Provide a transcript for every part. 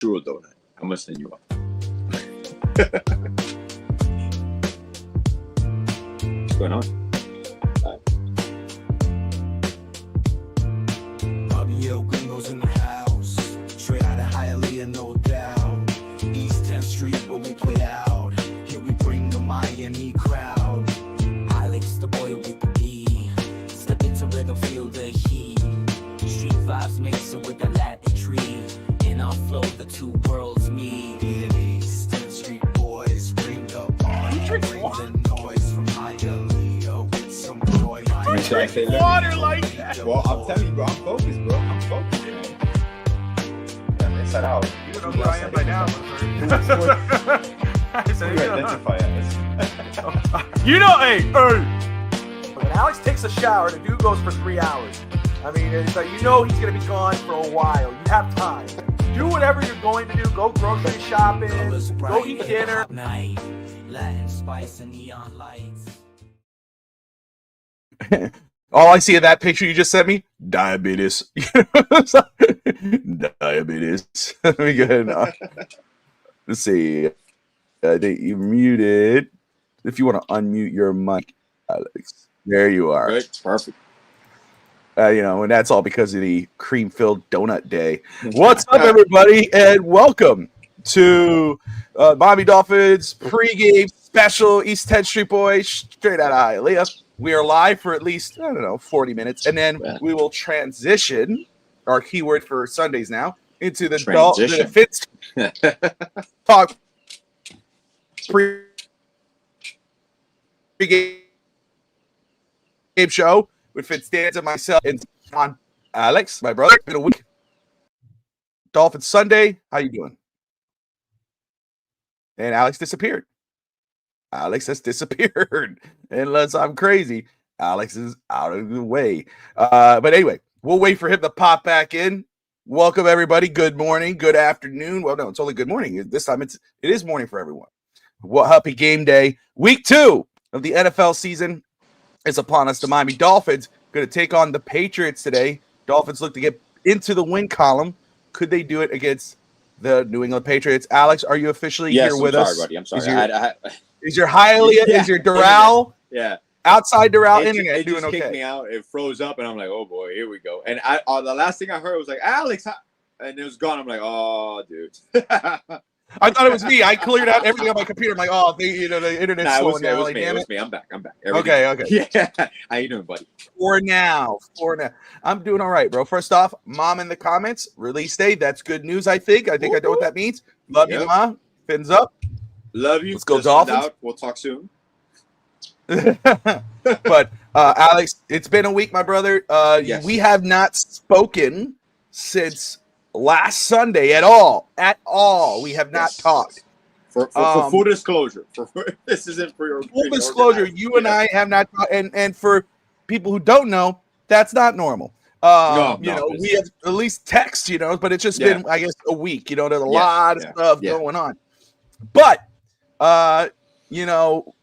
actual donut. I'm gonna send you one. What's going on? Yo, gringos in the house. Straight out of Hialeah, no doubt. East 10th Street, where we play out. Here we bring the Miami crowd. Alex, the boy with the D. Step into rhythm, feel the heat. Street vibes mix it with the Latin tree. In our flow, the two worlds meet. East 10th Street boys bring the party. Bring the noise from Hialeah with some joy. Water like that. Well, I'm telling you, bro. I'm focused, bro. I'm focused, man. Yeah, inside out. You know who I am by now. Identify us. You know, hey. When Alex takes a shower, the dude goes for 3 hours. I mean, it's like, you know he's going to be gone for a while. You have time. Do whatever you're going to do. Go grocery shopping. Go eat dinner. Night, Latin spice and neon lights. All I see of that picture you just sent me, diabetes. Diabetes. Let me go ahead and, let's see. I think you muted. If you want to unmute your mic, Alex. There you are. Right, perfect. And that's all because of the cream-filled donut day. What's up, everybody, and welcome to Miami Dolphins pregame special East 10th Street Boys, straight out of Hialeah. We are live for at least, 40 minutes, and then we will transition, our keyword for Sundays now, into the Fins Talk Pregame Show with FinStanza, myself, and on Alex, my brother. It's been a week. Dolphins Sunday. How you doing? And Alex disappeared. Alex has disappeared. Unless I'm crazy, Alex is out of the way. But anyway, we'll wait for him to pop back in. Welcome, everybody. Good morning. Good afternoon. Well, no, it's only good morning. This time it is morning for everyone. What happy game day. Week 2 of the NFL season is upon us. The Miami Dolphins going to take on the Patriots today. Dolphins look to get into the win column. Could they do it against the New England Patriots? Alex, are you officially here with us? Buddy. I'm sorry. Is your Hialeah, is your Doral, outside Doral internet it doing just kicked okay? me out. It froze up, and I'm like, oh boy, here we go. And the last thing I heard was like, Alex, and it was gone. I'm like, oh, dude. I thought it was me. I cleared out everything on my computer. I'm like, oh, the internet's slowing down. It was me. I'm back. Okay. Yeah. How you doing, buddy? For now. I'm doing all right, bro. First off, Mom in the comments, release date. That's good news, I think. I know what that means. Love you, Mom. Fins up. Love you. Let's go, Dolphins. We'll talk soon. But, Alex, it's been a week, my brother. Yes. We have not spoken since last Sunday at all. We have not talked. For full disclosure, this isn't for your full disclosure. You and I have not talked, and for people who don't know, that's not normal. We have at least text, but it's just been, I guess, a week. There's a lot of stuff going on. But,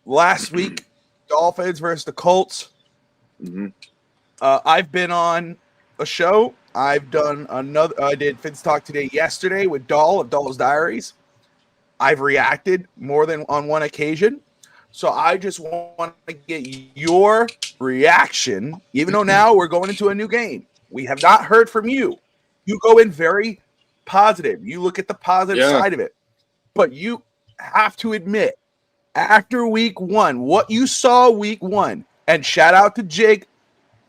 last week, Dolphins versus the Colts. Mm-hmm. I've been on a show. I've done I did Fins Talk today yesterday with Doll of Doll's Diaries. I've reacted more than on one occasion. So I just want to get your reaction, even though now we're going into a new game. We have not heard from you. You go in very positive. You look at the positive side of it. But you have to admit, after week 1, what you saw week 1, and shout out to Jake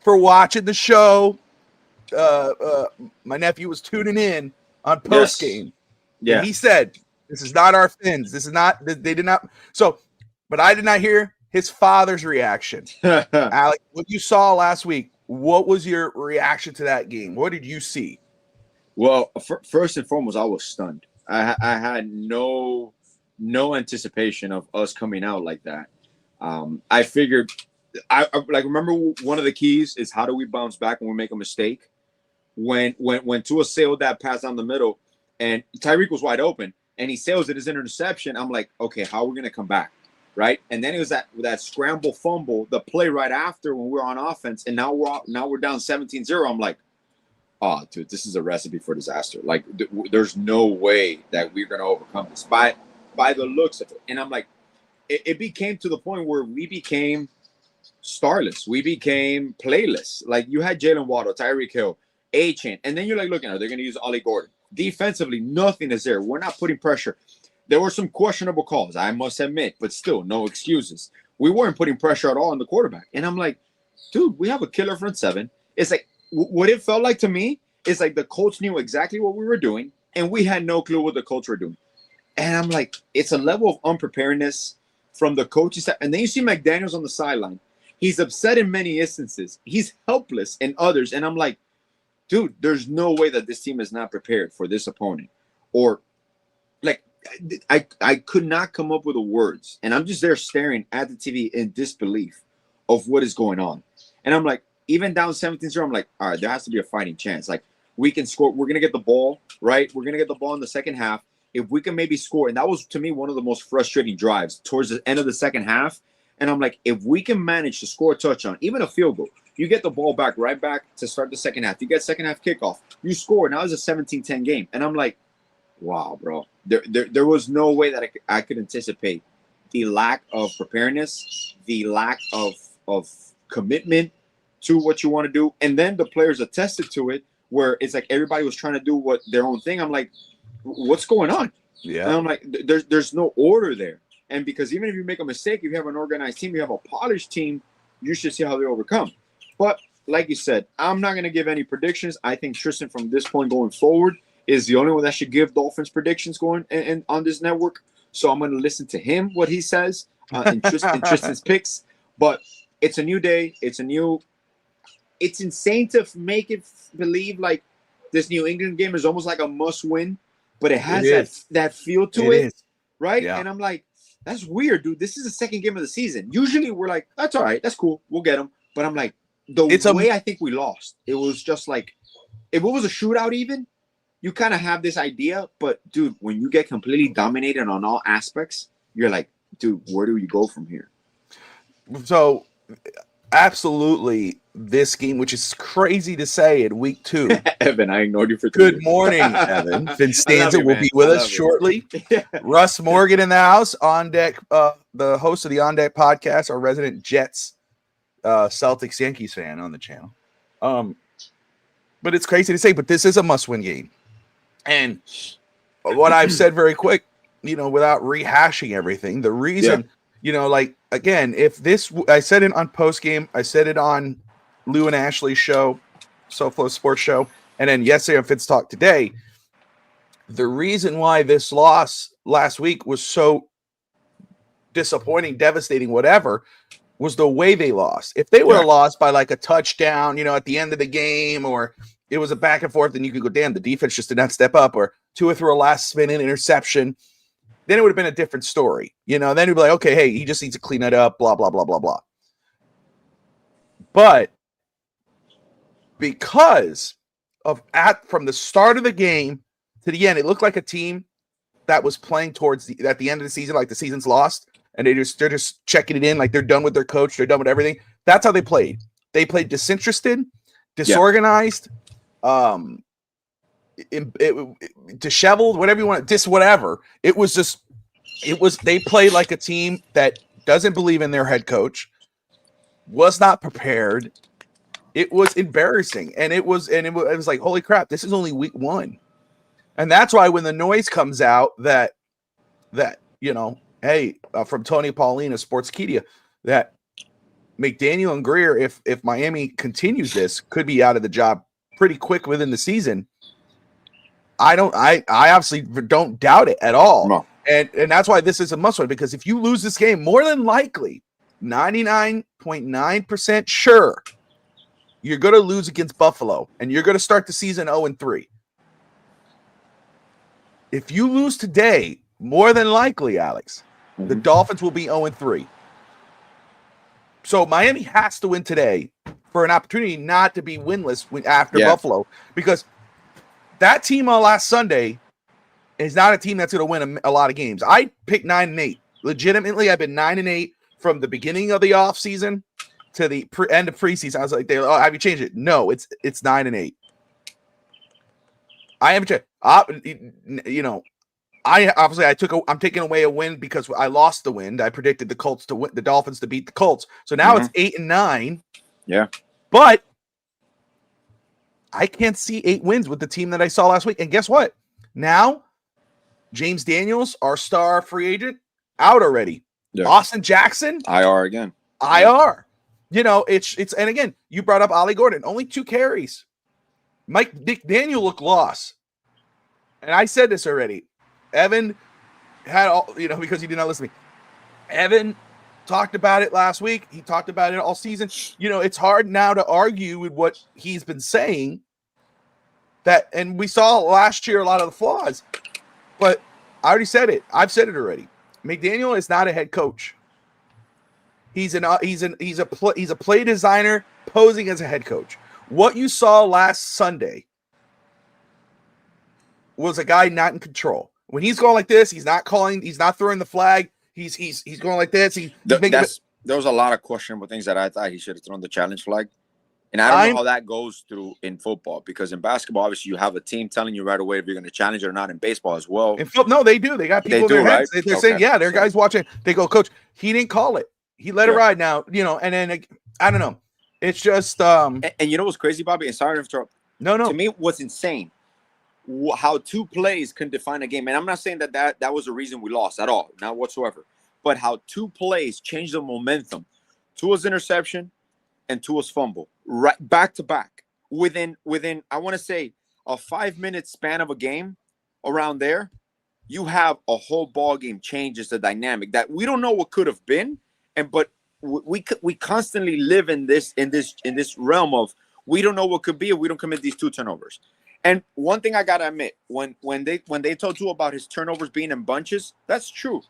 for watching the show. My nephew was tuning in on post game. Yeah. He said, this is not our Fins. This is not, they did not. So, but I did not hear his father's reaction. Alex, what you saw last week, what was your reaction to that game? What did you see? Well, first and foremost, I was stunned. I had no anticipation of us coming out like that. I figured, I remember one of the keys is how do we bounce back when we make a mistake? When Tua sailed that pass down the middle, and Tyreek was wide open, and he sails it as an interception, I'm like, okay, how are we gonna come back, right? And then it was that scramble fumble, the play right after when we were on offense, and now we're down 17-0. I'm like, oh, dude, this is a recipe for disaster. Like, there's no way that we're going to overcome this by the looks of it. And I'm like, it became to the point where we became starless. We became playless. Like, you had Jalen Waddle, Tyreek Hill, A-Chain, and then you're like, looking, are they going to use Ollie Gordon? Defensively, nothing is there. We're not putting pressure. There were some questionable calls, I must admit, but still, no excuses. We weren't putting pressure at all on the quarterback. And I'm like, dude, we have a killer front seven. It's like, what it felt like to me is like the Colts knew exactly what we were doing, and we had no clue what the Colts were doing. And I'm like, it's a level of unpreparedness from the coaching side. And then you see McDaniels on the sideline. He's upset in many instances. He's helpless in others. And I'm like, dude, there's no way that this team is not prepared for this opponent. Or, like, I could not come up with the words. And I'm just there staring at the TV in disbelief of what is going on. And I'm like, even down 17-0, I'm like, all right, there has to be a fighting chance. Like, we can score. We're going to get the ball, right? We're going to get the ball in the second half. If we can maybe score, and that was, to me, one of the most frustrating drives towards the end of the second half. And I'm like, if we can manage to score a touchdown, even a field goal, you get the ball back to start the second half. You get second half kickoff. You score. Now it's a 17-10 game. And I'm like, wow, bro. There was no way that I could anticipate the lack of preparedness, the lack of commitment to what you want to do. And then the players attested to it, where it's like everybody was trying to do their own thing. I'm like, what's going on? Yeah. And I'm like, there's no order there. And because even if you make a mistake, if you have an organized team, you have a polished team, you should see how they overcome. But like you said, I'm not going to give any predictions. I think Tristan, from this point going forward, is the only one that should give Dolphins predictions going and on this network. So I'm going to listen to him, what he says, in Tristan's picks. But it's a new day. It's insane to make it believe like this New England game is almost like a must-win, but it has that feel to it, right? Yeah. And I'm like, that's weird, dude. This is the second game of the season. Usually we're like, that's all right. That's cool. We'll get them. But I'm like, I think we lost, it was just like, if it was a shootout even, you kind of have this idea. But, dude, when you get completely dominated on all aspects, you're like, dude, where do you go from here? So, absolutely, this game, which is crazy to say in week 2. Evan, I ignored you for 3 Good years. morning, Evan. FinStanza will be with us shortly. Russ Morgan in the house, on deck, the host of the On Deck podcast, our resident Jets, Celtics, Yankees fan on the channel. But it's crazy to say, but this is a must-win game. And what I've said very quick, without rehashing everything, the reason, like, again, if this, I said it on post-game, I said it on Lou and Ashley's show, SoFlo Sports Show, and then yesterday on Fins Talk today, the reason why this loss last week was so disappointing, devastating, whatever, was the way they lost. If they would have lost by like a touchdown, at the end of the game, or it was a back and forth, then you could go, damn, the defense just did not step up, or Tua threw a last-minute interception, then it would have been a different story. Then it'd be like, okay, hey, he just needs to clean it up, blah, blah, blah, blah, blah. But because of from the start of the game to the end, it looked like a team that was playing towards at the end of the season, like the season's lost, and they're just checking it in, like they're done with their coach, they're done with everything. That's how they played. They played disinterested, disorganized, disheveled, whatever you want, whatever. They played like a team that doesn't believe in their head coach, was not prepared. It was embarrassing. And it was like, holy crap, this is only week 1. And that's why when the noise comes out that hey, from Tony Pauline of Sportskeeda, that McDaniel and Greer, if Miami continues this, could be out of the job pretty quick within the season. I obviously don't doubt it at all. No. And that's why this is a must win, because if you lose this game, more than likely, 99.9% sure, you're going to lose against Buffalo, and you're going to start the season 0-3. If you lose today, more than likely, Alex, the Dolphins will be 0-3. So Miami has to win today for an opportunity not to be winless after Buffalo, because that team on last Sunday is not a team that's going to win a lot of games. I picked 9-8. Legitimately, I've been 9-8 from the beginning of the offseason to the end of preseason. I was like, have you changed it? No, it's 9-8. I am. You know, I'm taking away a win because I lost the win. I predicted the Colts to win, the Dolphins to beat the Colts. So now it's 8-9. Yeah. But I can't see 8 wins with the team that I saw last week. And guess what? Now, James Daniels, our star free agent, out already. Yeah. Austin Jackson, IR again. IR. You know, it's and again, you brought up Ollie Gordon, only 2 carries. Mike McDaniel looked lost. And I said this already. Evan had all, you know, because he did not listen to me. Evan talked about it last week. He talked about it all season. You know, it's hard now to argue with what he's been saying. And we saw last year a lot of the flaws. But I already said it. I've said it already. McDaniel is not a head coach. He's a play designer posing as a head coach. What you saw last Sunday was a guy not in control. When he's going like this, he's not throwing the flag. He's going like this. There was a lot of questionable things that I thought he should have thrown the challenge flag. And I don't know how that goes through in football, because in basketball, obviously, you have a team telling you right away if you're going to challenge it or not. In baseball as well. No, they do. They got people in their heads. They're saying, yeah, their guys watching. They go, Coach, he didn't call it. He let it ride now, you know, and then I don't know. It's just and you know what's crazy, Bobby? And sorry to interrupt. No. To me, what's insane, how 2 plays can define a game. And I'm not saying that was the reason we lost at all, not whatsoever. But how 2 plays changed the momentum. Tua's interception and Tua's fumble, right back to back. Within I want to say a 5-minute span of a game, around there, you have a whole ball game changes the dynamic that we don't know what could have been. But we constantly live in this realm of we don't know what could be if we don't commit these 2 turnovers. And one thing I gotta admit, when they told Tua about his turnovers being in bunches, that's true.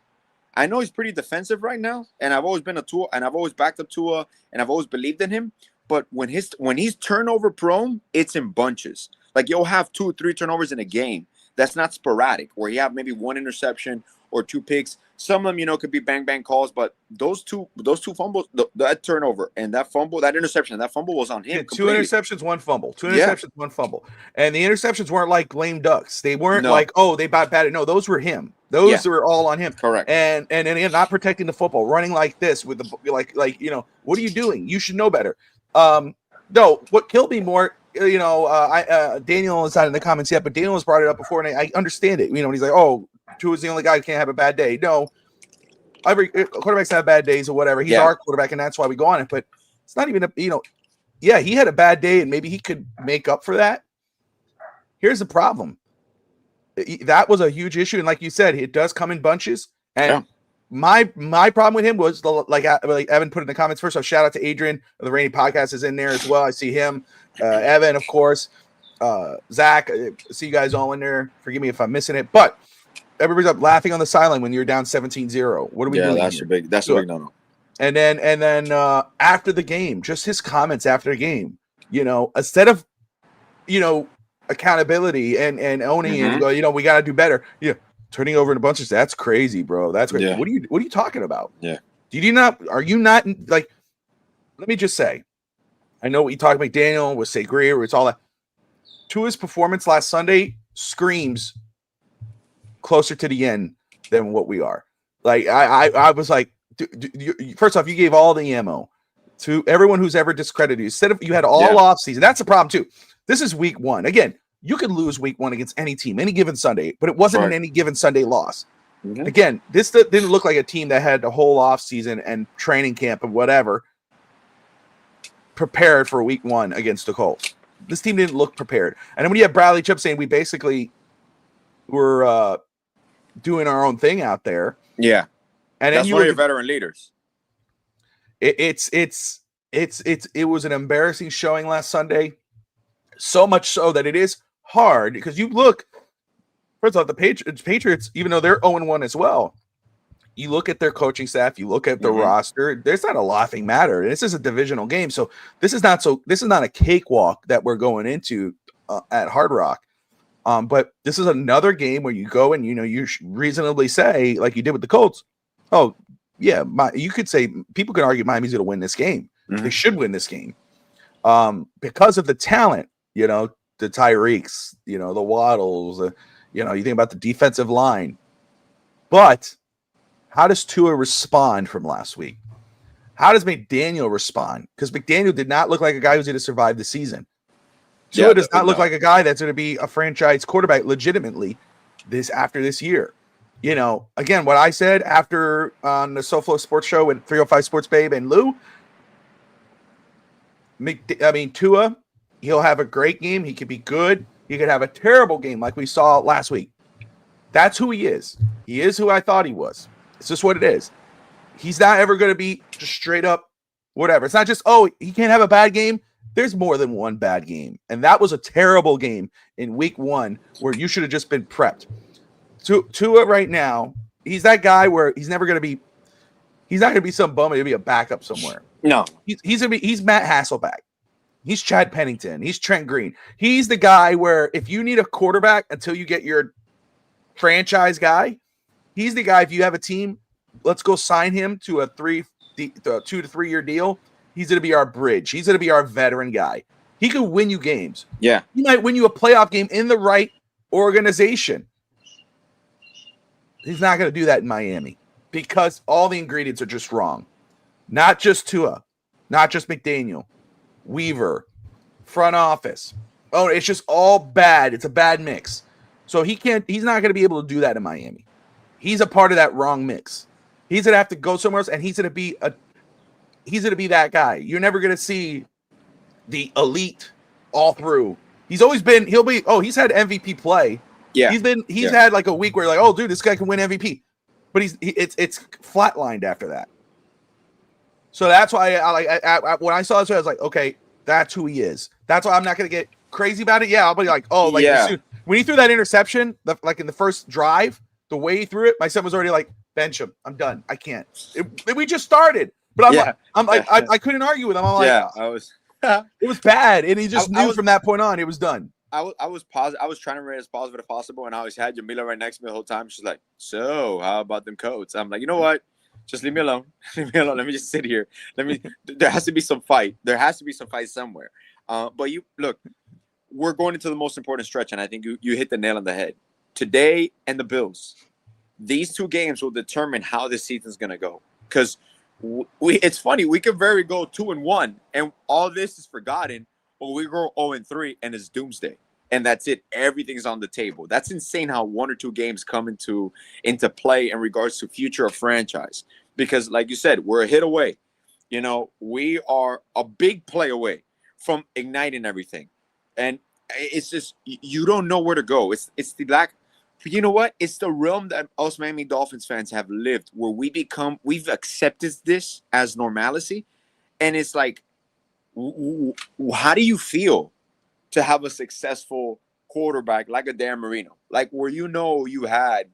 I know he's pretty defensive right now, and I've always been a Tua, and I've always backed up Tua, and I've always believed in him. But when he's turnover prone, it's in bunches. Like you'll have 2 or 3 turnovers in a game. That's not sporadic, where you have maybe 1 interception or 2 picks. Some of them, you know, could be bang bang calls, but those two fumbles, that turnover and that fumble, that interception, and that fumble was on him. Yeah, 2 interceptions, 1 fumble. 2 interceptions, 1 fumble. And the interceptions weren't like lame ducks. They weren't like, oh, they batted. No, those were him. Those were all on him. Correct. And again, not protecting the football, running like this with the like you know, what are you doing? You should know better. No, what killed me more, you know, Daniel is not in the comments yet, but Daniel has brought it up before, and I understand it. You know, he's like, oh, Tua's the only guy who can't have a bad day. No, every quarterbacks have bad days or whatever. He's our quarterback, and that's why we go on it. But it's not even he had a bad day, and maybe he could make up for that. Here's the problem. That was a huge issue, and like you said, it does come in bunches. And my problem with him was like Evan put in the comments first. So shout out to Adrian of the Rainy Podcast is in there as well. I see him, Evan, of course, Zach. I see you guys all in there. Forgive me if I'm missing it, but everybody's up laughing on the sideline when you're down 17-0. What are we doing? Yeah, that's a big no. And then after the game, just his comments after the game, you know, instead of, you know, accountability and owning and go, you know, we got to do better. Yeah. Turning over in a bunch of that's crazy, bro. That's crazy. Yeah. What are you talking about? Yeah. Are you not like, let me just say, I know what you talk about McDaniel with say Greer, it's all that. Tua's performance last Sunday screams closer to the end than what we are. Like I was like, first off, you gave all the ammo to everyone who's ever discredited you. Instead of you had all off season. That's the problem too. This is week 1. Again, you could lose week 1 against any team, any given Sunday, but it wasn't an any given Sunday loss. Mm-hmm. Again, this didn't look like a team that had the whole off season and training camp and whatever prepared for week 1 against the Colts. This team didn't look prepared. And then when you have Bradley Chubb saying we basically were doing our own thing out there. Yeah. And that's one of your veteran leaders. It was an embarrassing showing last Sunday. So much so that it is hard because you look, first of all, the Patriots, even though they're 0-1 as well, you look at their coaching staff, you look at the roster, there's not a laughing matter. This is a divisional game. So this is not a cakewalk that we're going into at Hard Rock. But this is another game where you go and, you know, you reasonably say, like you did with the Colts, oh, yeah, you could say, people can argue Miami's going to win this game. Mm-hmm. They should win this game because of the talent. You know, the Tyreeks, the Waddles, you think about the defensive line. But how does Tua respond from last week? How does McDaniel respond? Because McDaniel did not look like a guy who's going to survive the season. Tua does not look like a guy that's going to be a franchise quarterback legitimately after this year. Again, what I said after on the SoFlo Sports Show with 305 Sports Babe and Lou, Tua, he'll have a great game. He could be good. He could have a terrible game like we saw last week. That's who he is. He is who I thought he was. It's just what it is. He's not ever going to be just straight up whatever. It's not just, he can't have a bad game. There's more than one bad game. And that was a terrible game in week 1 where you should have just been prepped. Tua right now, he's that guy where he's not going to be some bum. He'll be a backup somewhere. No. He's Matt Hasselbeck. He's Chad Pennington. He's Trent Green. He's the guy where if you need a quarterback until you get your franchise guy, he's the guy. If you have a team, let's go sign him to a 2 to 3 year deal. He's going to be our bridge. He's going to be our veteran guy. He could win you games. Yeah. He might win you a playoff game in the right organization. He's not going to do that in Miami because all the ingredients are just wrong. Not just Tua, not just McDaniel, Weaver, front office. It's just all bad. It's a bad mix. So he's not going to be able to do that in Miami. He's a part of that wrong mix. He's going to have to go somewhere else, and he's going to be that guy. You're never going to see the elite all through. He's had MVP play. Yeah. He's had like a week where you're like, dude, this guy can win MVP. But it's flatlined after that. So that's why when I saw this, I was like, okay, that's who he is. That's why I'm not going to get crazy about it. Yeah, I'll be like, when he threw that interception, like in the first drive, the way he threw it, my son was already like, bench him. I'm done. I can't. We just started. But I couldn't argue with him. I'm like, it was bad. And he just knew from that point on, it was done. I was positive. I was trying to remain as positive as possible, and I always had Jamila right next to me the whole time. She's like, "So, how about them coats?" I'm like, "You know what? Just leave me alone. Leave me alone. Let me just sit here. There has to be some fight. There has to be some fight somewhere." But we're going into the most important stretch, and I think you hit the nail on the head. Today and the Bills, these 2 games will determine how this season's gonna go. Because it's funny, we could very go 2-1, and all this is forgotten. But we go 0-3 and it's doomsday, and that's it. Everything's on the table. That's insane how 1 or 2 games come into play in regards to future of franchise. Because, like you said, we're a hit away. We are a big play away from igniting everything, and it's just you don't know where to go. It's the lack. You know what? It's the realm that us Miami Dolphins fans have lived, where we've accepted this as normalcy, and it's like. How do you feel to have a successful quarterback like a Dan Marino, like where you had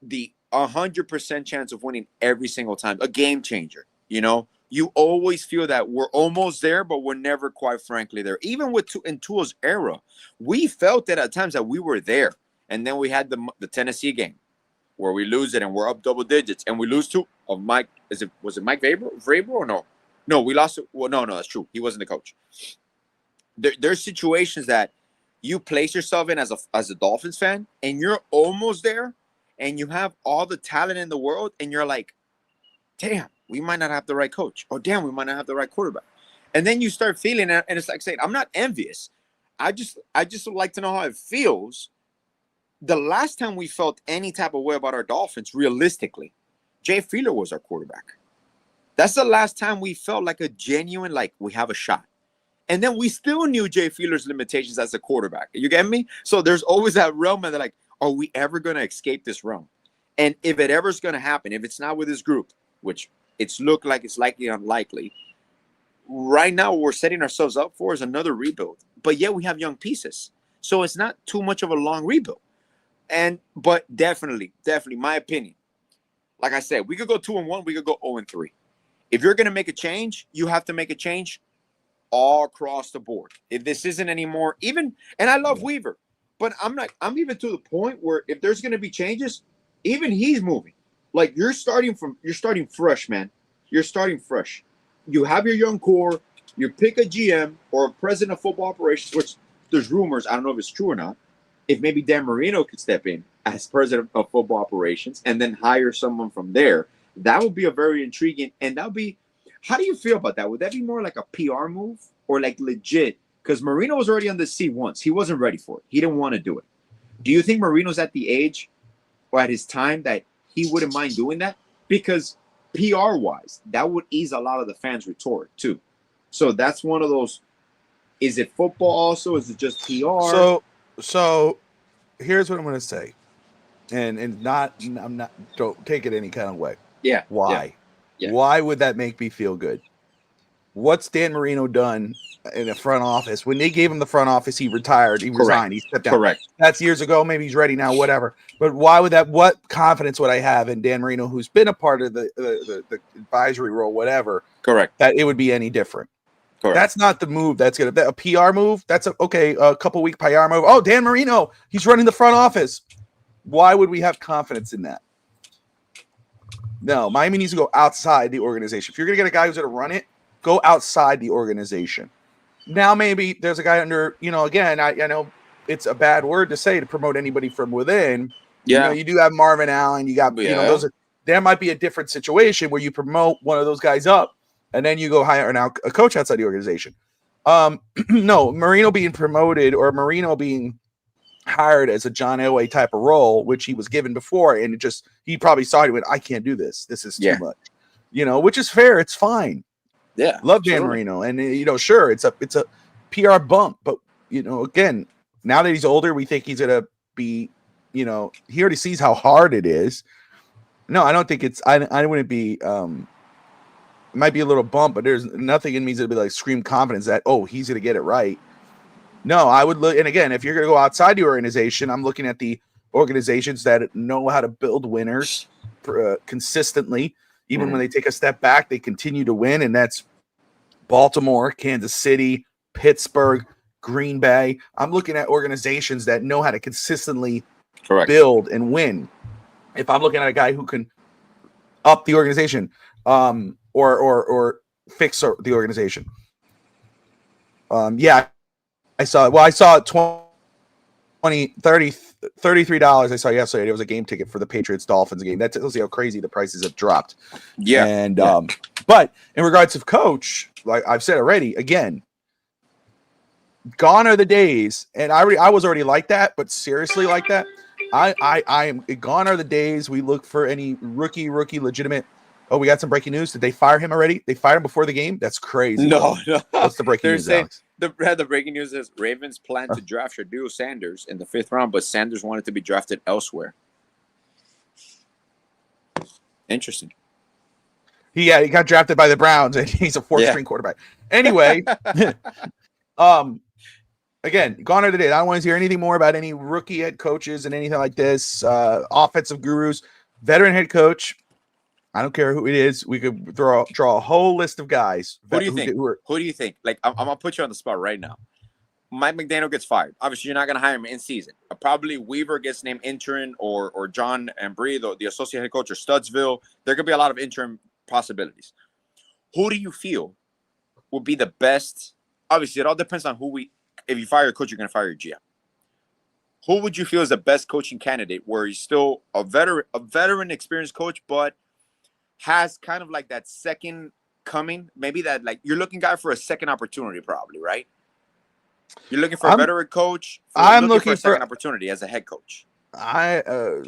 the 100% chance of winning every single time, a game changer? You always feel that we're almost there, but we're never quite frankly there. Even in Tua's era, we felt that at times that we were there, and then we had the Tennessee game where we lose it and we're up double digits, and we lose to Mike. Was it Mike Vrabel or no? No, we lost it. Well, no, that's true. He wasn't the coach. There's situations that you place yourself in as a Dolphins fan, and you're almost there, and you have all the talent in the world, and you're like, damn, we might not have the right coach. Or damn, we might not have the right quarterback. And then you start feeling it, and it's like saying, I'm not envious. I just would like to know how it feels. The last time we felt any type of way about our Dolphins, realistically, Jay Fiedler was our quarterback. That's the last time we felt like a genuine, like we have a shot. And then we still knew Jay Fiedler's limitations as a quarterback. You get me? So there's always that realm of like, are we ever going to escape this realm? And if it ever is going to happen, if it's not with this group, which it's looked like it's likely unlikely, right now what we're setting ourselves up for is another rebuild. But yet we have young pieces. So it's not too much of a long rebuild. But definitely, my opinion, like I said, we could go 2-1, we could go 0-3. If you're going to make a change, you have to make a change all across the board. If this isn't anymore, and I love Weaver, but I'm even to the point where if there's going to be changes, even he's moving. Like you're starting fresh, man. You're starting fresh. You have your young core, you pick a GM or a president of football operations, which there's rumors. I don't know if it's true or not. If maybe Dan Marino could step in as president of football operations and then hire someone from there, that would be a very intriguing. And that would be. How do you feel about that? Would that be more like a PR move or like legit? Because Marino was already on the sea once. He wasn't ready for it. He didn't want to do it. Do you think Marino's at the age or at his time that he wouldn't mind doing that? Because PR-wise, that would ease a lot of the fans' rhetoric too. So that's one of those. Is it football also? Is it just PR? So here's what I'm going to say, and I'm not. Don't take it any kind of way. Yeah. Why? Yeah. Why would that make me feel good? What's Dan Marino done in the front office? When they gave him the front office, he retired. He resigned. He stepped down. Correct. That's years ago. Maybe he's ready now, whatever. But why would that? What confidence would I have in Dan Marino, who's been a part of the advisory role, whatever? Correct. That it would be any different. Correct. That's not the move. That's a PR move. That's a couple week PR move. Oh, Dan Marino, he's running the front office. Why would we have confidence in that? No, Miami needs to go outside the organization. If you're going to get a guy who's going to run it, go outside the organization. Now, maybe there's a guy under, again, I know it's a bad word to say to promote anybody from within. Yeah. You do have Marvin Allen. You got, there might be a different situation where you promote one of those guys up and then you go hire now a coach outside the organization. No, Marino being promoted or Marino being hired as a John Elway type of role, which he was given before, and he probably saw it and went, I can't do this. This is too much, which is fair. It's fine. Yeah. Love Dan Marino. And, sure, it's a PR bump, but, again, now that he's older, we think he's going to be, he already sees how hard it is. No, I don't think I wouldn't be, it might be a little bump, but there's nothing in me to be like scream confidence that, he's going to get it right. No, I would look. And again, if you're going to go outside the organization, I'm looking at the organizations that know how to build winners consistently. Even when they take a step back, they continue to win. And that's Baltimore, Kansas City, Pittsburgh, Green Bay. I'm looking at organizations that know how to consistently build and win. If I'm looking at a guy who can up the organization or fix the organization. I saw it $33. I saw yesterday. There was a game ticket for the Patriots Dolphins game. That tells you how crazy the prices have dropped. Yeah. And but in regards to coach, like I've said already, again, gone are the days, and I was already like that, but seriously like that. I am gone are the days we look for any rookie legitimate. Oh, we got some breaking news. Did they fire him already? They fired him before the game? That's crazy. No. What's the breaking news, Alex? The breaking news is Ravens plan to draft Shedeur Sanders in the 5th round, but Sanders wanted to be drafted elsewhere. Interesting. He got drafted by the Browns, and he's a 4th-string quarterback. Anyway, again, gone are the days. I don't want to hear anything more about any rookie head coaches and anything like this. Offensive gurus, veteran head coach. I don't care who it is. We could draw a whole list of guys. Who do you think? Who do you think? Like, I'm going to put you on the spot right now. Mike McDaniel gets fired. Obviously, you're not going to hire him in season. Probably Weaver gets named interim or John Embry, the associate head coach, or Studsville. There could be a lot of interim possibilities. Who do you feel would be the best? Obviously, it all depends on if you fire a coach, you're going to fire your GM. Who would you feel is the best coaching candidate where he's still a veteran experienced coach, but has kind of like that second coming, maybe that like you're looking guy for a second opportunity, probably, right? You're looking for a veteran coach. I'm looking for a second opportunity as a head coach.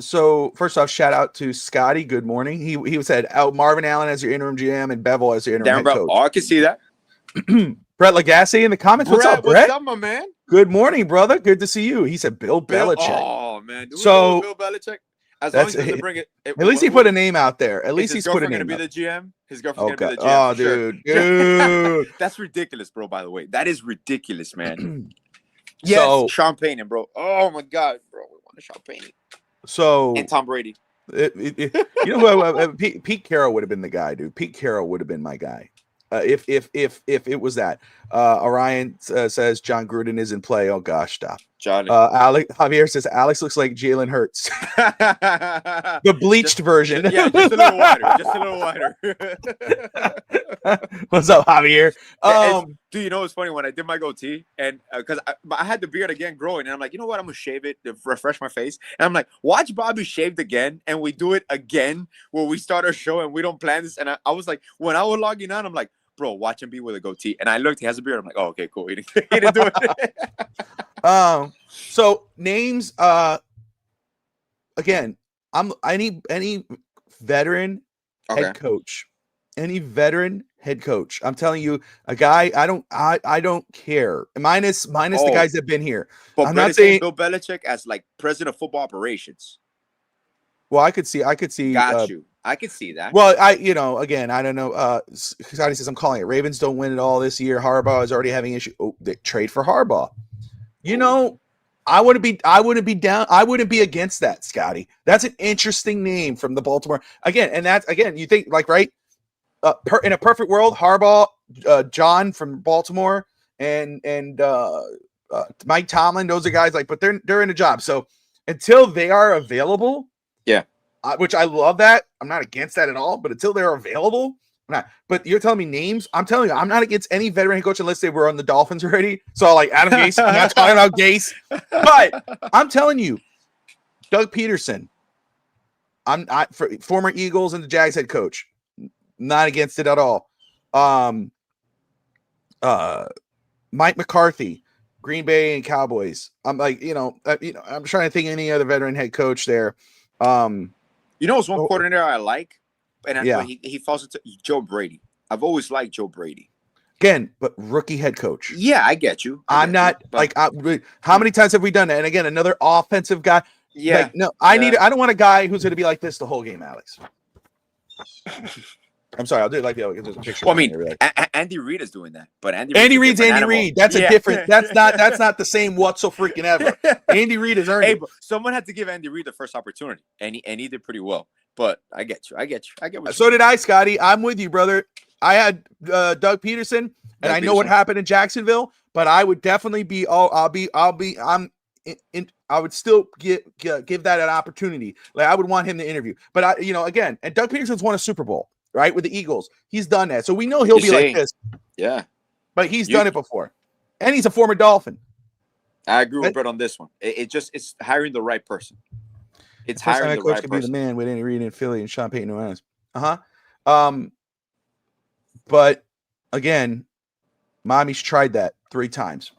So first off, shout out to Scotty. Good morning. He said Marvin Allen as your interim GM and Bevel as your interim head coach. Oh, I can see that. Brett Lagasse in the comments. What's up, Brett? What's up, my man? Good morning, brother. Good to see you. He said Bill Belichick. Oh man. So Bill Belichick. As long as he doesn't bring it. At least he put a name out there. At least he's put a name. Going to be the GM. His girlfriend's going to be the Oh, GM. dude. That's ridiculous, bro. By the way, that is ridiculous, man. Yes, so, Sean Payton, bro. Oh my God, bro. We want a Sean Payton. So and Tom Brady. You know who? Pete Carroll would have been the guy, dude. Pete Carroll would have been my guy. If it was that. Orion says John Gruden is in play. Oh gosh, stop. Charlie. Javier says Alex looks like Jalen Hurts, the bleached version. Yeah, just a little wider. Just a little wider. What's up, Javier? Do you know what's funny? When I did my goatee, and because I had the beard again growing, and I'm like, you know what? I'm gonna shave it to refresh my face. And I'm like, watch Bobby shaved again, and we do it again where we start our show and we don't plan this. And I was like, when I was logging on, I'm like, bro, watch him be with a goatee. And I looked, he has a beard. I'm like, oh, okay, cool. He didn't do it. So names, again, I need any veteran head coach, any veteran head coach. I'm telling you, a guy, I don't care. Minus the guys that have been here. But I'm Brett not is saying Bill Belichick as like president of football operations. Well, I could see. Got you. I could see that. Well, again, I don't know. Scotty says I'm calling it. Ravens don't win it all this year. Harbaugh is already having issue. Oh, they trade for Harbaugh. I wouldn't be down. I wouldn't be against that, Scotty. That's an interesting name from the Baltimore. Again, and that's you think like right. In a perfect world, Harbaugh, John from Baltimore, and Mike Tomlin. Those are guys but they're in a job. So until they are available. Yeah. Which I love that. I'm not against that at all, but until they're available, I'm not. But you're telling me names? I'm telling you, I'm not against any veteran head coach unless they were on the Dolphins already. So like Adam Gase, I'm not talking about Gase. But I'm telling you, Doug Peterson, former Eagles and the Jags head coach, not against it at all. Mike McCarthy, Green Bay and Cowboys. I'm like, I'm trying to think of any other veteran head coach there. It's one coordinator I like, and he falls into Joe Brady. I've always liked Joe Brady. Again, but rookie head coach. Yeah, I get you. How many times have we done that? And again, another offensive guy. Yeah. I don't want a guy who's going to be like this the whole game, Alex. I'm sorry, I'll do it like there's a picture. Well, I mean, Andy Reid is doing that, but Andy Reid's Andy Reid. That's a different. That's not the same whatso-freaking-ever. Andy Reid is earning. Hey, but someone had to give Andy Reid the first opportunity, and he did pretty well. But I get you. I get what. So did I, Scotty. I'm with you, brother. I had Doug Peterson, and I know what happened in Jacksonville, but I would definitely be. I would still give that an opportunity. Like I would want him to interview, but again, and Doug Peterson's won a Super Bowl. Right, with the Eagles. He's done that. So we know he'll be like this. Yeah. But he's done it before. And he's a former Dolphin. I agree with Brett on this one. It's hiring the right person. It's hiring the right person. Be the man with Andy Reid in Philly and Sean Payton New Orleans. But again, Miami's tried that 3 times.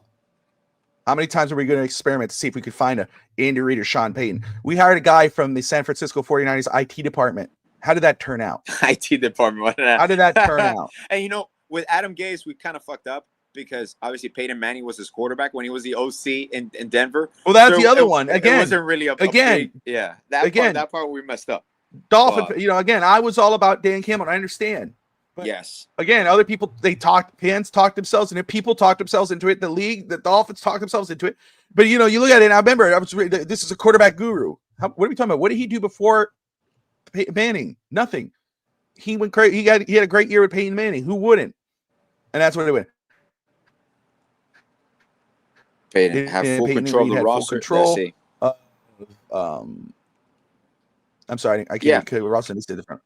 How many times are we going to experiment to see if we could find a Andy Reid or Sean Payton? We hired a guy from the San Francisco 49ers IT department. How did that turn out? IT department. How did that turn out? And with Adam Gase, we kind of fucked up because obviously Peyton Manning was his quarterback when he was the OC in Denver. Well, that's the other one. Again, it wasn't really that part we messed up. Dolphin, again, I was all about Dan Campbell. I understand. But yes. Again, other people fans talked themselves into it. People talked themselves into it. The league, the Dolphins talked themselves into it. But you look at it. And I remember this is a quarterback guru. What are we talking about? What did he do before Manning? Nothing. He went crazy. He had a great year with Peyton Manning. Who wouldn't? And that's what it went. Peyton have full control of the roster. I'm sorry, I can't. Yeah. Roster needs to different.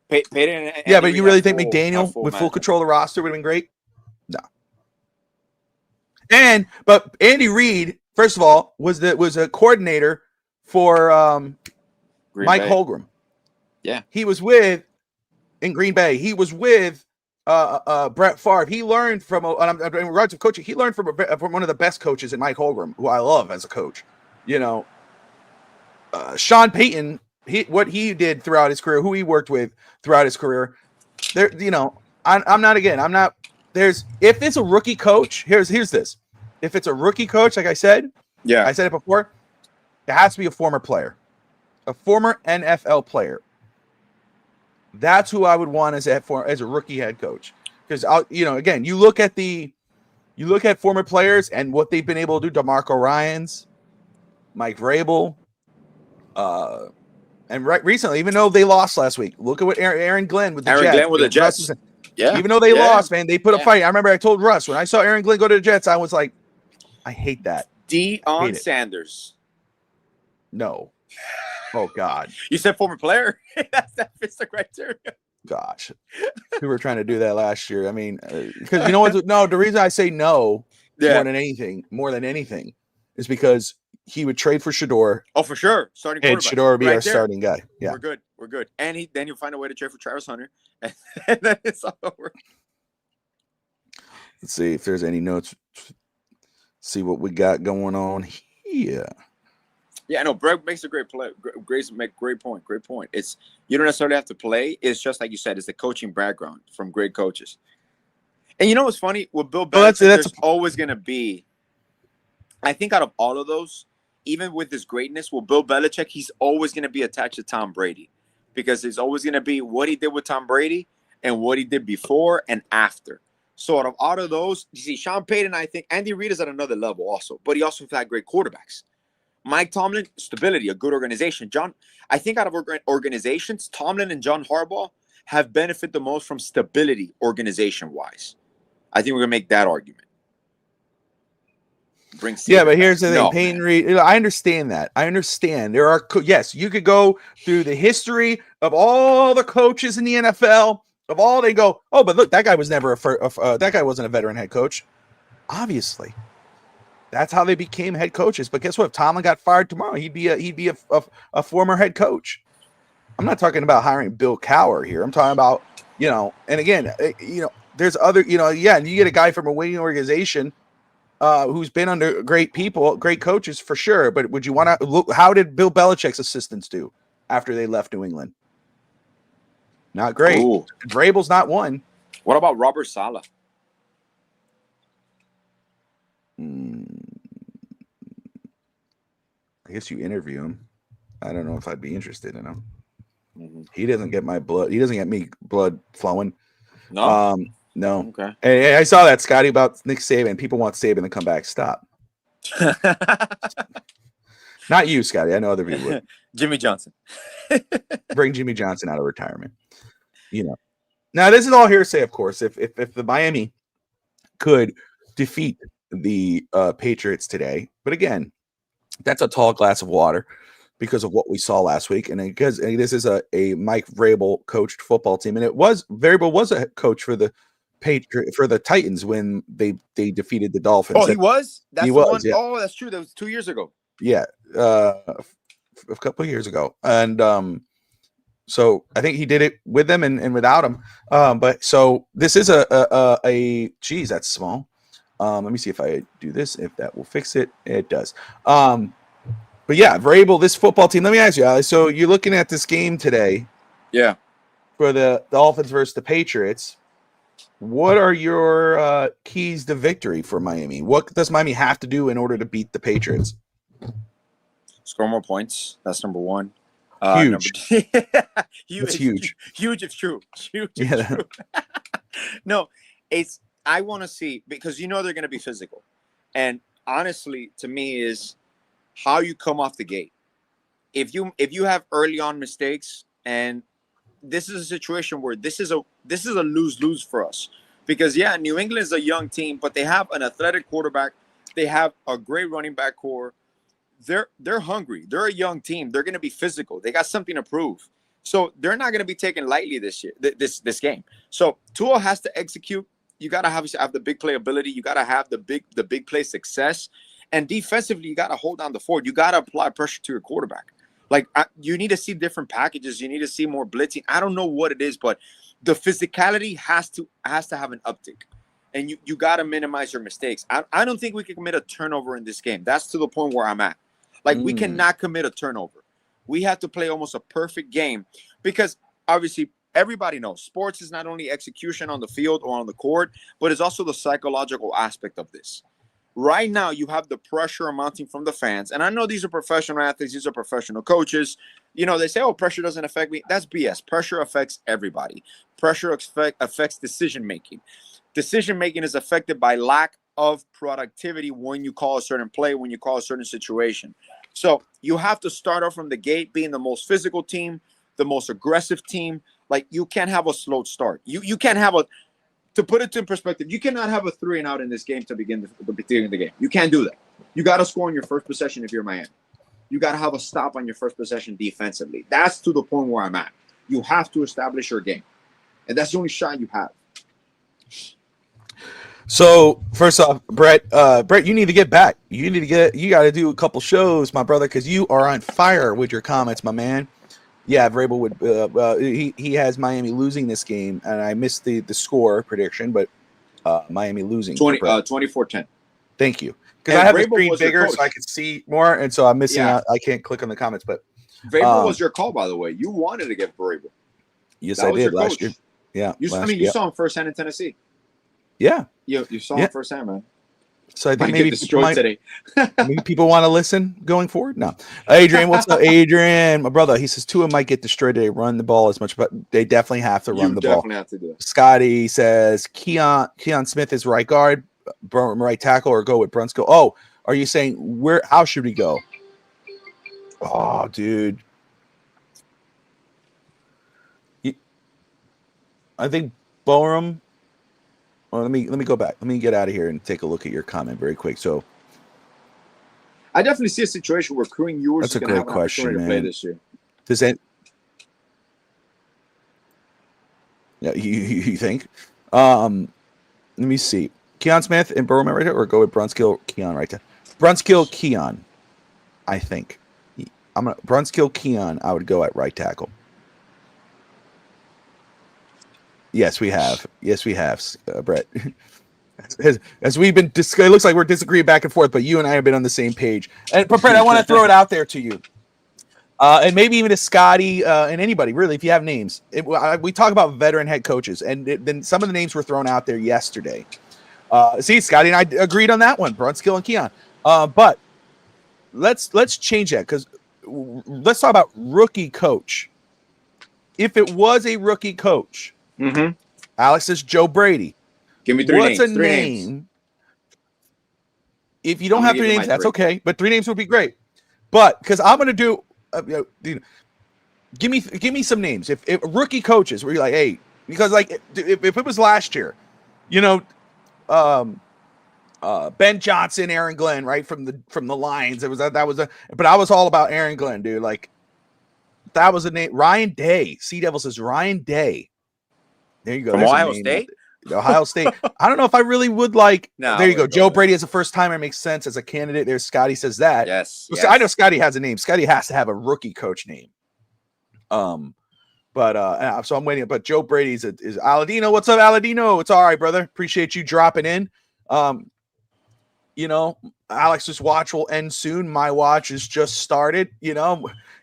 Peyton. Yeah, but you really think McDaniel with full control of the roster would have been great? No. But Andy Reid, first of all, was a coordinator for Mike Holmgren. Yeah, he was in Green Bay. He was with Brett Favre. He learned from in regards to coaching. He learned from one of the best coaches in Mike Holmgren, who I love as a coach. Sean Payton, what he did throughout his career, who he worked with throughout his career. There, I'm not again. I'm not. If it's a rookie coach, here's this. If it's a rookie coach, like I said, I said it before, it has to be a former player, a former NFL player. That's who I would want as a rookie head coach. Because again, you look at former players and what they've been able to do. DeMarco Ryans, Mike Vrabel, and recently, even though they lost last week, look at what Aaron Glenn with the Jets. Glenn with the Jets. Yeah. Even though they lost, man, they put a fight. I remember I told Russ when I saw Aaron Glenn go to the Jets, I was like, I hate that. Deion Hate it. Sanders. No. Oh God. You said former player. That fits the criteria. Gosh. We were trying to do that last year. I mean, because you know what? No, the reason I say no more than anything, is because he would trade for Shador. Oh, for sure. Starting And quarterback. Shador would be Right our there. starting guy. Yeah. We're good. And then you'll find a way to trade for Travis Hunter. And then it's all over. Let's see if there's any notes. See what we got going on here. Yeah, no, Brett makes a great play. Great point. It's you don't necessarily have to play. It's just like you said, it's the coaching background from great coaches. And you know what's funny? With Bill Belichick, there's always going to be, I think out of all of those, even with his greatness, with Bill Belichick, he's always going to be attached to Tom Brady because it's always going to be what he did with Tom Brady and what he did before and after. So out of those, you see, Sean Payton, I think Andy Reid is at another level also, but he also had great quarterbacks. Mike Tomlin, stability, a good organization. I think out of organizations, Tomlin and John Harbaugh have benefited the most from stability organization-wise. I think we're going to make that argument. Yeah, but here's the thing. Payton Reid, I understand that. I understand. There are, yes, you could go through the history of all the coaches in the NFL, they go, oh, but look, that guy was never that guy wasn't a veteran head coach. Obviously. That's how they became head coaches. But guess what? If Tomlin got fired tomorrow, he'd be a former head coach. I'm not talking about hiring Bill Cowher here. I'm talking about, and again, there's other, and you get a guy from a winning organization who's been under great people, great coaches for sure. But would you want to look? How did Bill Belichick's assistants do after they left New England? Not great. Ooh. Vrabel's not one. What about Robert Saleh? I guess you interview him. I don't know if I'd be interested in him. Mm-hmm. He doesn't get my blood. He doesn't get me blood flowing. No. No. Okay. Hey, I saw that, Scotty, about Nick Saban. People want Saban to come back. Stop. Not you, Scotty. I know other people would. Jimmy Johnson. Bring Jimmy Johnson out of retirement. Now this is all hearsay, of course. If the Miami could defeat the Patriots today, but again, that's a tall glass of water because of what we saw last week, and because this is a Mike Vrabel coached football team, and Vrabel was a coach for the Titans when they defeated the Dolphins. Oh, he was. He was. Yeah. Oh, that's true. That was 2 years ago. Yeah, a couple of years ago, and so I think he did it with them and without him. But so this is a geez, that's small. Let me see if I do this, if that will fix it. It does. But yeah, Vrabel, this football team. Let me ask you, Alex. So you're looking at this game today. Yeah. For the Dolphins versus the Patriots. What are your keys to victory for Miami? What does Miami have to do in order to beat the Patriots? Score more points. That's number one. Huge. Huge. It's huge. Huge. It's true. Huge. Yeah. It's true. No, I want to see, because they're going to be physical. And honestly, to me, is how you come off the gate. If you have early on mistakes, and this is a situation where this is a lose-lose for us. Because New England is a young team, but they have an athletic quarterback. They have a great running back core. They're hungry. They're a young team. They're going to be physical. They got something to prove. So they're not going to be taken lightly this year, this game. So Tua has to execute. You got to have the big play ability. You got to have the big play success. And defensively, you got to hold down the fort. You got to apply pressure to your quarterback. You need to see different packages. You need to see more blitzing. I don't know what it is, but the physicality has to have an uptick. And you got to minimize your mistakes. I don't think we can commit a turnover in this game. That's to the point where I'm at. We cannot commit a turnover. We have to play almost a perfect game, because obviously everybody knows sports is not only execution on the field or on the court, but it's also the psychological aspect of this. Right now, you have the pressure mounting from the fans. And I know these are professional athletes. These are professional coaches. They say, oh, pressure doesn't affect me. That's BS. Pressure affects everybody. Pressure affects decision-making. Decision-making is affected by lack of productivity when you call a certain play, when you call a certain situation. So you have to start off from the gate being the most physical team, the most aggressive team. You can't have a slow start. You can't have to put it in perspective, you cannot have a 3-and-out in this game to begin the game. You can't do that. You got to score on your first possession if you're Miami. You got to have a stop on your first possession defensively. That's to the point where I'm at. You have to establish your game. And that's the only shot you have. So first off, Brett, you need to get back. You got to do a couple shows, my brother, because you are on fire with your comments, my man. Yeah, Vrabel would. He has Miami losing this game, and I missed the score prediction, but Miami losing 24-10. Thank you, because I have the Vrabel screen was your bigger coach. so I can see more, and so I'm missing out. I can't click on the comments, but Vrabel was your call, by the way. You wanted to get Vrabel. Yes, That I was did your last coach. year. Yeah, You saw him firsthand in Tennessee. Yeah, You saw him firsthand, man. so I think Might maybe get destroyed today. maybe people want to listen going forward. No, Adrian, what's up, Adrian? My brother, he says Tua might get destroyed today. Run the ball as much, but they definitely have to run the ball. Definitely have to do it. Scotty says Keon Smith is right guard, right tackle, or go with Brunskill. Oh, are you saying where? How should we go? Oh, dude, I think Borum. Well, let me go back. Let me get out of here and take a look at your comment very quick. So I definitely see a situation where Crewing Ewers that's is a going to great have an question, opportunity man. to play this year. Does that? Yeah, you think? Let me see. Keon Smith and Burrow right there, or go with Brunskill, Keon right there. Brunskill, Keon, I think. Brunskill, Keon. I would go at right tackle. Yes, we have. Yes, we have, Brett. As we've been discussing, it looks like we're disagreeing back and forth, but you and I have been on the same page. But Brett, I want to throw it out there to you. And maybe even to Scotty and anybody, really, if you have names. We talk about veteran head coaches, and then some of the names were thrown out there yesterday. See, Scotty and I agreed on that one, Brunskill and Keon. But let's change that, because let's talk about rookie coach. If it was a rookie coach, Alex says Joe Brady. Give me three names. What's a name? If you don't have 3 names, that's okay. But 3 names would be great. But because I'm going to do, give me some names. If rookie coaches, where you're like, hey, because like if it was last year, Ben Johnson, Aaron Glenn, right from the Lions. It was but I was all about Aaron Glenn, dude. Like that was a name. Ryan Day. Sea Devil says Ryan Day. There you go. From Ohio State. Ohio State. I don't know if I really would like. No, there you go. Joe Brady as a first timer makes sense as a candidate. There's Scotty says that. Yes, So I know Scotty has a name. Scotty has to have a rookie coach name. So I'm waiting. But Joe Brady is Aladino. What's up, Aladino? It's all right, brother. Appreciate you dropping in. Alex's watch will end soon. My watch is just started.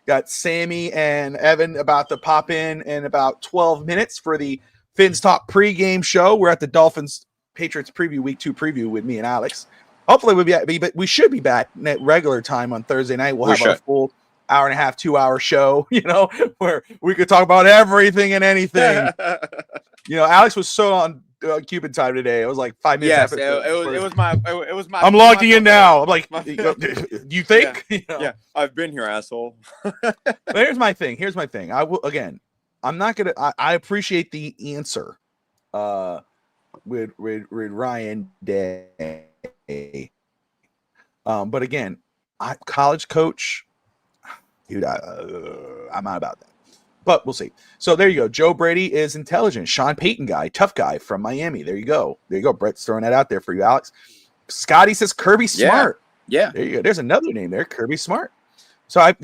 Got Sammy and Evan about to pop in about 12 minutes for the Fins Talk Pregame Show. We're at the Dolphins Patriots preview, week 2 preview with me and Alex. Hopefully we should be back at regular time on Thursday night. We'll have a full hour and a half, 2-hour show, where we could talk about everything and anything. Alex was so on Cuban time today. It was like 5 minutes. Yes, it was my. I'm logging in now. I'm like, do you think? Yeah, I've been here, asshole. Here's my thing. I will again. I'm not gonna. I appreciate the answer. With Ryan Day. But again, college coach, dude. I'm not about that. But we'll see. So there you go. Joe Brady is intelligent. Sean Payton guy, tough guy from Miami. There you go. Brett's throwing that out there for you, Alex. Scotty says Kirby Smart. Yeah. There you go. There's another name there, Kirby Smart. So hey,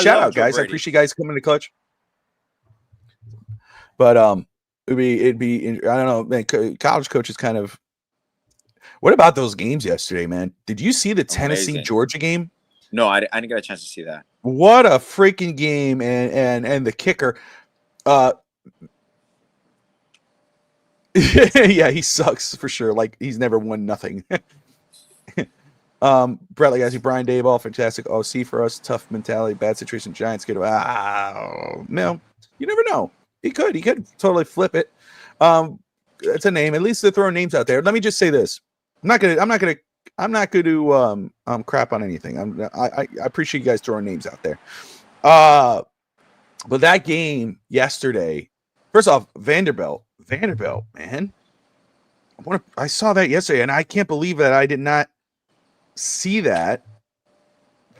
shout out, guys. I appreciate you guys coming to clutch. But it'd be I don't know, man. College coaches kind of. What about those games yesterday, man? Did you see the Tennessee Georgia game? No, I didn't get a chance to see that. What a freaking game! And the kicker, yeah, he sucks for sure. Like he's never won nothing. Brett, like I see Brian Dayball, fantastic OC for us. Tough mentality, bad situation. Giants get no, you never know. He could totally flip it. It's a name. At least they're throwing names out there. Let me just say this: I'm not gonna crap on anything. I appreciate you guys throwing names out there. But that game yesterday, first off, Vanderbilt, man. I saw that yesterday, and I can't believe that I did not see that.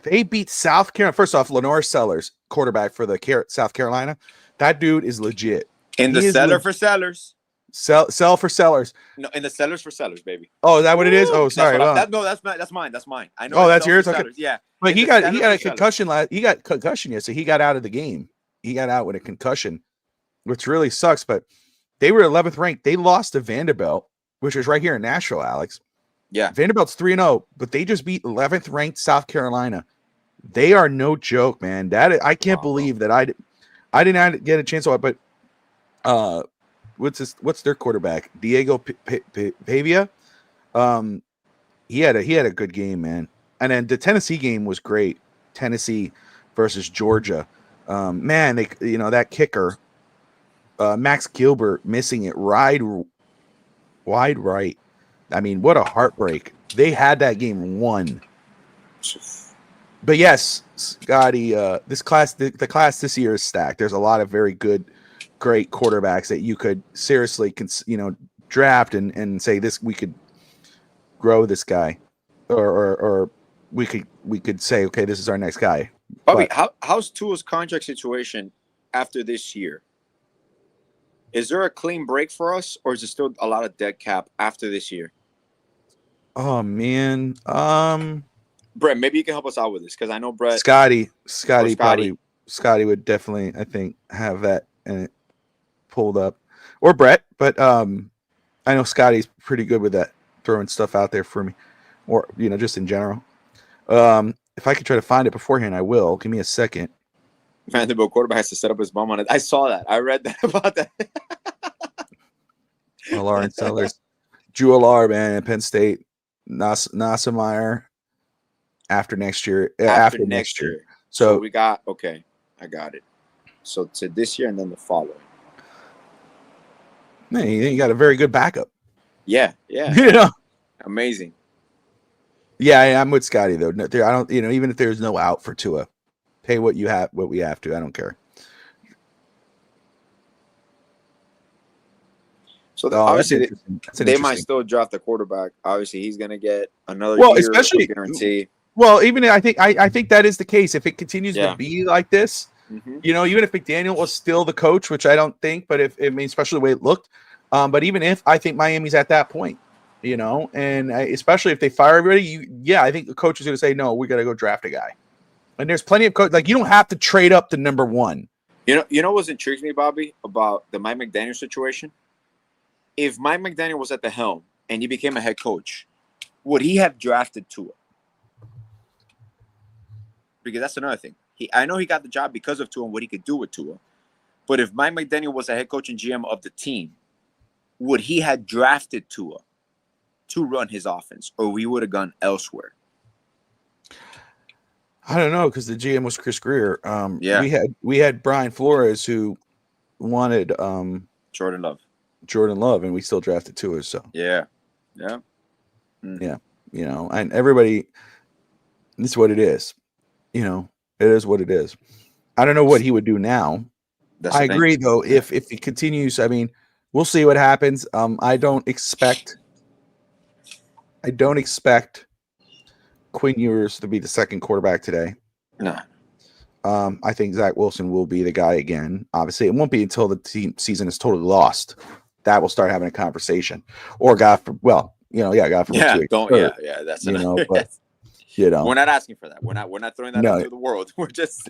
They beat South Carolina. First off, Lenore Sellers, quarterback for the South Carolina. That dude is legit. In the cellar for sellers. Sell for sellers. No, in the sellers for sellers, baby. Oh, is that what it is? Oh, sorry. That's mine. That's mine. I know. Oh, that's yours. Okay. Sellers. Yeah. But he got a concussion he got concussion yesterday. So he got out of the game. He got out with a concussion, which really sucks. But they were 11th ranked. They lost to Vanderbilt, which is right here in Nashville, Alex. Yeah. Vanderbilt's 3-0, but they just beat 11th ranked South Carolina. They are no joke, man. I can't believe that I did not get a chance to it. But what's their quarterback? Diego Pavia. He had a good game, man. And then the Tennessee game was great. Tennessee versus Georgia. Man, that kicker, Max Gilbert missing it wide right. I mean, what a heartbreak. They had that game won. But yes, Scotty, this class, the class this year is stacked. There's a lot of very good, great quarterbacks that you could seriously, draft and say we could grow this guy, or we could say, okay, this is our next guy. Bobby, how's Tua's contract situation after this year? Is there a clean break for us, or is there still a lot of dead cap after this year? Oh man, Brett, maybe you can help us out with this because I know Brett. Scotty would definitely, I think, have that pulled up, or Brett. But I know Scotty's pretty good with that, throwing stuff out there for me, or just in general. If I could try to find it beforehand, I will. Give me a second. Vanderbilt quarterback has to set up his bum on it. I saw that. I read that about that. Lawrence Sellers, Drew Alar, man, at Penn State. Nassemeyer after next year. After next year. So we got I got it. So to this year and then the following. Man, you got a very good backup. Yeah. Amazing. Yeah, I'm with Scotty though. I don't, even if there's no out for Tua, pay what we have to. I don't care. So obviously they might still draft the quarterback. Obviously, he's going to get another year especially guarantee. Well, even I think that is the case if it continues to be like this. Mm-hmm. Even if McDaniel was still the coach, which I don't think, but especially the way it looked. But even if I think Miami's at that point, and especially if they fire everybody, I think the coach is going to say, no, we got to go draft a guy. And there's plenty of you don't have to trade up to number one. You know what intrigues me, Bobby, about the Mike McDaniel situation? If Mike McDaniel was at the helm and he became a head coach, would he have drafted Tua? Because that's another thing. I know he got the job because of Tua and what he could do with Tua. But if Mike McDaniel was a head coach and GM of the team, would he have drafted Tua to run his offense, or we would have gone elsewhere? I don't know, because the GM was Chris Greer. We had Brian Flores who wanted Jordan Love, and we still drafted Tua. So yeah, and everybody, it's what it is. It is what it is. I don't know what he would do now. I agree, though. If he continues, I mean, we'll see what happens. I don't expect Quinn Ewers to be the second quarterback today. No. I think Zach Wilson will be the guy again. Obviously, it won't be until the season is totally lost that we'll start having a conversation. Or God forbid. That's but we're not asking for that. We're not throwing that into the world. We're just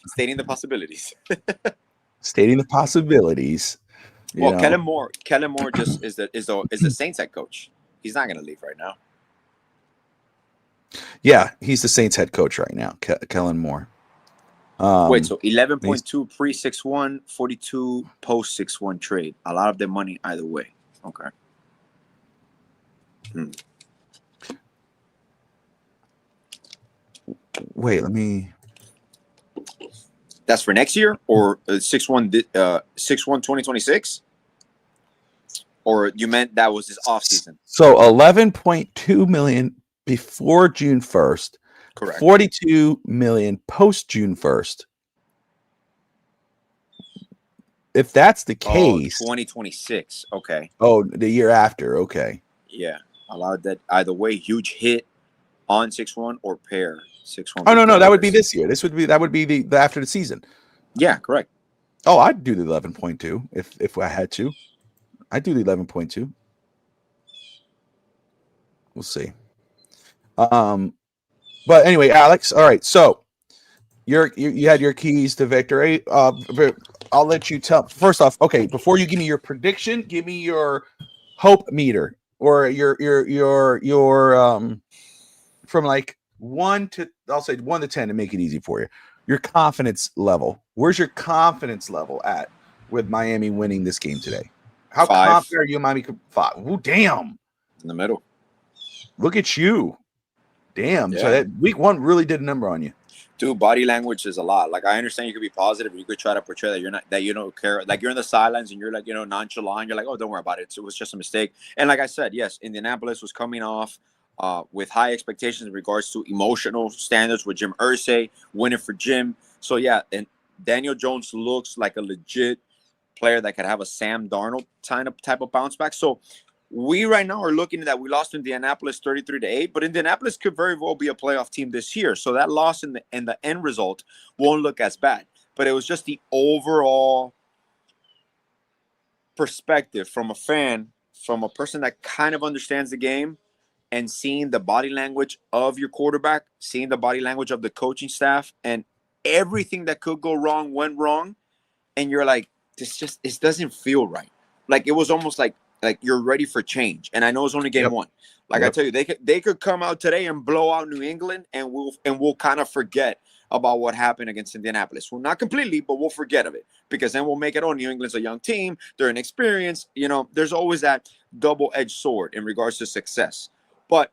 stating the possibilities. Stating the possibilities. Well, Kellen Moore just is the Saints head coach. He's not going to leave right now. Yeah, he's the Saints head coach right now, Kellen Moore. Wait, so 11.2 pre 6-1, 42 post 6-1 trade. A lot of their money either way. Okay. Wait, let me. That's for next year, or 6-1 2026? Or you meant that was his off season? So 11.2 million before June 1st. Correct. 42 million post June 1st. If that's the case, 2026. Okay. Oh, the year after. Okay. Yeah, a lot of that. Either way, huge hit. on 6-1 or pair 6-1. Oh no, that would be this year. That would be the after the season. Yeah, correct. Oh, I'd do the 11.2 if I had to. I'd do the 11.2. We'll see. But anyway, Alex. All right, so you had your keys to victory. I'll let you tell. First off, okay, before you give me your prediction, give me your hope meter or your from like 1 to, I'll say 1 to 10 to make it easy for you. Your confidence level. Where's your confidence level at with Miami winning this game today? How 5. confident are you, Miami? 5. Oh, damn. In the middle. Look at you. Damn. Yeah. So that week 1 really did a number on you. Dude, body language is a lot. Like, I understand you could be positive. You could try to portray that you don't care. Like, you're in the sidelines and you're like, nonchalant. You're like, oh, don't worry about it. It was just a mistake. And like I said, yes, Indianapolis was coming off with high expectations in regards to emotional standards with Jim Irsay, winning for Jim. So, yeah, and Daniel Jones looks like a legit player that could have a Sam Darnold type of bounce back. So, we right now are looking at that. We lost to Indianapolis 33-8, but Indianapolis could very well be a playoff team this year. So that loss in the end result won't look as bad. But it was just the overall perspective from a fan, from a person that kind of understands the game, and seeing the body language of your quarterback, seeing the body language of the coaching staff, and everything that could go wrong went wrong. And you're like, it doesn't feel right. Like, it was almost like you're ready for change. And I know it's only game 1. Like I tell you, they could come out today and blow out New England, and we'll kind of forget about what happened against Indianapolis. Well, not completely, but we'll forget of it, because then we'll make it, New England's a young team, they're inexperienced. There's always that double-edged sword in regards to success. But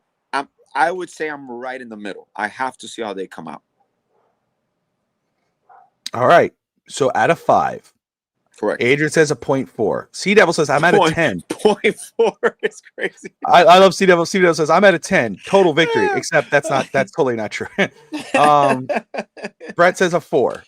I would say I'm right in the middle. I have to see how they come out. All right. So out of 5. Correct. Adrian says a 0.4. Sea Devil says I'm at a 10. 0.4 is crazy. I love Sea Devil. Sea Devil says I'm at a 10. Total victory. Except that's totally not true. Brett says a 4.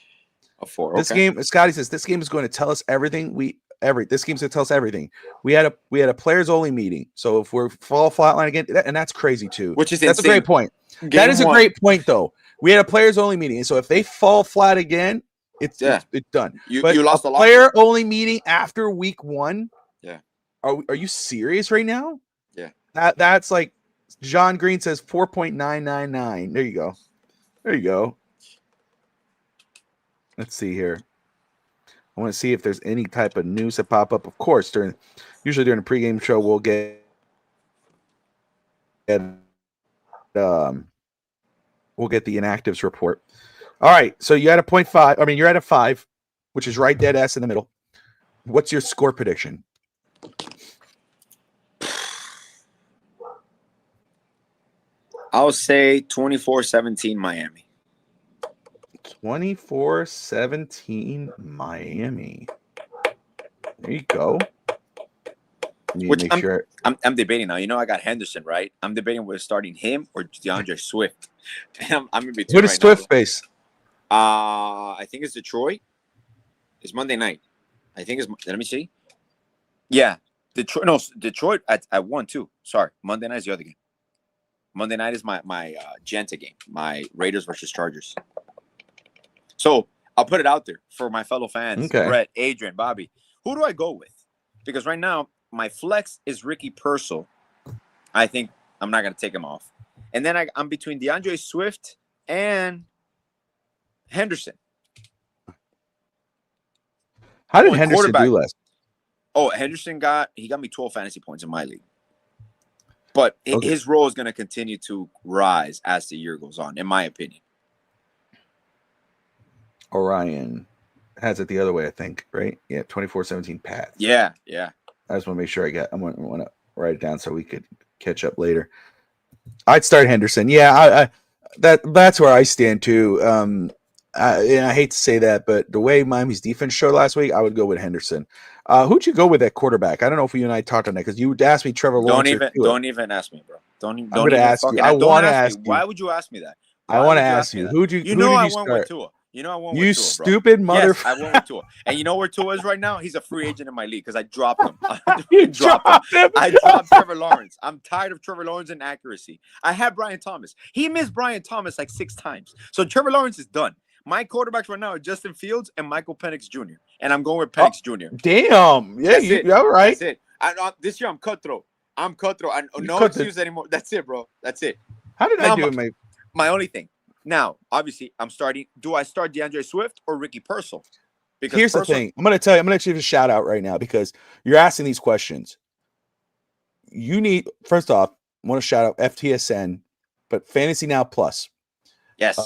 A 4. Okay. This game, Scotty says this game is going to tell us everything. This game's going to tell us everything. We had a players only meeting. So if we're fall flatline again, and that's crazy too. That's insane. A great point. That is a great point though. We had a players only meeting. So if they fall flat again, it's done. You lost a lot. Player only meeting after week 1. Yeah. Are you serious right now? Yeah. That's like John Green says 4.999. There you go. Let's see here. I want to see if there's any type of news that pop up. Of course, usually during the pregame show, we'll get the inactives report. All right, so you had a 0.5. I mean, you're at a 5, which is right dead ass in the middle. What's your score prediction? I'll say 24-17 Miami. 24-17 Miami. There you go. Which I'm debating now. I got Henderson, right? I'm debating whether starting him or DeAndre Swift. I'm in between. What is Swift face? I think it's Detroit. It's Monday night. I think it's. Let me see. Yeah, Detroit. No, Detroit at 1 too. Sorry, Monday night is the other game. Monday night is my Genta game. My Raiders versus Chargers. So I'll put it out there for my fellow fans, okay. Brett, Adrian, Bobby. Who do I go with? Because right now my flex is Ricky Pearsall. I think I'm not going to take him off. And then I'm between DeAndre Swift and Henderson. How did Henderson do last? Oh, Henderson got me 12 fantasy points in my league. But his role is going to continue to rise as the year goes on, in my opinion. Orion has it the other way, I think, right? Yeah, 24-17 Pat. Yeah. I just want to make sure I want to write it down so we could catch up later. I'd start Henderson. Yeah, that's where I stand too. I hate to say that, but the way Miami's defense showed last week, I would go with Henderson. Who'd you go with at quarterback? I don't know if you and I talked on that because you would ask me Trevor Lawrence. Don't even ask me, bro. Don't I'm going to ask you. I want to ask you. Why would you ask me that? I want to ask you. Who'd you? I went start? with Tua. You know I went You with Tua, bro. stupid mother. Yes, I went with Tua. And you know where Tua is right now? He's a free agent in my league because I dropped him. You dropped him. I dropped Trevor Lawrence. I'm tired of Trevor Lawrence and accuracy. I had Brian Thomas. He missed Brian Thomas like 6 times. So Trevor Lawrence is done. My quarterbacks right now are Justin Fields and Michael Penix Jr. And I'm going with Penix Jr. Damn. Yeah, you all right. That's it. This year I'm cutthroat. I no cut the- excuse anymore. That's it, bro. That's it. How did Now, I do it, my only thing. Now, obviously, I'm starting. Do I start DeAndre Swift or Ricky Purcell? Because Here's the thing. I'm going to give a shout out right now because you're asking these questions. You need, first off, I want to shout out FTSN, but Fantasy Now Plus. Yes.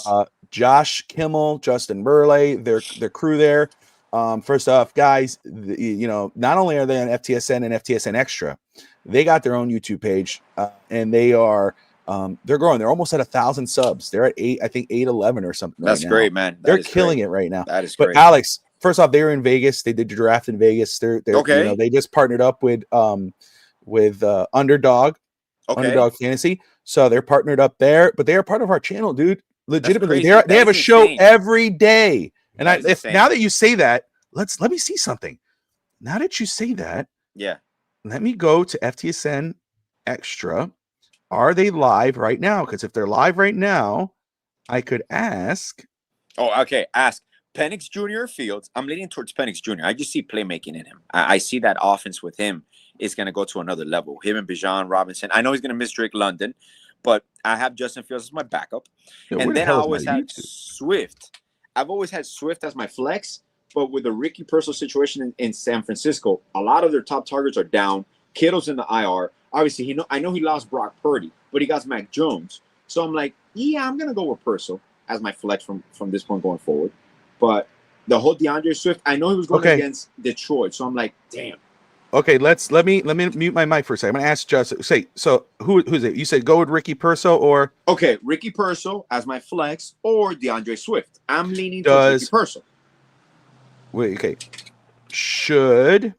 Josh Kimmel, Justin Burley, their crew there. First off, guys, not only are they on FTSN and FTSN Extra, they got their own YouTube page, and they are they're growing. They're almost at 1,000 subs. They're at 811 or something. That's right great, now. man. They're killing it right now. That is but great. Alex, first off, they were in Vegas. They did the draft in Vegas. They're okay. They just partnered up with Underdog Fantasy. So they're partnered up there, but they are part of our channel, dude. Legitimately, they have a show every day. And now that you say that, let me see something. Now that you say that, yeah, let me go to FTSN Extra. Are they live right now? Because if they're live right now, I could ask. Oh, okay. Ask Penix Jr. or Fields. I'm leaning towards Penix Jr. I just see playmaking in him. I see that offense with him is going to go to another level. Him and Bijan Robinson. I know he's going to miss Drake London, but I have Justin Fields as my backup. And then I always had Swift. I've always had Swift as my flex, but with the Ricky Purcell situation in San Francisco, a lot of their top targets are down. Kittle's in the IR. Obviously, I know he lost Brock Purdy, but he got Mac Jones. So I'm like, yeah, I'm gonna go with Purcell as my flex from this point going forward. But the whole DeAndre Swift, I know he was going against Detroit, so I'm like, damn. Okay, let me mute my mic for a second. I'm gonna ask Justin. So who's it? You said go with Ricky Purcell or okay, Ricky Purcell as my flex or DeAndre Swift. I'm leaning towards Ricky Purcell. Wait, okay. Should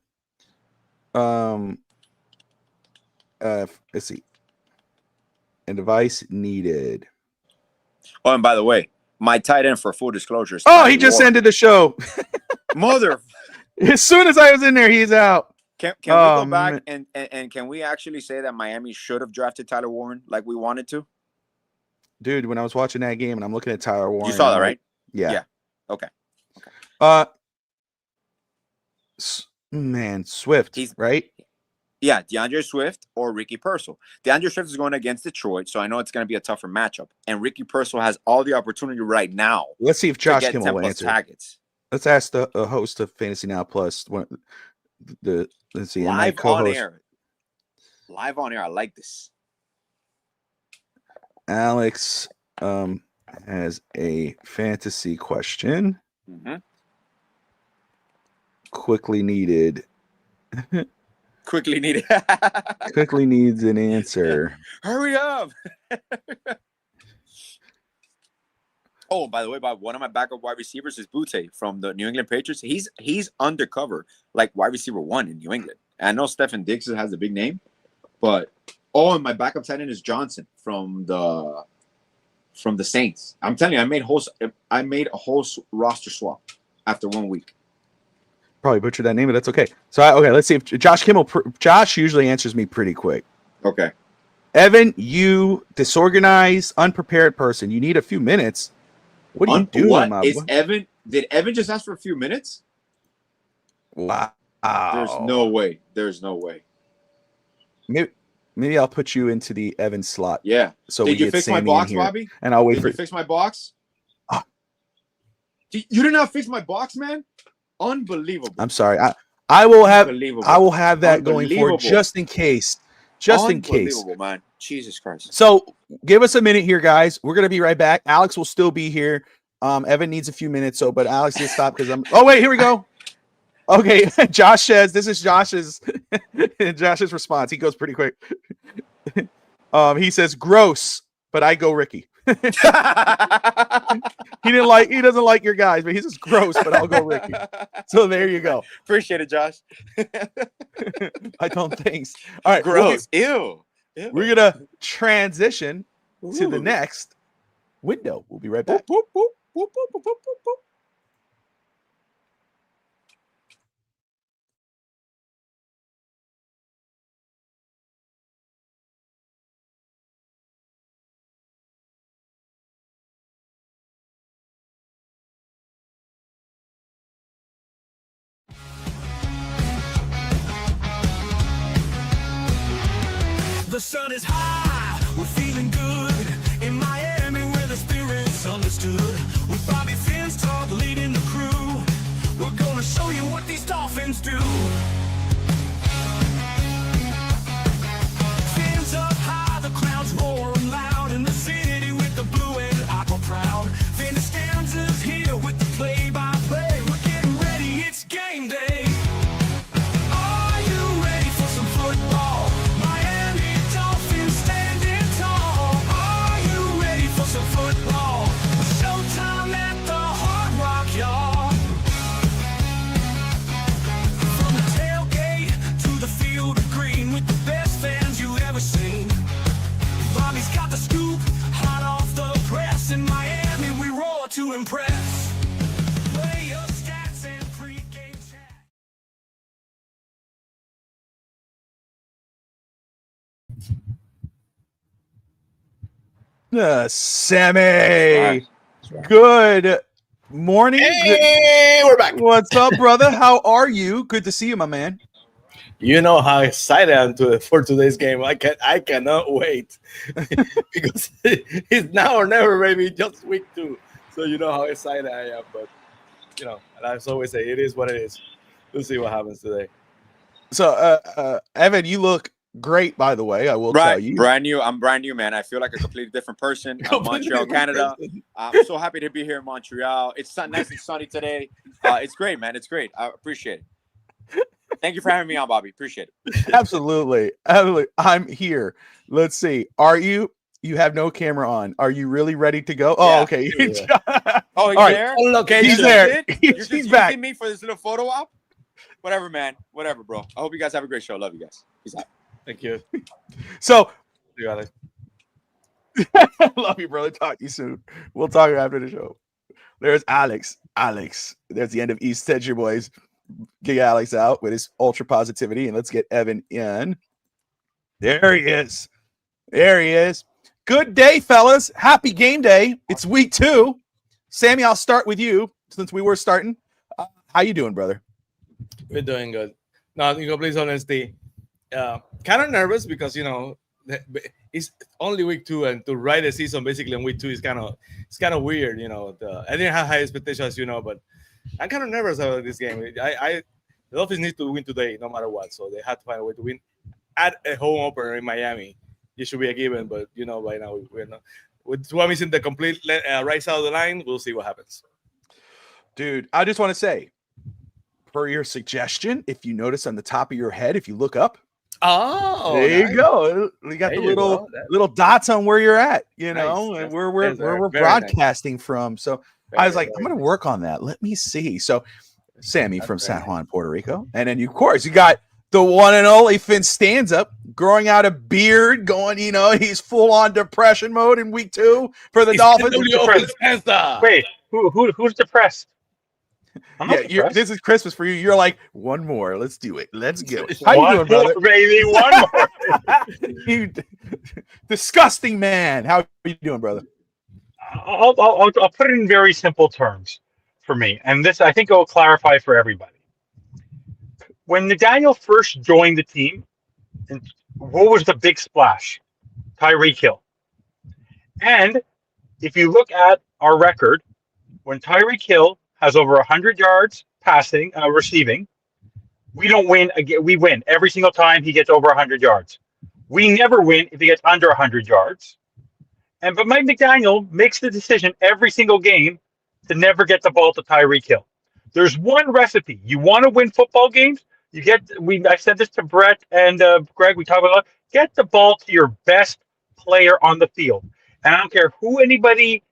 let's see. A device needed. Oh, and by the way, my tight end for full disclosure. Oh, he just ended the show. Mother. As soon as I was in there, he's out. Can we go back and can we actually say that Miami should have drafted Tyler Warren like we wanted to? Dude, when I was watching that game and I'm looking at Tyler Warren. You saw that, right? Yeah. Okay. Man, Swift, right? Yeah, DeAndre Swift or Ricky Purcell. DeAndre Swift is going against Detroit, so I know it's going to be a tougher matchup. And Ricky Purcell has all the opportunity right now. Let's see if Josh Kimmel will answer. Targets. Let's ask the host of Fantasy Now Plus. Let's see. Live on air. Live on air. I like this. Alex has a fantasy question. Mm-hmm. Quickly needed. Quickly needed. Quickly needs an answer. Hurry up. Oh, by the way, one of my backup wide receivers is Butte from the New England Patriots. He's undercover like wide receiver 1 in New England. And I know Stephen Diggs has a big name, but and my backup tight end is Johnson from the Saints. I'm telling you, I made a whole roster swap after 1 week. Probably butchered that name, but that's okay. So, let's see if Josh usually answers me pretty quick. Okay. Evan, you disorganized, unprepared person. You need a few minutes. What are you doing, my boy? Did Evan just ask for a few minutes? Wow. There's no way. There's no way. Maybe I'll put you into the Evan slot. Yeah. So did you fix my box, Bobby? And I'll wait for you. Fix my box? You did not fix my box, man? Unbelievable. I'm sorry. I will have that going forward just in case. Just in case. Unbelievable, man. Jesus Christ. So give us a minute here, guys. We're gonna be right back. Alex will still be here. Evan needs a few minutes, but Alex needs to stop because I'm oh wait, here we go. Okay, Josh says this is Josh's response. He goes pretty quick. He says gross, but I go Ricky. He doesn't like your guys, but he says gross, but I'll go Ricky. So there you go. Appreciate it, Josh. I don't think so. All right, gross. Ew. We're gonna transition to the next window. We'll be right back. Whoop, whoop, whoop. Boop, boop, boop, boop, boop, boop. The sun is high, we're feeling good. In Miami where the spirit's understood. With Bobby Fins Talk leading the crew. We're gonna show you what these Dolphins do. Fins up high, the crowd's roaring loud. In the city with the blue and aqua proud. FinStanza's here with the play-by-play. We're getting ready, it's game day. Are you ready for some football? Miami Dolphins standing tall. Are you ready for some football? Showtime at the Hard Rock, y'all. From the tailgate to the field of green with the best fans you ever seen. Bobby's got the scoop, hot off the press. In Miami, we roar to impress. Play your stats and pregame chat. Sammy. Good morning. Hey, we're back. What's up, brother? How are you? Good to see you, my man. You know how excited I am for today's game. I cannot wait because it's now or never, baby. Just week 2, so you know how excited I am. But you know, and I always say it is what it is. We'll see what happens today. So, Evan, you look great, by the way. I will tell you. Brand new. I'm brand new, man. I feel like a completely different person. I'm Montreal, Canada. I'm so happy to be here in Montreal. It's nice and sunny today. It's great, man. It's great. I appreciate it. Thank you for having me on, Bobby. Appreciate it. Absolutely. Absolutely. I'm here. Let's see. Are you? You have no camera on. Are you really ready to go? Oh, Yeah. okay. Yeah. Oh, he's All right. there? On location. He's there. You're just He's back. using me for this little photo op? Whatever, man. Whatever, bro. I hope you guys have a great show. Love you guys. Peace out. Thank you. So, You got it. love you, brother. Talk to you soon. We'll talk after the show. There's Alex. There's the end of East Century boys. Get Alex out with his ultra positivity, and let's get Evan in. There he is. Good day, fellas. Happy game day. It's week 2. Sammy, I'll start with you since we were starting. How you doing, brother? We're doing good. No, in complete honesty, kind of nervous because you know it's only week 2, and to write a season basically on week 2 is kind of weird. You know, I didn't have high expectations, you know, but I'm kind of nervous about this game. The Dolphins need to win today, no matter what. So they had to find a way to win at a home opener in Miami. It should be a given, but you know, by now we're not. With Tua missing the complete right side of the line, we'll see what happens. Dude, I just want to say, per your suggestion, if you notice on the top of your head, if you look up, there you go. We got There the you go. little dots on where you're at, you know, Nice. and where we're Very broadcasting from. So I was like, I'm Very going to work on that. Let me see. So Sammy from San Juan, Puerto Rico. And then, of course, you got the one and only FinStanza growing out a beard, going, you know, he's full on depression mode in week 2 for the Dolphins. Wait, who's depressed? I'm not depressed. This is Christmas for you. You're like, one more. Let's do it. Let's go. How One you doing, brother? more, baby, one more. You disgusting man. How are you doing, brother? I'll put it in very simple terms for me, and this I think it will clarify for everybody. When Nathaniel first joined the team, what was the big splash? Tyreek Hill. And if you look at our record, when Tyreek Hill has over 100 yards passing, receiving, we don't win again. We win every single time he gets over 100 yards. We never win if he gets under 100 yards. But Mike McDaniel makes the decision every single game to never get the ball to Tyreek Hill. There's one recipe. You want to win football games? I said this to Brett and Greg. We talked about get the ball to your best player on the field. And I don't care who anybody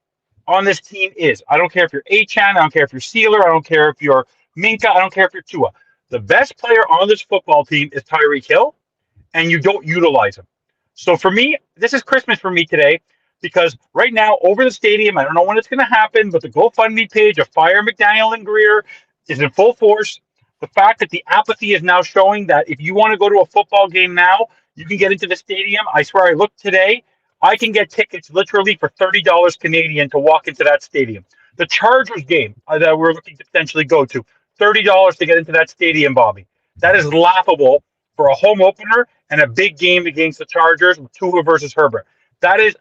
on this team is. I don't care if you're Achane. I don't care if you're Sealer. I don't care if you're Minka. I don't care if you're Tua. The best player on this football team is Tyreek Hill, and you don't utilize him. So for me, this is Christmas for me today. because right now over the stadium, I don't know when it's going to happen, but the GoFundMe page of Fire McDaniel and Greer is in full force. The fact that the apathy is now showing that if you want to go to a football game now, you can get into the stadium. I swear, I looked today. I can get tickets literally for $30 Canadian to walk into that stadium. The Chargers game that we're looking to potentially go to, $30 to get into that stadium, Bobby. That is laughable for a home opener and a big game against the Chargers, Tua versus Herbert. That is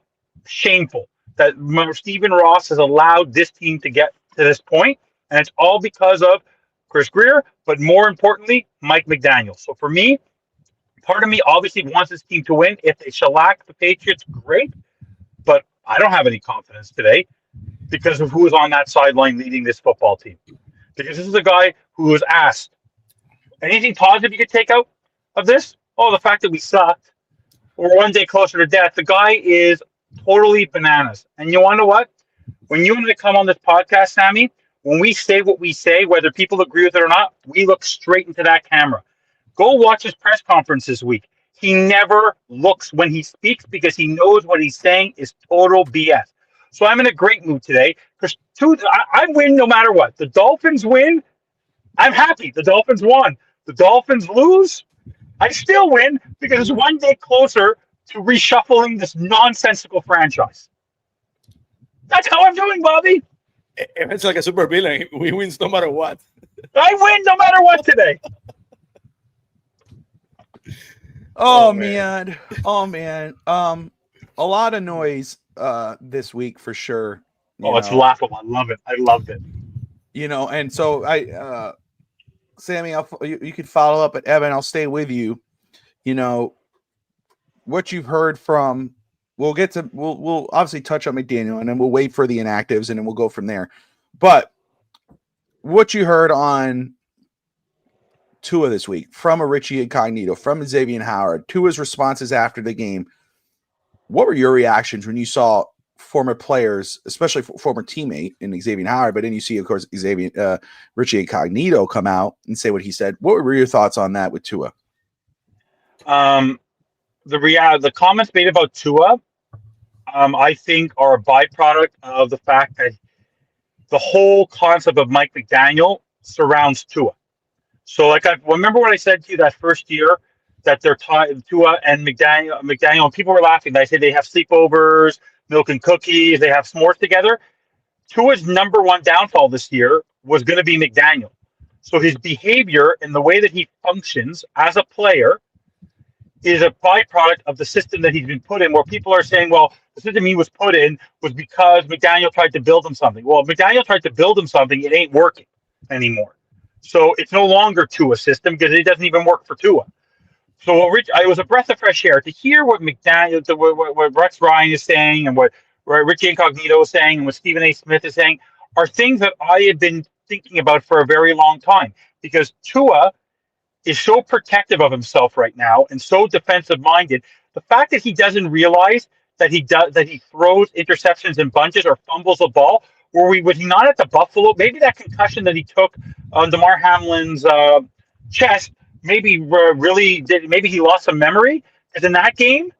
shameful that Stephen Ross has allowed this team to get to this point, and it's all because of Chris Greer, but more importantly, Mike McDaniel. So for me, part of me obviously wants this team to win. If they shellac the Patriots, great, but I don't have any confidence today because of who is on that sideline leading this football team. Because this is a guy who was asked, anything positive you could take out of this? Oh, the fact that we sucked. We're one day closer to death. The guy is totally bananas. And you want to know what? When you want to come on this podcast, Sammy, when we say what we say, whether people agree with it or not, we look straight into that camera. Go watch his press conference this week. He never looks when he speaks because he knows what he's saying is total BS. So I'm in a great mood today because I win no matter what. The Dolphins win, I'm happy. The Dolphins won. The Dolphins lose, I still win because it's one day closer to reshuffling this nonsensical franchise. That's how I'm doing, Bobby. It's like a super villain. We wins no matter what. I win no matter what today. Oh man. A lot of noise this week for sure. It's laughable. I love it. I loved it. And so I Sammy, you can follow up, but Evan, I'll stay with you. What you've heard from. We'll obviously touch on McDaniel, and then we'll wait for the inactives, and then we'll go from there. But what you heard on Tua this week from a Richie Incognito, from Xavier Howard, Tua's responses after the game. What were your reactions when you saw former players, especially former teammate in Xavier Howard, but then you see, of course, Richie Incognito come out and say what he said? What were your thoughts on that with Tua? The comments made about Tua, I think, are a byproduct of the fact that the whole concept of Mike McDaniel surrounds Tua. So, I remember what I said to you that first year that they're Tua and McDaniel, and people were laughing. I said they have sleepovers, milk and cookies, they have s'mores together. Tua's number one downfall this year was going to be McDaniel. So his behavior and the way that he functions as a player is a byproduct of the system that he's been put in, where people are saying, well, the system he was put in was because McDaniel tried to build him something. Well, if McDaniel tried to build him something, it ain't working anymore. So it's no longer Tua's system because it doesn't even work for Tua. So it was a breath of fresh air to hear what McDaniel, what Rex Ryan is saying, and what Richie Incognito is saying, and what Stephen A. Smith is saying, are things that I have been thinking about for a very long time. Because Tua is so protective of himself right now and so defensive-minded. The fact that he doesn't realize that he throws interceptions in bunches or fumbles the ball, was he not at the Buffalo? Maybe that concussion that he took on DeMar Hamlin's chest, maybe he lost some memory. Because in that game,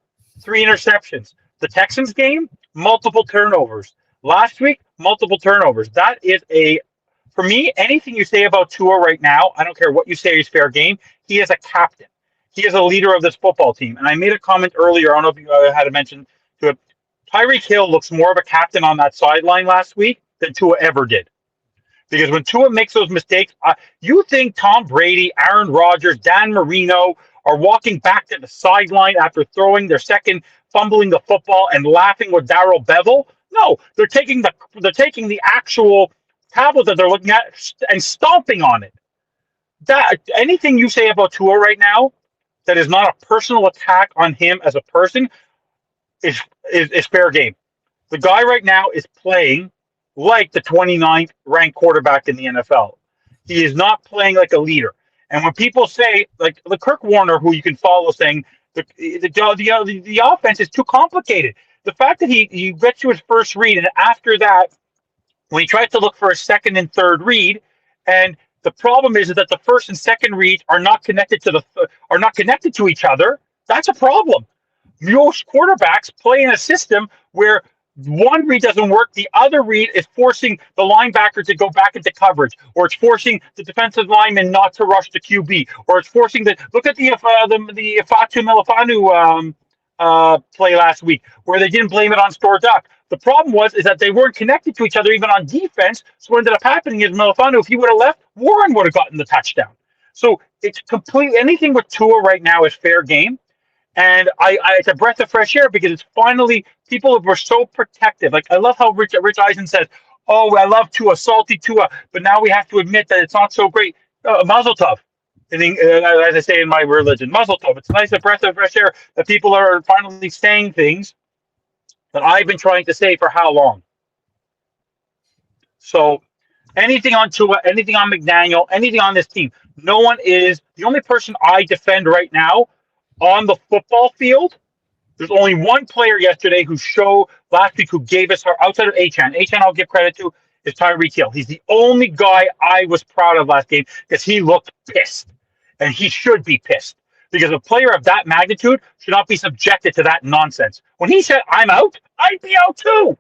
3 interceptions. The Texans game, multiple turnovers. Last week, multiple turnovers. That is for me, anything you say about Tua right now, I don't care what you say is fair game. He is a captain. He is a leader of this football team. And I made a comment earlier, I don't know if you had to mention to it. Tyreek Hill looks more of a captain on that sideline last week than Tua ever did. Because when Tua makes those mistakes, you think Tom Brady, Aaron Rodgers, Dan Marino are walking back to the sideline after throwing their second, fumbling the football and laughing with Darrell Bevel? No, they're taking the actual tablet that they're looking at and stomping on it. That anything you say about Tua right now that is not a personal attack on him as a person is fair game. The guy right now is playing like the 29th ranked quarterback in the NFL. He is not playing like a leader. And when people say, like the Kirk Warner, who you can follow, saying the offense is too complicated. The fact that he gets to his first read, and after that, when he tries to look for a second and third read, and the problem is that the first and second reads are not connected to each other. That's a problem. most quarterbacks play in a system where one read doesn't work, the other read is forcing the linebacker to go back into coverage, or it's forcing the defensive lineman not to rush the QB, or it's forcing the look at the Fatu Melifanu play last week where they didn't blame it on Store Duck. The problem is that they weren't connected to each other even on defense. So what ended up happening is Melifanu, if he would have left, Warren would have gotten the touchdown. So it's complete. Anything with Tua right now is fair game. And it's a breath of fresh air because it's finally people were so protective. Like I love how Rich Eisen says, "Oh, I love Tua, salty Tua," but now we have to admit that it's not so great. Mazel tov, as I say in my religion, Mazel tov. It's nice, a breath of fresh air that people are finally saying things that I've been trying to say for how long. So anything on Tua, anything on McDaniel, anything on this team, no one is the only person I defend right now on the football field. There's only one player yesterday last week who gave us outside of Achan. Achan I'll give credit to is Tyreek Hill. He's the only guy I was proud of last game because he looked pissed. And he should be pissed. Because a player of that magnitude should not be subjected to that nonsense. When he said, "I'm out," I'd be out too.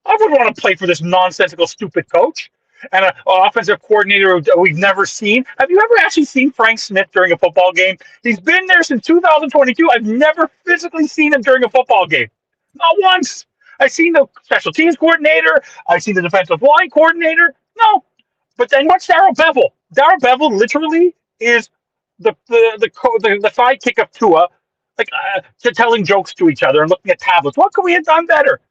I wouldn't want to play for this nonsensical, stupid coach and an offensive coordinator we've never seen. Have you ever actually seen Frank Smith during a football game? He's been there since 2022. I've never physically seen him during a football game. Not once. I've seen the special teams coordinator. I've seen the defensive line coordinator. No. But then what's Darrell Bevel? Darrell Bevel literally is the sidekick of Tua, telling jokes to each other and looking at tablets. What could we have done better?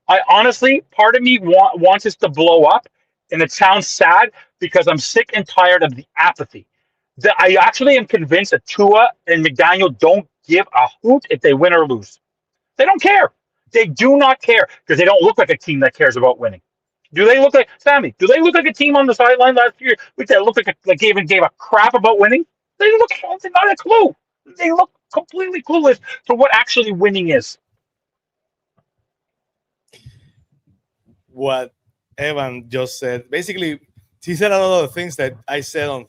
I honestly, part of me wants this to blow up, and it sounds sad because I'm sick and tired of the apathy. I actually am convinced that Tua and McDaniel don't give a hoot if they win or lose. They don't care. They do not care because they don't look like a team that cares about winning. Do they look like Sammy? Do they look like a team on the sideline last year that looked like gave a crap about winning? They look not a clue. They look completely clueless to what actually winning is. What Evan just said, basically, he said a lot of things that I said on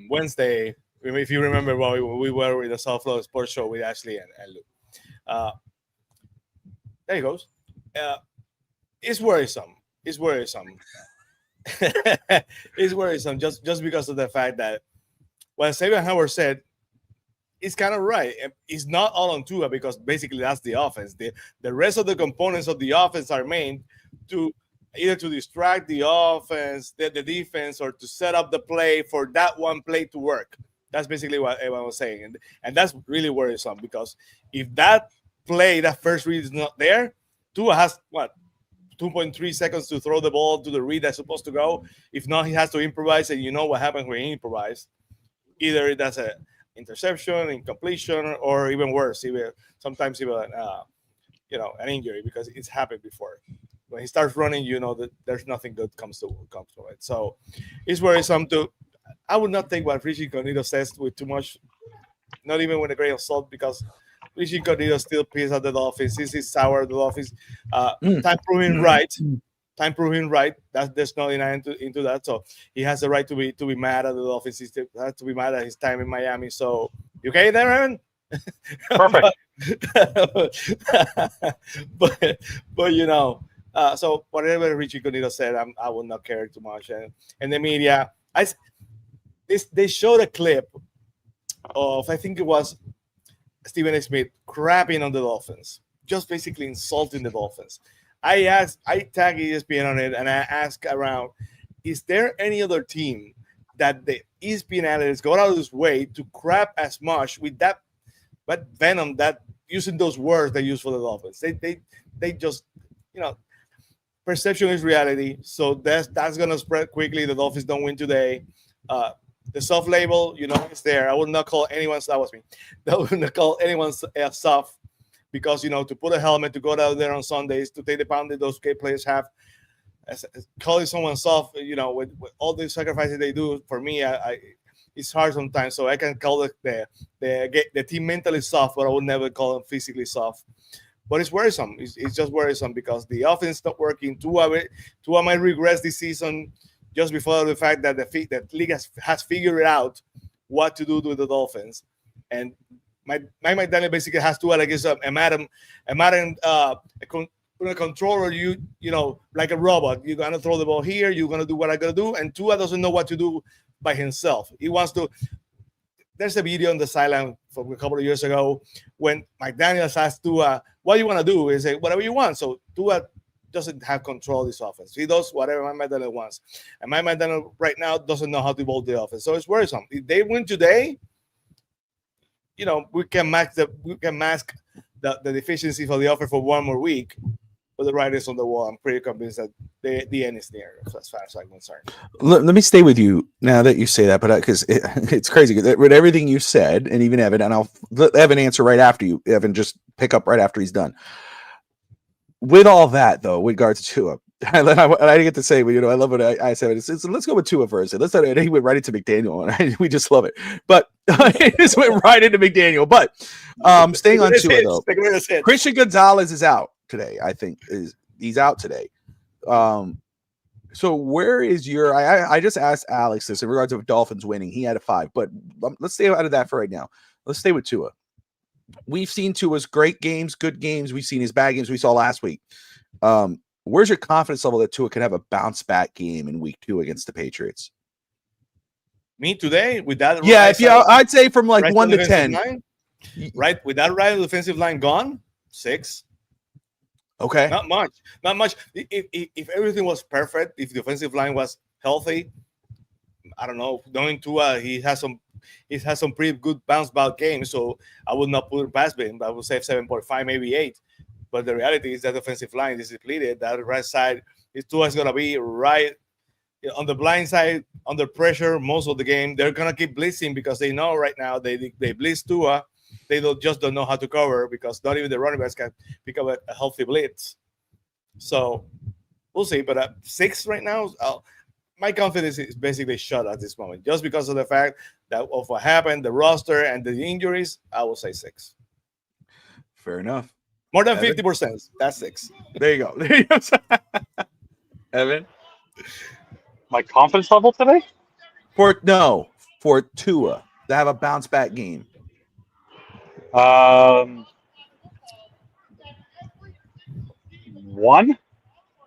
Wednesday. If you remember, when we were with the South Florida Sports Show with Ashley and Luke. There he goes. It's worrisome. It's worrisome. It's worrisome just because of the fact that what Saban Howard said is kind of right. It's not all on Tua because basically that's the offense. The rest of the components of the offense are made to either to distract the offense, the defense, or to set up the play for that one play to work. That's basically what everyone was saying. And that's really worrisome because if that play, that first read is not there, Tua has, 2.3 seconds to throw the ball to the read that's supposed to go. If not, he has to improvise, and you know what happens when he improvises. Either that's an interception, incompletion, or even worse, sometimes an injury because it's happened before. When he starts running, you know that there's nothing good comes to it. So it's worrisome too. I would not take what Richie Cornito says with too much, not even with a grain of salt, because Richie Cornito still pissed at the Dolphins. He's sour at the Dolphins. Time proving right. There's no denying into that. So he has the right to be mad at the Dolphins. He has to be mad at his time in Miami. So you okay there, Evan? Perfect. but so whatever Richie Cornito said, I would not care too much. And the media, they showed a clip of, I think it was Stephen A. Smith crapping on the Dolphins, just basically insulting the Dolphins. I tagged ESPN on it, and I asked around, is there any other team that the ESPN analysts go out of this way to crap as much with that venom, that using those words they use for the Dolphins? They just, perception is reality. So that's going to spread quickly. The Dolphins don't win today. The soft label, it's there. I would not call anyone, that was me. I would not call anyone soft because, to put a helmet, to go out there on Sundays, to take the pound that those players have, calling someone soft, with all the sacrifices they do, for me, it's hard sometimes. So I can call the team mentally soft, but I would never call them physically soft. But it's worrisome. It's just worrisome because the offense is not working. Tua might regress this season just before the fact that the league has figured out what to do with the Dolphins. And Mike McDaniel basically has to like is a Madden controller. You know, like a robot. You're gonna throw the ball here. You're gonna do what I gotta do. And Tua doesn't know what to do by himself. He wants to. There's a video on the sideline from a couple of years ago when McDaniel asked Tua, "What do you want to do?" He said, "Whatever you want." So Tua doesn't have control of this offense. He does whatever Mike McDaniel wants, and Mike McDaniel right now doesn't know how to evolve the offense. So it's worrisome. If they win today, you know, we can mask the deficiency for the offer for one more week. But the writing's on the wall. I'm pretty convinced that the end is near, as far as I'm concerned. Let me stay with you now that you say that, but because it's crazy with everything you said, and even Evan, and I'll let Evan answer right after you. Evan, just pick up right after he's done. With all that, though, with regards to Tua, I get to say, you know, I love what I said. It's, let's go with Tua first. Let's not. He went right into McDaniel, and we just love it. But he just went right into McDaniel. But staying on Tua though, Christian Gonzalez is out today. I think he's out today. So where is your? I just asked Alex this in regards to Dolphins winning. He had a 5, but let's stay out of that for right now. Let's stay with Tua. We've seen Tua's great games, good games. We've seen his bad games we saw last week. Where's your confidence level that Tua could have a bounce back game in week 2 against the Patriots? Me today with that? Yeah, I'd say from like 1 to 10. Line, right, with that right defensive line gone, 6. Okay, not much. If everything was perfect, if the offensive line was healthy, I don't know. Knowing Tua, he has some pretty good bounce back games. So I would not put it past him. I would say 7.5, maybe 8. But the reality is that the offensive line is depleted. That right side, Tua is gonna be right on the blind side, under pressure most of the game. They're gonna keep blitzing because they know right now they blitz Tua. They don't know how to cover because not even the running backs can pick up a healthy blitz. So we'll see. But 6 right now, my confidence is basically shot at this moment, just because of the fact that of what happened, the roster and the injuries. I will say 6. Fair enough. More than 50%. That's 6. There you go. Evan, My confidence level today? for Tua to have a bounce back game. 1,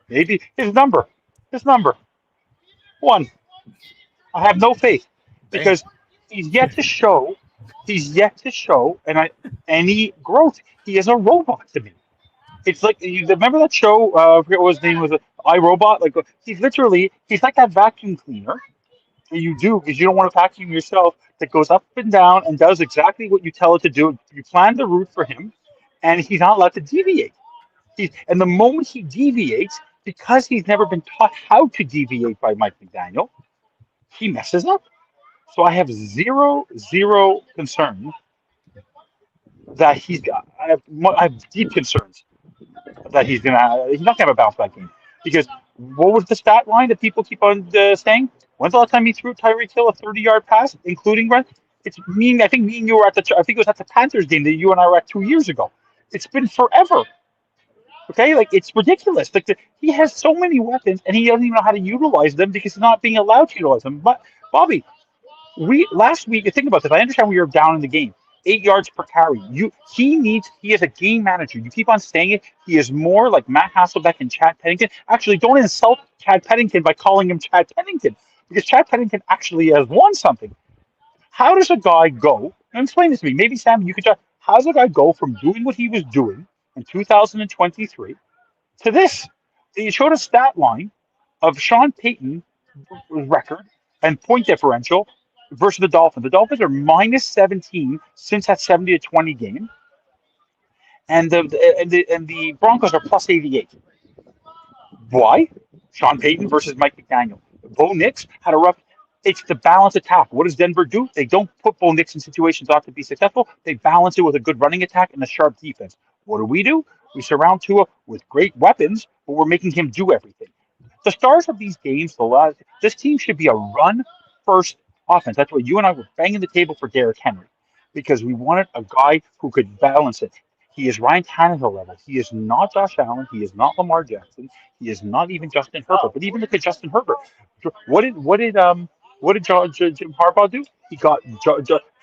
maybe his number 1. I have no faith because he's yet to show any growth. He is a robot to me. It's like, you remember that show? I forget what his name was. iRobot. Like, he's like that vacuum cleaner that you do because you don't want to vacuum yourself. That goes up and down and does exactly what you tell it to do. You plan the route for him, and he's not allowed to deviate. And the moment he deviates, because he's never been taught how to deviate by Mike McDaniel, he messes up. So I have zero concern that he's got. I have deep concerns that he's not gonna have a bounce back game, because what was the stat line that people keep on saying? When's the last time he threw Tyreek Hill a 30-yard pass, including run? It's me. I think me and you were at I think it was at the Panthers game that you and I were at 2 years ago. It's been forever. Okay, like, it's ridiculous. Like, he has so many weapons and he doesn't even know how to utilize them because he's not being allowed to utilize them. But Bobby, last week, think about this. I understand we were down in the game. 8 yards per carry. He is a game manager. You keep on saying it. He is more like Matt Hasselbeck and Chad Pennington. Actually, don't insult Chad Pennington by calling him Chad Pennington, because Chad Pennington actually has won something. How does a guy go? And explain this to me. Maybe Sam, you could just. How does a guy go from doing what he was doing in 2023 to this? You showed a stat line of Sean Payton's record and point differential versus the Dolphins. The Dolphins are minus 17 since that 70-20 game, and the Broncos are plus 88. Why? Sean Payton versus Mike McDaniel. Bo Nix had a rough. It's the balance attack. What does Denver do? They don't put Bo Nix in situations ought to be successful. They balance it with a good running attack and a sharp defense. What do? We surround Tua with great weapons, but we're making him do everything. The stars of these games, this team should be a run-first offense. That's why you and I were banging the table for Derrick Henry, because we wanted a guy who could balance it. He is Ryan Tannehill level. He is not Josh Allen. He is not Lamar Jackson. He is not even Justin Herbert. But even look at Justin Herbert. What did Jim Harbaugh do? He got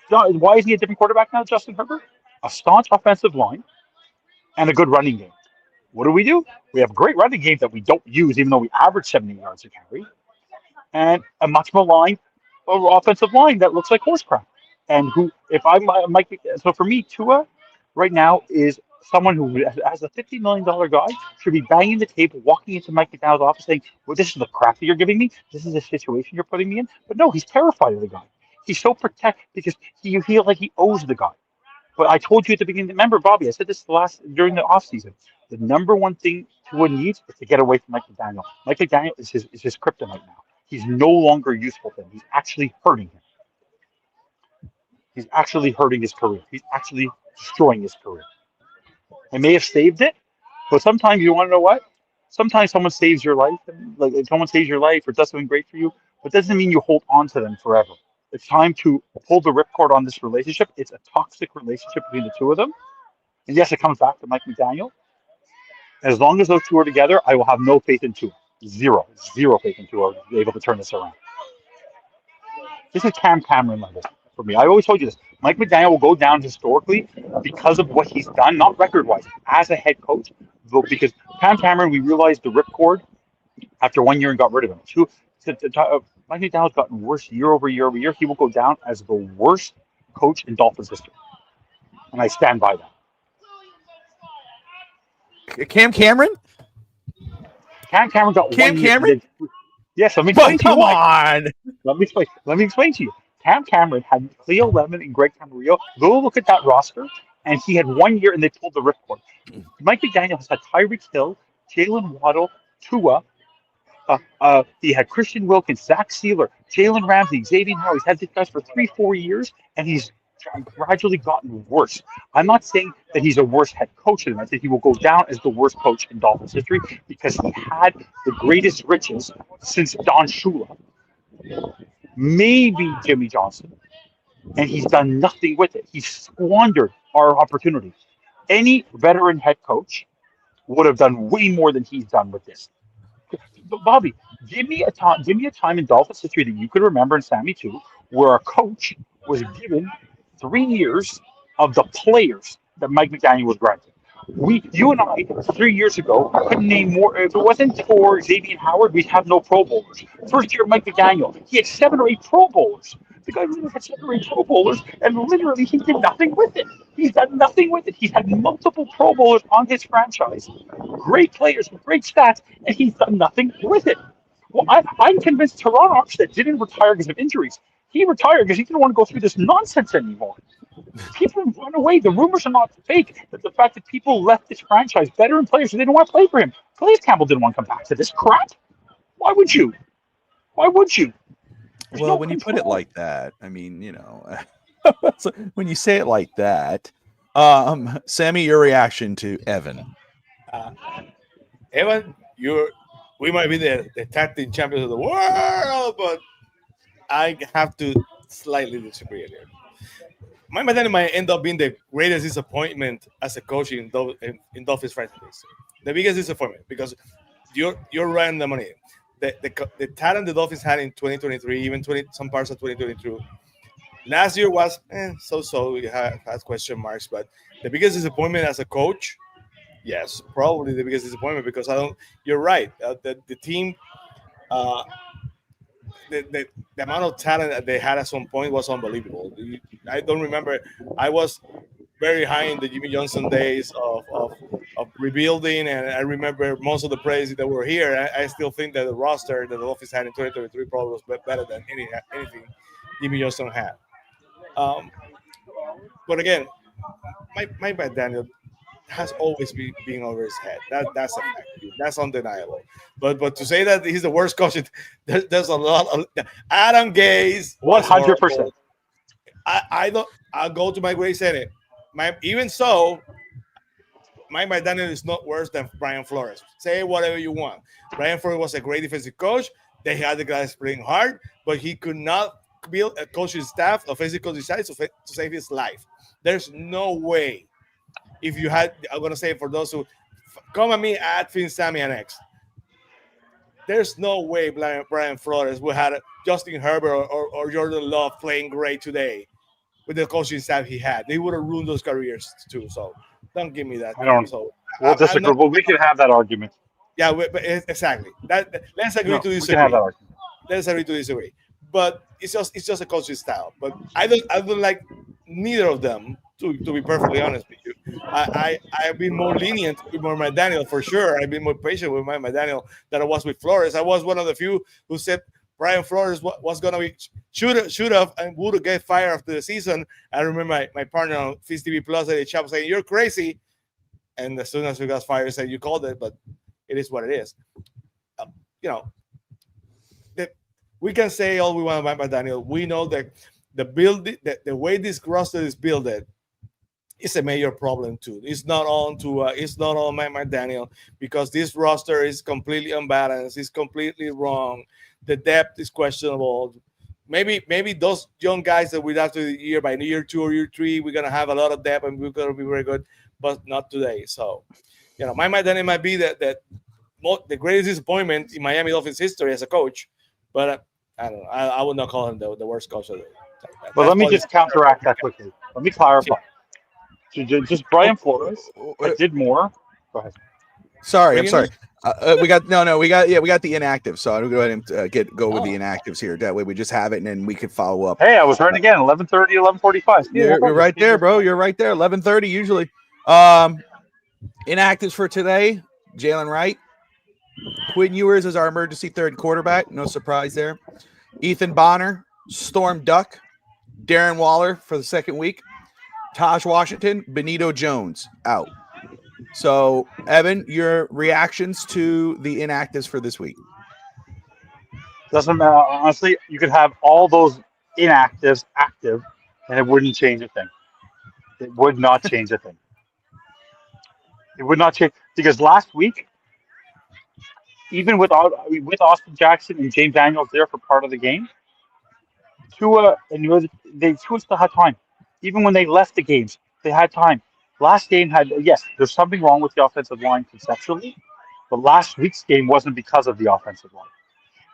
Why is he a different quarterback now, Justin Herbert? A staunch offensive line and a good running game. What do? We have a great running game that we don't use, even though we average 70 yards a carry, and a much maligned offensive line that looks like horse crap. And who, if I might be, so for me, Tua right now is someone who, as a $50 million guy, should be banging the table, walking into Mike McDonald's office saying, well, this is the crap that you're giving me. This is the situation you're putting me in. But no, he's terrified of the guy. He's so protected because you feel like he owes the guy. But I told you at the beginning, remember, Bobby, I said this during the offseason. The number one thing Tua needs is to get away from Mike McDaniel. Mike McDaniel is his kryptonite now. He's no longer useful to him. He's actually hurting him. He's actually hurting his career. He's actually destroying his career. I may have saved it, but sometimes you want to know what? Sometimes someone saves your life, like if someone saves your life or does something great for you, but it doesn't mean you hold on to them forever. It's time to pull the ripcord on this relationship. It's a toxic relationship between the two of them. And yes, it comes back to Mike McDaniel. As long as those two are together, I will have no faith in Tua. Zero faith in Tua to be able to turn this around. This is Cam Cameron level for me. I always told you this. Mike McDaniel will go down historically because of what he's done, not record-wise, as a head coach. Because Cam Cameron, we realized the ripcord after 1 year and got rid of him. Mike McDaniel's gotten worse year over year over year. He will go down as the worst coach in Dolphins history. And I stand by that. Cam Cameron? Cam Cameron got Cam 1 year. Cameron? Yes, let me explain to you why. On. Let me explain to you. Cam Cameron had Cleo Lemon and Greg Camarillo. Go look at that roster, and he had 1 year, and they pulled the ripcord. Mike McDaniel has had Tyreek Hill, Jalen Waddle, Tua. He had Christian Wilkins, Zach Sealer, Jalen Ramsey, Xavier Howard. He's had these guys for 3-4 years, and he's gradually gotten worse. I'm not saying that he's a worse head coach than him. I think he will go down as the worst coach in Dolphins history because he had the greatest riches since Don Shula, maybe Jimmy Johnson, and he's done nothing with it. He's squandered our opportunity. Any veteran head coach would have done way more than he's done with this. But Bobby, give me a time in Dolphins history that you could remember, and Sammy too, where a coach was given 3 years of the players that Mike McDaniel was granted. You and I, 3 years ago, couldn't name more. If it wasn't for Xavier Howard, we'd have no Pro Bowlers. First year, Mike McDaniel, he had 7 or 8 Pro Bowlers. The guy really had 7 or 8 Pro Bowlers, and literally he did nothing with it. He's done nothing with it. He's had multiple Pro Bowlers on his franchise, great players with great stats, and he's done nothing with it. Well, I'm convinced Teron Armstead didn't retire because of injuries. He retired because he didn't want to go through this nonsense anymore. People run away. The rumors are not fake. That the fact that people left this franchise, veteran players, they didn't want to play for him. Calais Campbell didn't want to come back to this crap. Why would you? There's Well, no when you put control. it like that, I mean, so when you say it like that, Sammy, your reaction to Evan? Evan, we might be the tag team champions of the world, but I have to slightly disagree here. Mike McDaniel might end up being the greatest disappointment as a coach in Dolphins franchise. The biggest disappointment because you're right on the money. The talent the Dolphins had in 2023, even some parts of 2022. Last year was so. We had question marks, but the biggest disappointment as a coach, yes, probably the biggest disappointment because you're right. The team, the amount of talent that they had at some point was unbelievable. I don't remember. I was very high in the Jimmy Johnson days of rebuilding, and I remember most of the players that were here. I still think that the roster that the Dolphins had in 2023 probably was better than anything Jimmy Johnson had. But again, Mike McDaniel has always been over his head. That's a fact. That's undeniable. But to say that he's the worst coach, there's a lot of Adam Gase. 100%. I don't. I'll go to my grave saying it. Even so, Mike McDaniel is not worse than Brian Flores. Say whatever you want. Brian Flores was a great defensive coach. They had the guys playing hard, but he could not build a coaching staff of physical decisions to save his life. There's no way. If you had, I'm going to say for those who come at me at Fins Sammy and X, there's no way Brian Flores would have Justin Herbert or Jordan Love playing great today with the coaching staff he had. They would have ruined those careers too. So don't give me that. I don't. So We'll I'm disagree, not, but we can have that argument. yeah, but exactly. Let's agree No, to we can have disagree. that argument. Let's agree to disagree. But it's just a coaching style. But I don't like neither of them. To be perfectly honest with you, I've been more lenient with Mike Daniel for sure. I've been more patient with Mike Daniel than I was with Flores. I was one of the few who said Brian Flores was going to be should have and would have get fired after the season. I remember my partner on Fins TV Plus at the shop saying you're crazy, and as soon as we got fired, said you called it, but it is what it is. You know, we can say all we want about Mike Daniel. We know that the way this roster is built, it's a major problem too. It's not on Mike Daniel because this roster is completely unbalanced. It's completely wrong. The depth is questionable. Maybe those young guys that we after the year by year 2 or year 3, we're gonna have a lot of depth and we're gonna be very good, but not today. So, Mike Daniel might be the greatest disappointment in Miami Dolphins history as a coach, but I don't know. I would not call him the worst coach of the. But let me just counteract that quickly. Let me clarify. Just Brian Flores, I did more. Go ahead. Sorry, I'm sorry. We got the inactive. So I'll go ahead and go with the inactives here. That way we just have it and then we can follow up. Hey, I was right again. 11:30, 11:45. You're right there, bro. You're right there. 11:30 usually. Inactives for today: Jalen Wright, Quinn Ewers is our emergency third quarterback. No surprise there. Ethan Bonner, Storm Duck, Darren Waller for the second week. Taj Washington, Benito Jones out. So, Evan, your reactions to the inactives for this week? Doesn't matter. Honestly, you could have all those inactives active, and it wouldn't change a thing. It would not change a thing. It would not change because last week, even with Austin Jackson and James Daniels there for part of the game, Tua still had time. Even when they left the games, they had time. Last game there's something wrong with the offensive line conceptually, but last week's game wasn't because of the offensive line.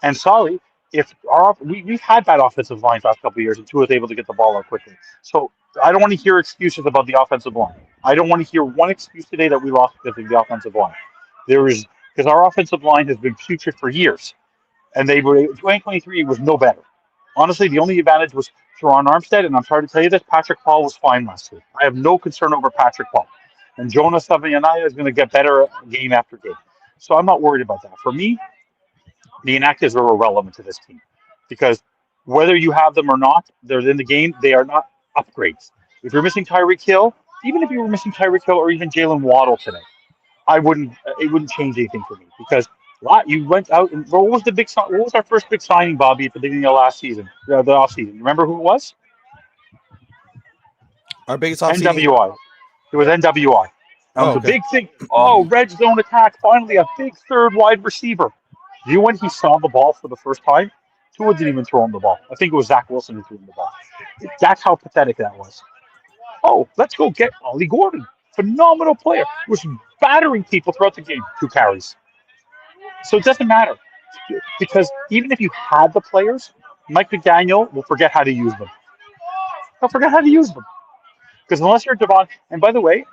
And Solly, we've had bad offensive lines last couple of years, and Tua was able to get the ball out quickly. So I don't want to hear excuses about the offensive line. I don't want to hear one excuse today that we lost because of the offensive line. Because our offensive line has been putrid for years, and 2023 was no better. Honestly, the only advantage was Teron Armstead, and I'm sorry to tell you this, Patrick Paul was fine last week. I have no concern over Patrick Paul. And Jonas Savaianaya is going to get better game after game. So I'm not worried about that. For me, the inactives are irrelevant to this team because whether you have them or not, they're in the game. They are not upgrades. If you're missing Tyreek Hill, even if you were missing Tyreek Hill or even Jalen Waddle today, it wouldn't change anything for me because you went out and what was our first big signing, Bobby, at the beginning of last season, the off season? Remember who it was? Our biggest off season? NWI. It was NWI. That was a big thing. Red zone attack. Finally, a big third wide receiver. Do you know when he saw the ball for the first time? Tua didn't even throw him the ball. I think it was Zach Wilson who threw him the ball. That's how pathetic that was. Oh, let's go get Ollie Gordon. Phenomenal player. Was battering people throughout the game. 2 carries. So it doesn't matter. Because even if you had the players, Mike McDaniel will forget how to use them. He'll forget how to use them. Because unless you're Devon, and by the way,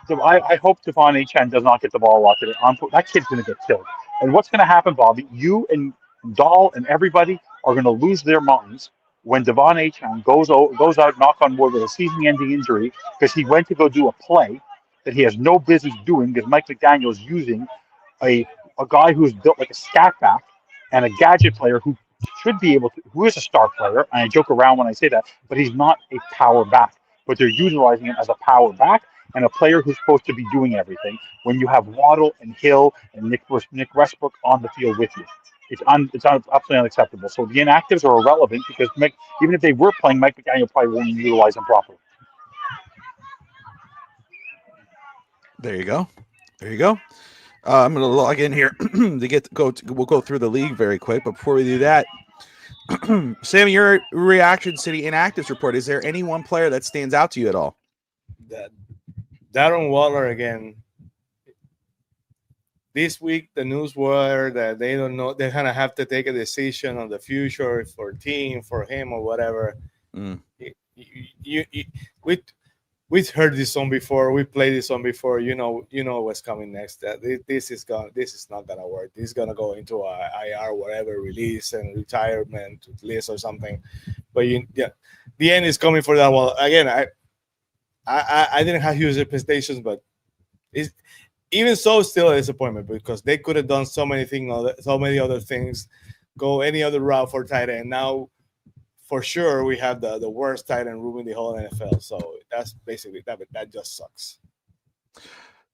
I hope Devon Achane does not get the ball a lot today. That kid's going to get killed. And what's going to happen, Bobby? You and Dahl and everybody are going to lose their minds when Devon Achane goes out, knock on wood, with a season-ending injury because he went to go do a play that he has no business doing because Mike McDaniel is using a guy who's built like a scat back and a gadget player who is a star player. And I joke around when I say that, but he's not a power back. But they're utilizing him as a power back and a player who's supposed to be doing everything when you have Waddle and Hill and Nick Westbrook on the field with you. It's absolutely unacceptable. So the inactives are irrelevant because even if they were playing, Mike McDaniel probably won't utilize them properly. There you go. I'm going to log in here we'll go through the league very quick. But before we do that, Sammy, your reaction to the inactives report, is there any one player that stands out to you at all? Darren Waller again. This week, the news were that they don't know. They kind of have to take a decision on the future for team, for him, or whatever. Mm. We've heard this song before. We played this song before. You know what's coming next. This is not gonna work. This is gonna go into a IR, whatever, release and retirement list or something. But the end is coming for that. Well, again, I didn't have huge expectations, but it's even so still a disappointment because they could have done so many other things, go any other route for tight end. Now, for sure, we have the worst tight end room in the whole NFL. So that's basically that just sucks.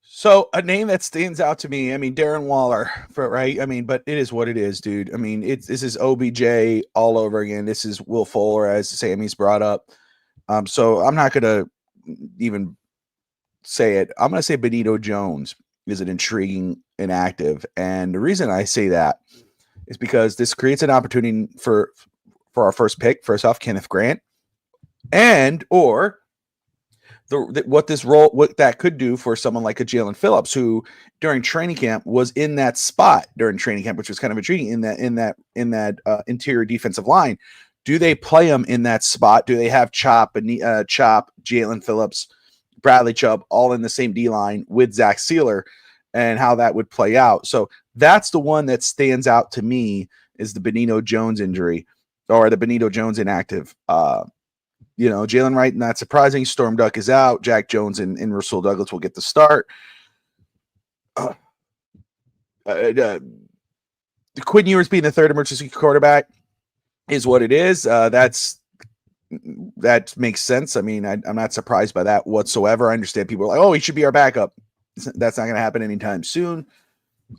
So a name that stands out to me, I mean, Darren Waller, right? I mean, but it is what it is, dude. I mean, this is OBJ all over again. This is Will Fuller, as Sammy's brought up. So I'm not going to even say it. I'm going to say Benito Jones is an intriguing inactive. And the reason I say that is because this creates an opportunity for our first pick, first off, Kenneth Grant, and or what that could do for someone like a Jalen Phillips, who during training camp was in that spot during training camp, which was kind of intriguing in that interior defensive line. Do they play him in that spot? Do they have Chop, Jalen Phillips, Bradley Chubb all in the same D line with Zach Sealer, and how that would play out? So that's the one that stands out to me, is the Benito Jones injury, or the Benito Jones inactive. Jalen Wright, not surprising. Storm Duck is out. Jack Jones and Rasul Douglas will get the start. Quinn Ewers being the third emergency quarterback is what it is. That makes sense. I mean, I'm not surprised by that whatsoever. I understand people are like, oh, he should be our backup. That's not going to happen anytime soon.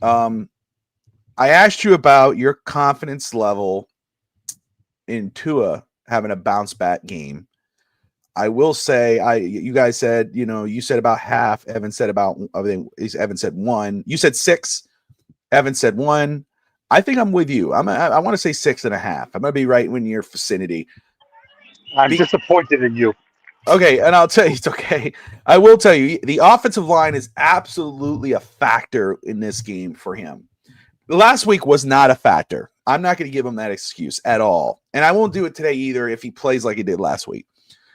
I asked you about your confidence level in Tua having a bounce back game. I will say, you guys said, you said about half. Evan said Evan said 1. You said 6. Evan said 1. I think I'm with you. I want to say 6.5. I'm going to be right in your vicinity. I'm disappointed in you. Okay, and I'll tell you, it's okay. I will tell you, the offensive line is absolutely a factor in this game for him. Last week was not a factor. I'm not going to give him that excuse at all. And I won't do it today either if he plays like he did last week.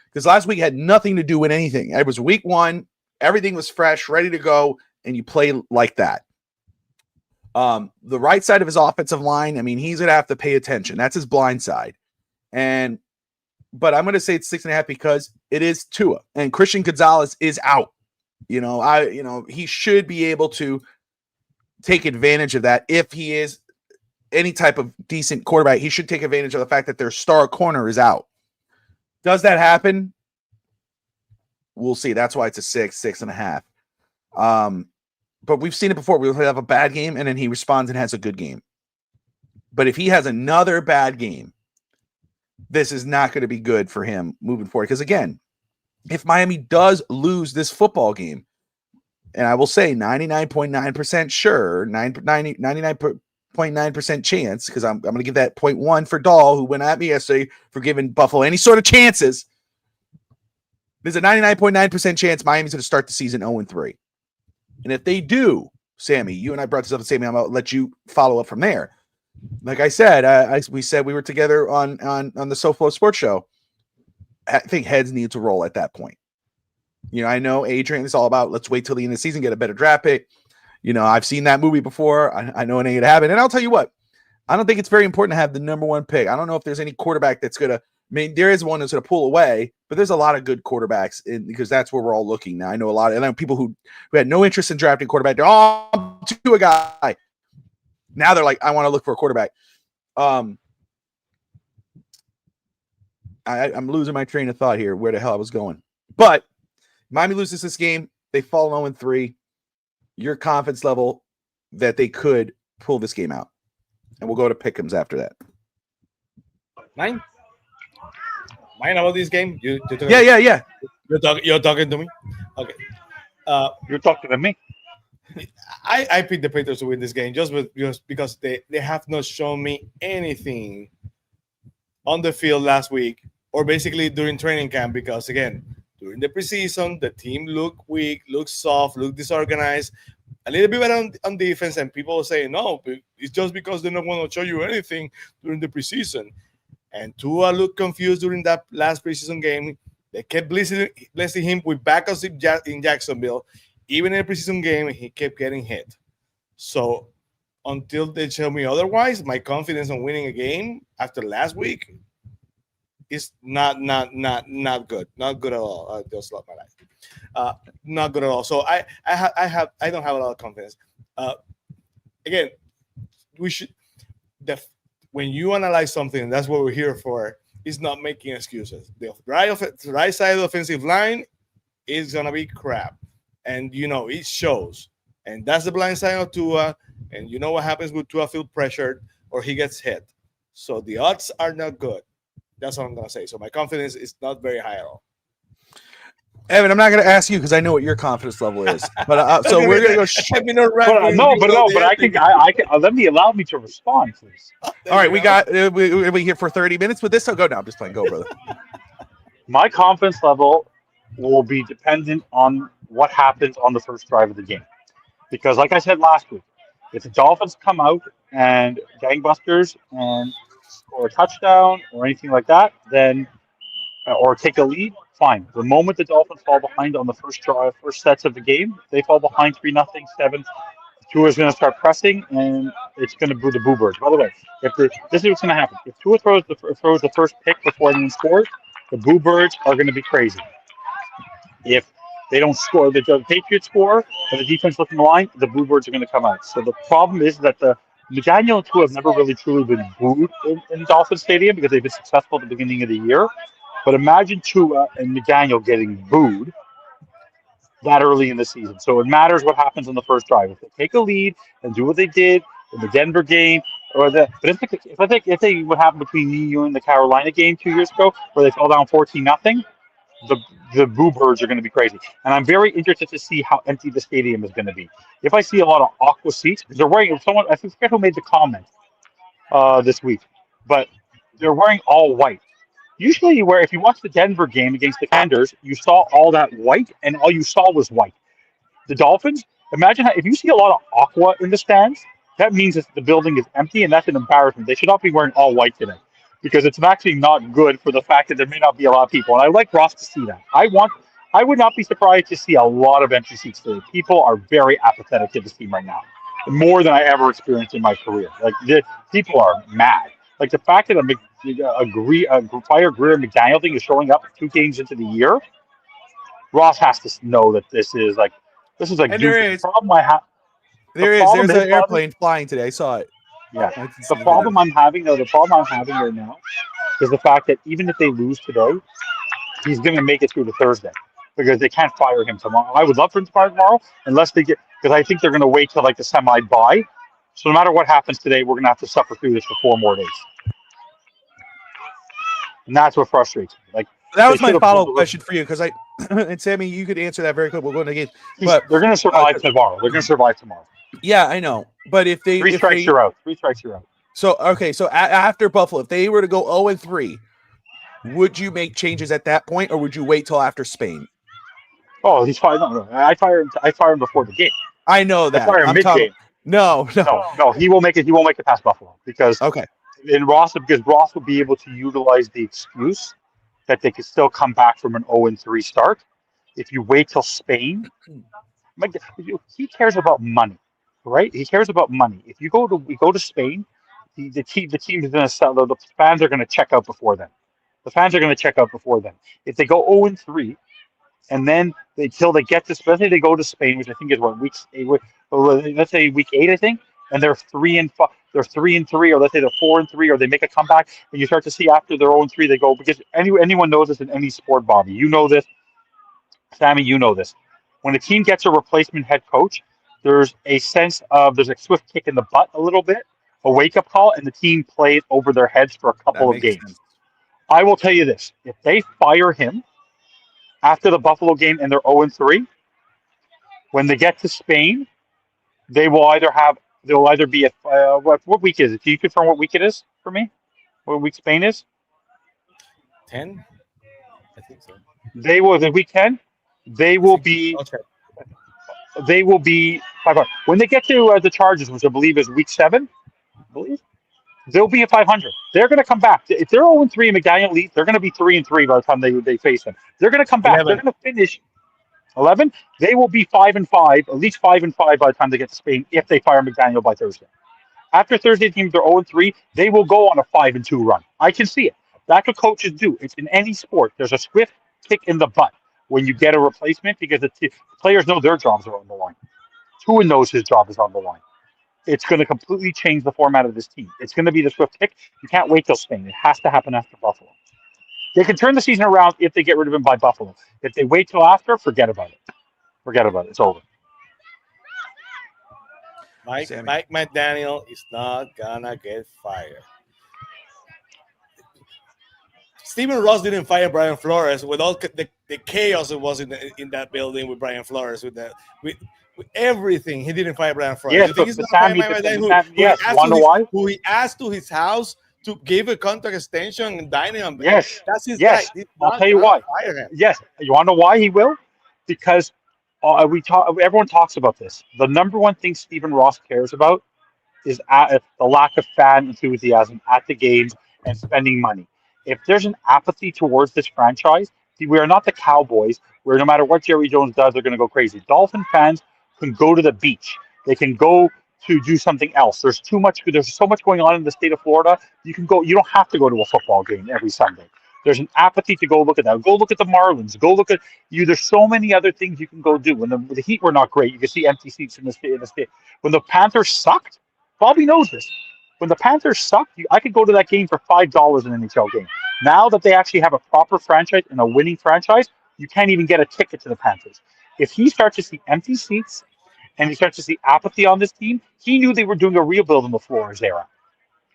Because last week had nothing to do with anything. It was week 1. Everything was fresh, ready to go, and you play like that. The right side of his offensive line, I mean, he's going to have to pay attention. That's his blind side. But I'm going to say it's 6.5 because it is Tua. And Christian Gonzalez is out. He should be able to take advantage of that. If he is any type of decent quarterback, he should take advantage of the fact that their star corner is out. Does that happen? We'll see. That's why it's a 6.5. But we've seen it before. We'll have a bad game, and then he responds and has a good game. But if he has another bad game, this is not going to be good for him moving forward. Because, again, if Miami does lose this football game, and I will say 99.9% sure, 99.9% chance, because I'm going to give that 0.1 for Dahl, who went at me yesterday for giving Buffalo any sort of chances. There's a 99.9% chance Miami's going to start the season 0-3. And if they do, Sammy, you and I brought this up, Sammy, I'm going to let you follow up from there. Like I said, we said we were together on the SoFlo Sports Show. I think heads need to roll at that point. I know Adrian is all about let's wait till the end of the season, get a better draft pick. I've seen that movie before. I know it ain't going to happen. And I'll tell you what, I don't think it's very important to have the number 1 pick. I don't know if there's any quarterback that's going to, there is one that's going to pull away, but there's a lot of good quarterbacks because that's where we're all looking now. I know a lot of people who had no interest in drafting quarterback. They're all to a guy. Now they're like, I want to look for a quarterback. I'm losing my train of thought here, where the hell I was going. But Miami loses this game. They fall 0-3. Your confidence level that they could pull this game out. And we'll go to Pick'ems after that. Mine about this game? Yeah. You're talking to me? Okay. You're talking to me. I picked the Patriots to win this game just because they have not shown me anything on the field last week or basically during training camp, because again, during the preseason, the team looked weak, looked soft, looked disorganized, a little bit better on defense, and people say, no, it's just because they're not going to show you anything during the preseason. And Tua looked confused during that last preseason game. They kept blessing him with backups in Jacksonville. Even in a preseason game, he kept getting hit. So until they tell me otherwise, my confidence on winning a game after last week is not good. Not good at all. I just love my life. Not good at all. So I don't have a lot of confidence. Again, we should when you analyze something, that's what we're here for. Is not making excuses. The right side of the offensive line is gonna be crap, and it shows. And that's the blind side of Tua. And you know what happens with Tua feel pressured or he gets hit. So the odds are not good. That's what I'm gonna say. So my confidence is not very high at all. Evan, I'm not going to ask you because I know what your confidence level is. But so we're going to go. But I can. Allow me to respond, please. All right, we got we'll be here for 30 minutes with this. So go now. I'm just playing. Go, brother. My confidence level will be dependent on what happens on the first drive of the game, because, like I said last week, if the Dolphins come out and gangbusters and score a touchdown or anything like that, then or take a lead, fine. The moment the Dolphins fall behind on the first sets of the game, they fall behind 3-0, 7. Tua's going to start pressing, and it's going to boo the Boo Birds. By the way, this is what's going to happen. If Tua throws the first pick before anyone scores, the Boo Birds are going to be crazy. If they don't score, the Patriots score, and the defense looking the line, the Boo Birds are going to come out. So the problem is that McDaniel and Tua have never really truly been booed in Dolphin Stadium because they've been successful at the beginning of the year. But imagine Tua and McDaniel getting booed that early in the season. So it matters what happens on the first drive. If they take a lead and do what they did in the Denver game, but if they what happened between you and the Carolina game 2 years ago, where they fell down 14-0, the Boo Birds are going to be crazy. And I'm very interested to see how empty the stadium is going to be. If I see a lot of aqua seats, because they're wearing I forget who made the comment this week, but they're wearing all white. Usually, if you watch the Denver game against the Commanders, you saw all that white, and all you saw was white. The Dolphins, imagine if you see a lot of aqua in the stands, that means that the building is empty, and that's an embarrassment. They should not be wearing all white today, because it's actually not good for the fact that there may not be a lot of people. And I like Ross to see that. I would not be surprised to see a lot of empty seats today. People are very apathetic to this team right now, more than I ever experienced in my career. Like, people are mad. Like, the fact that a Fire Greer McDaniel thing is showing up 2 games into the year, Ross has to know that this is like and there's an airplane flying today. I saw it. Yeah. The problem I'm having right now is the fact that even if they lose today, he's going to make it through to Thursday because they can't fire him tomorrow. I would love for him to fire tomorrow unless they get, because I think they're going to wait till like the semi-bye. So no matter what happens today, we're going to have to suffer through this for 4 more days. And that's what frustrates me. Like, that was my follow-up question for you, because and Sammy, you could answer that very quick. We'll go into the game. But they're going to survive tomorrow. They're going to survive tomorrow. Yeah, I know. But if they 3 strikes, you're out. 3 strikes, you're out. So okay, so after Buffalo, if they were to go 0-3, would you make changes at that point, or would you wait till after Spain? Oh, he's fine. No. I fire him before the game. I know that. I fire him mid-game. No. He won't make it. He won't make it past Buffalo because Ross will be able to utilize the excuse that they could still come back from an 0-3 start. If you wait till Spain, he cares about money, right? He cares about money. If you go to Spain, the team is going to sell. The fans are going to check out before then. If they go 0-3, and then until they get to, let's say they go to Spain, which I think is let's say week 8, I think, and they're 3-5, they're 3-3, or let's say they're 4-3, or they make a comeback, and you start to see after they're 0-3, they go, because anyone knows this in any sport, Bobby. You know this, Sammy. You know this. When a team gets a replacement head coach, there's a sense of there's a swift kick in the butt, a little bit, a wake-up call, and the team plays over their heads for a couple of games. Sense. I will tell you this: if they fire him after the Buffalo game and they're 0-3, when they get to Spain, they'll either be at what week is it? Can you confirm what week it is for me? What week Spain is? 10, I think so. They will in week 10. They will be. Okay. They will be 5. When they get to the Chargers, which I believe is week 7, They'll be at 500. They're going to come back. If they're 0-3 and McDaniel leads, they're going to be 3-3 by the time they face them. They're going to come back. 11. They're going to finish 11. They will be 5-5, at least 5-5 by the time they get to Spain if they fire McDaniel by Thursday. After Thursday, teams are 0-3. They will go on a 5-2 run. I can see it. That's what coaches do. It's in any sport. There's a swift kick in the butt when you get a replacement because the players know their jobs are on the line. Tua knows his job is on the line. It's going to completely change the format of this team. It's going to be the swift kick. You can't wait till Spain. It has to happen after Buffalo. They can turn the season around if they get rid of him by Buffalo. If they wait till after, forget about it. Forget about it. It's over. Mike McDaniel is not gonna get fired. Stephen Ross didn't fire Brian Flores with all the chaos it was in that building with Brian Flores with everything. He didn't fire Brian Flores. Yes, but Sammy, yes. Want to know why? Who he asked to his house to give a contract extension and dining on. Yes, that's his guy. I'll tell you why. Yes, you want to know why he will? Because everyone talks about this. The number one thing Stephen Ross cares about is the lack of fan enthusiasm at the games and spending money. If there's an apathy towards this franchise, we are not the Cowboys, where no matter what Jerry Jones does, they're going to go crazy. Dolphin fans can go to the beach. They can go to do something else. There's so much going on in the state of Florida. You don't have to go to a football game every Sunday. There's an apathy to go look at that. Go look at the Marlins. Go look at you. There's so many other things you can go do. When the Heat were not great, you can see empty seats in the state. When the Panthers sucked, Bobby knows this. When the Panthers sucked, I could go to that game for $5 in an NHL game. Now that they actually have a proper franchise and a winning franchise, you can't even get a ticket to the Panthers. If he starts to see empty seats and he starts to see apathy on this team, he knew they were doing a rebuild in the Flores era.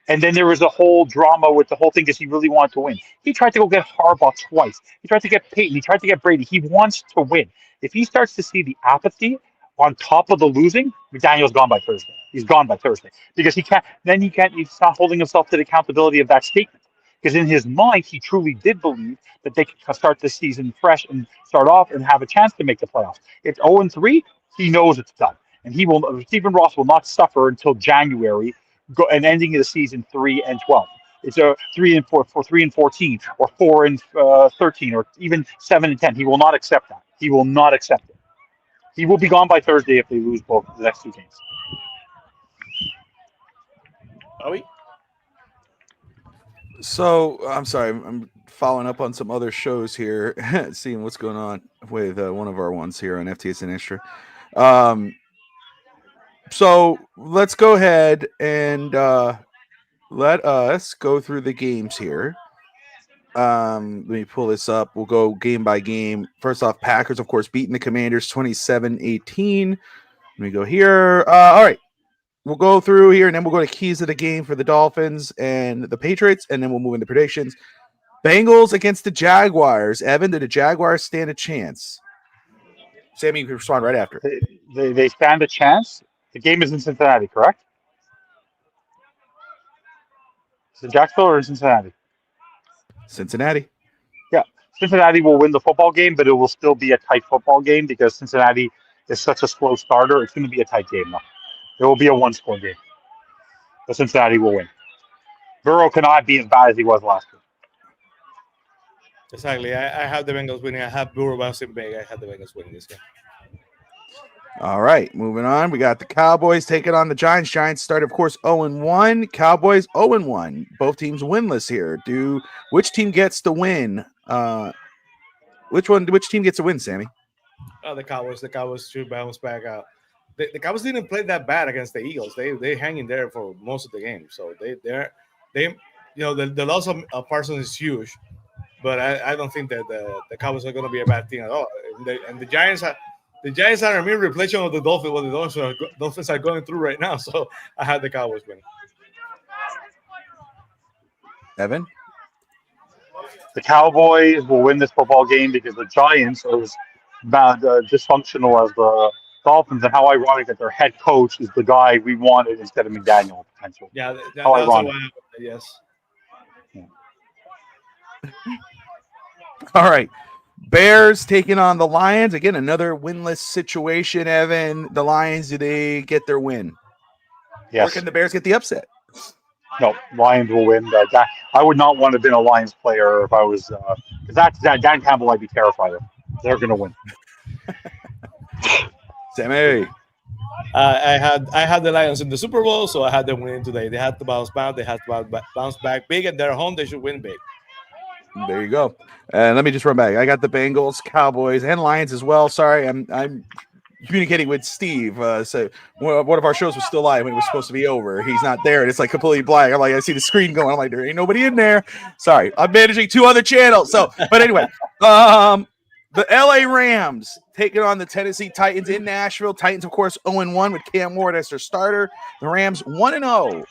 And then there was a whole drama with the whole thing because he really wanted to win. He tried to go get Harbaugh twice. He tried to get Peyton. He tried to get Brady. He wants to win. If he starts to see the apathy on top of the losing, McDaniel's gone by Thursday. He's gone by Thursday because he's not holding himself to the accountability of that statement. Because in his mind, he truly did believe that they could start this season fresh and start off and have a chance to make the playoffs. It's 0-3. He knows it's done. And Stephen Ross will not suffer until January and ending of the season 3-12. It's a 3-4 for 3-14 or 4-13 or even 7-10. He will not accept that. He will not accept it. He will be gone by Thursday if they lose both the next two games. Are we? So I'm sorry, I'm following up on some other shows here, seeing what's going on with one of our ones here on FTS and Extra. So let's go ahead and let us go through the games here. Let me pull this up. We'll go game by game. First off, Packers, of course, beating the Commanders 27-18. Let me go here. All right. We'll go through here, and then we'll go to keys of the game for the Dolphins and the Patriots, and then we'll move into predictions. Bengals against the Jaguars. Evan, did the Jaguars stand a chance? Sammy, you can respond right after. They stand a chance. The game is in Cincinnati, correct? Is it Jacksonville or in Cincinnati? Cincinnati. Yeah. Cincinnati will win the football game, but it will still be a tight football game because Cincinnati is such a slow starter. It's going to be a tight game, though. It will be a one-score game. But Cincinnati will win. Burrow cannot be as bad as he was last year. Exactly. I have the Bengals winning. I have Burrow bouncing big. I have the Bengals winning this game. All right, moving on. We got the Cowboys taking on the Giants. Giants start, of course, 0-1. Cowboys 0-1. Both teams winless here. Which team gets the win? Which team gets a win, Sammy? Oh, the Cowboys. The Cowboys should bounce back out. The Cowboys didn't play that bad against the Eagles. They hang in there for most of the game. So the loss of Parsons is huge, but I don't think that the Cowboys are going to be a bad team at all. And the Giants are a mere reflection of the Dolphins. What the Dolphins are going through right now. So I had the Cowboys winning. Evan? The Cowboys will win this football game because the Giants are as dysfunctional as the Dolphins, and how ironic that their head coach is the guy we wanted instead of McDaniel potential. Yeah, how ironic. Yes. Yeah. All right. Bears taking on the Lions. Again, another winless situation, Evan. The Lions, do they get their win? Yes. Or can the Bears get the upset? No, Lions will win. I would not want to have been a Lions player if I was, because that Dan Campbell I'd be terrified of. They're going to win. Sammy. I had the Lions in the Super Bowl, so I had them winning today. They had to bounce back. They had to bounce back big, and they're home. They should win big. There you go. And let me just run back. I got the Bengals, Cowboys, and Lions as well. Sorry, I'm communicating with Steve. So one of our shows was still live when it was supposed to be over. He's not there, and it's like completely blank. I'm like, I see the screen going. I'm like, there ain't nobody in there. Sorry, I'm managing 2 other channels. So, but anyway, the LA Rams taking on the Tennessee Titans in Nashville. Titans, of course, 0-1 with Cam Ward as their starter. The Rams 1-0.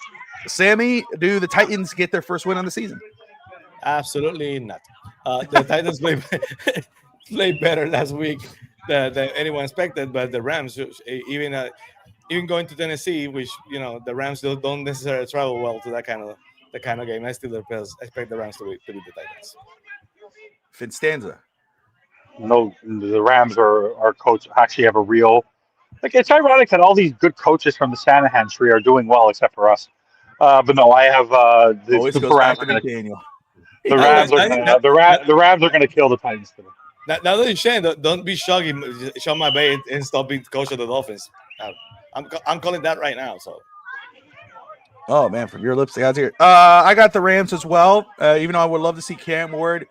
Sammy, do the Titans get their first win on the season? Absolutely not. The Titans played better last week than anyone expected, but the Rams, even going to Tennessee, which the Rams don't necessarily travel well to that kind of game. I still expect the Rams to beat the Titans. FinStanza. No, the Rams are coach actually have a real. Like, it's ironic that all these good coaches from the Shanahan tree are doing well, except for us. But no, I have Always goes back to McDaniel. The Rams are going to kill the Titans today. Now that you're saying, don't be shocking Sean McVay and stop being coach of the Dolphins. I'm calling that right now. So. Oh man, from your lips to God's ear. I got the Rams as well. Even though I would love to see Cam Ward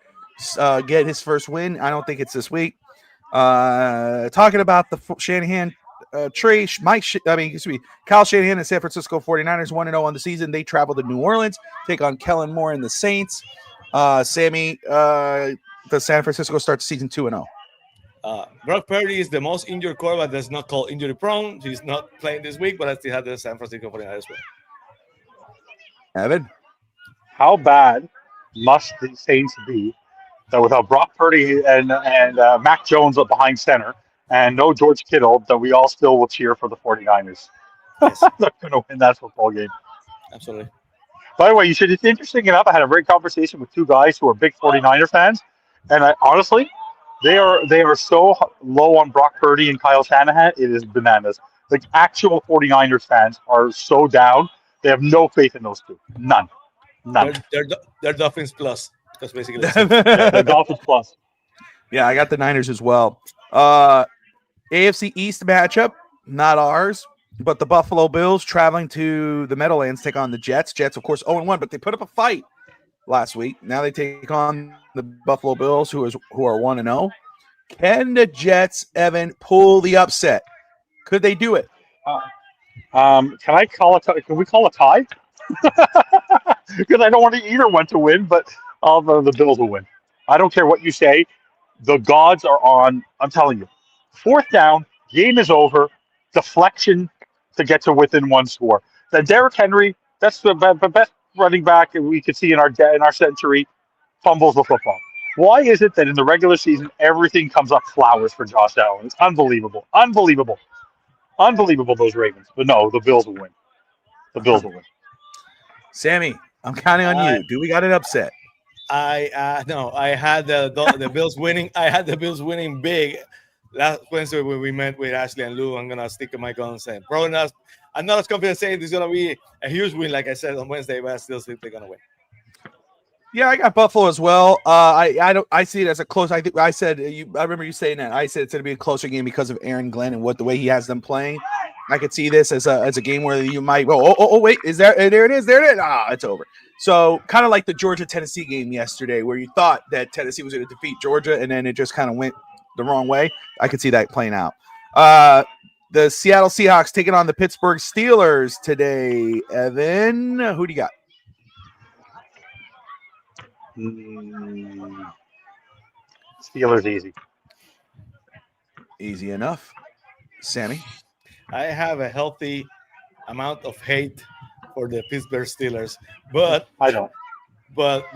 get his first win, I don't think it's this week. Talking about the Shanahan tree, Kyle Shanahan and San Francisco 49ers 1-0 on the season. They travel to New Orleans, take on Kellen Moore and the Saints. Sammy, the San Francisco starts season 2-0. Brock Purdy is the most injured quarterback that's not called injury prone. He's not playing this week, but I still have the San Francisco 49ers as well. Evan, how bad must the Saints be that without Brock Purdy and Mac Jones up behind center and no George Kittle, that we all still will cheer for the 49ers? Yes. They're going to win that football game. Absolutely. By the way, it's interesting enough, I had a great conversation with 2 guys who are big 49er fans, and honestly, they are so low on Brock Purdy and Kyle Shanahan, it is bananas. Like, actual 49ers fans are so down, they have no faith in those 2. None. They're Dolphins plus. That's basically they're Dolphins plus. Yeah, I got the Niners as well. AFC East matchup, not ours. But the Buffalo Bills traveling to the Meadowlands take on the Jets. Jets, of course, 0-1, but they put up a fight last week. Now they take on the Buffalo Bills, who are 1-0. Can the Jets, Evan, pull the upset? Could they do it? Can we call a tie? Because I don't want either one to win, but the Bills will win. I don't care what you say. The gods are on. I'm telling you. 4th down, game is over. Deflection to get to within 1 score. Then Derrick Henry, that's the best running back we could see in our century, fumbles the football. Why is it that in the regular season everything comes up flowers for Josh Allen? It's unbelievable, those Ravens. But no, the Bills will win. The Bills will win. Sammy, I'm counting on you. Do we got an upset? No, I had the Bills winning. I had the Bills winning big. Last Wednesday when we met with Ashley and Lou, I'm gonna stick to my guns and probably not. I'm not as confident saying it's gonna be a huge win, like I said on Wednesday, but I still think they're gonna win. Yeah, I got Buffalo as well. I see it as a close. I remember you saying that. I said it's gonna be a closer game because of Aaron Glenn and the way he has them playing. I could see this as a game where you might go, wait, there it is. It's over. So kind of like the Georgia-Tennessee game yesterday, where you thought that Tennessee was going to defeat Georgia, and then it just kind of went the wrong way. I could see that playing out. The Seattle Seahawks taking on the Pittsburgh Steelers today. Evan, who do you got? Steelers easy. Easy enough. Sammy? I have a healthy amount of hate for the Pittsburgh Steelers, but I don't. But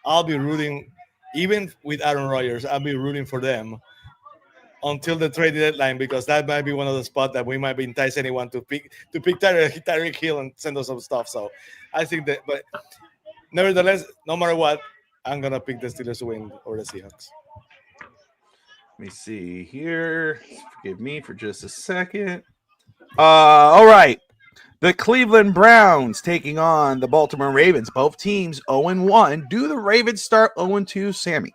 I'll be rooting, even with Aaron Rodgers, I'll be rooting for them until the trade deadline, because that might be one of the spots that we might be entice anyone to pick Tyreek Hill and send us some stuff. So I think that, but nevertheless, no matter what, I'm gonna pick the Steelers to win over the Seahawks. Let me see here. Forgive me for just a second. All right. The Cleveland Browns taking on the Baltimore Ravens. Both teams 0-1. Do the Ravens start 0-2, Sammy?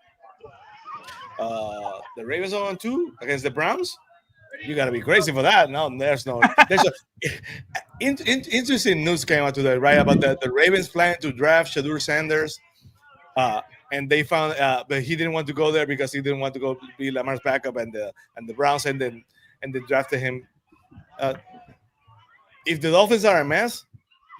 The Ravens 0-2 against the Browns. You gotta be crazy for that. No, there's interesting news came out today, right? About the Ravens planning to draft Shadur Sanders. And they found, but he didn't want to go there because he didn't want to go be Lamar's backup, and the Browns and then drafted him. If the Dolphins are a mess,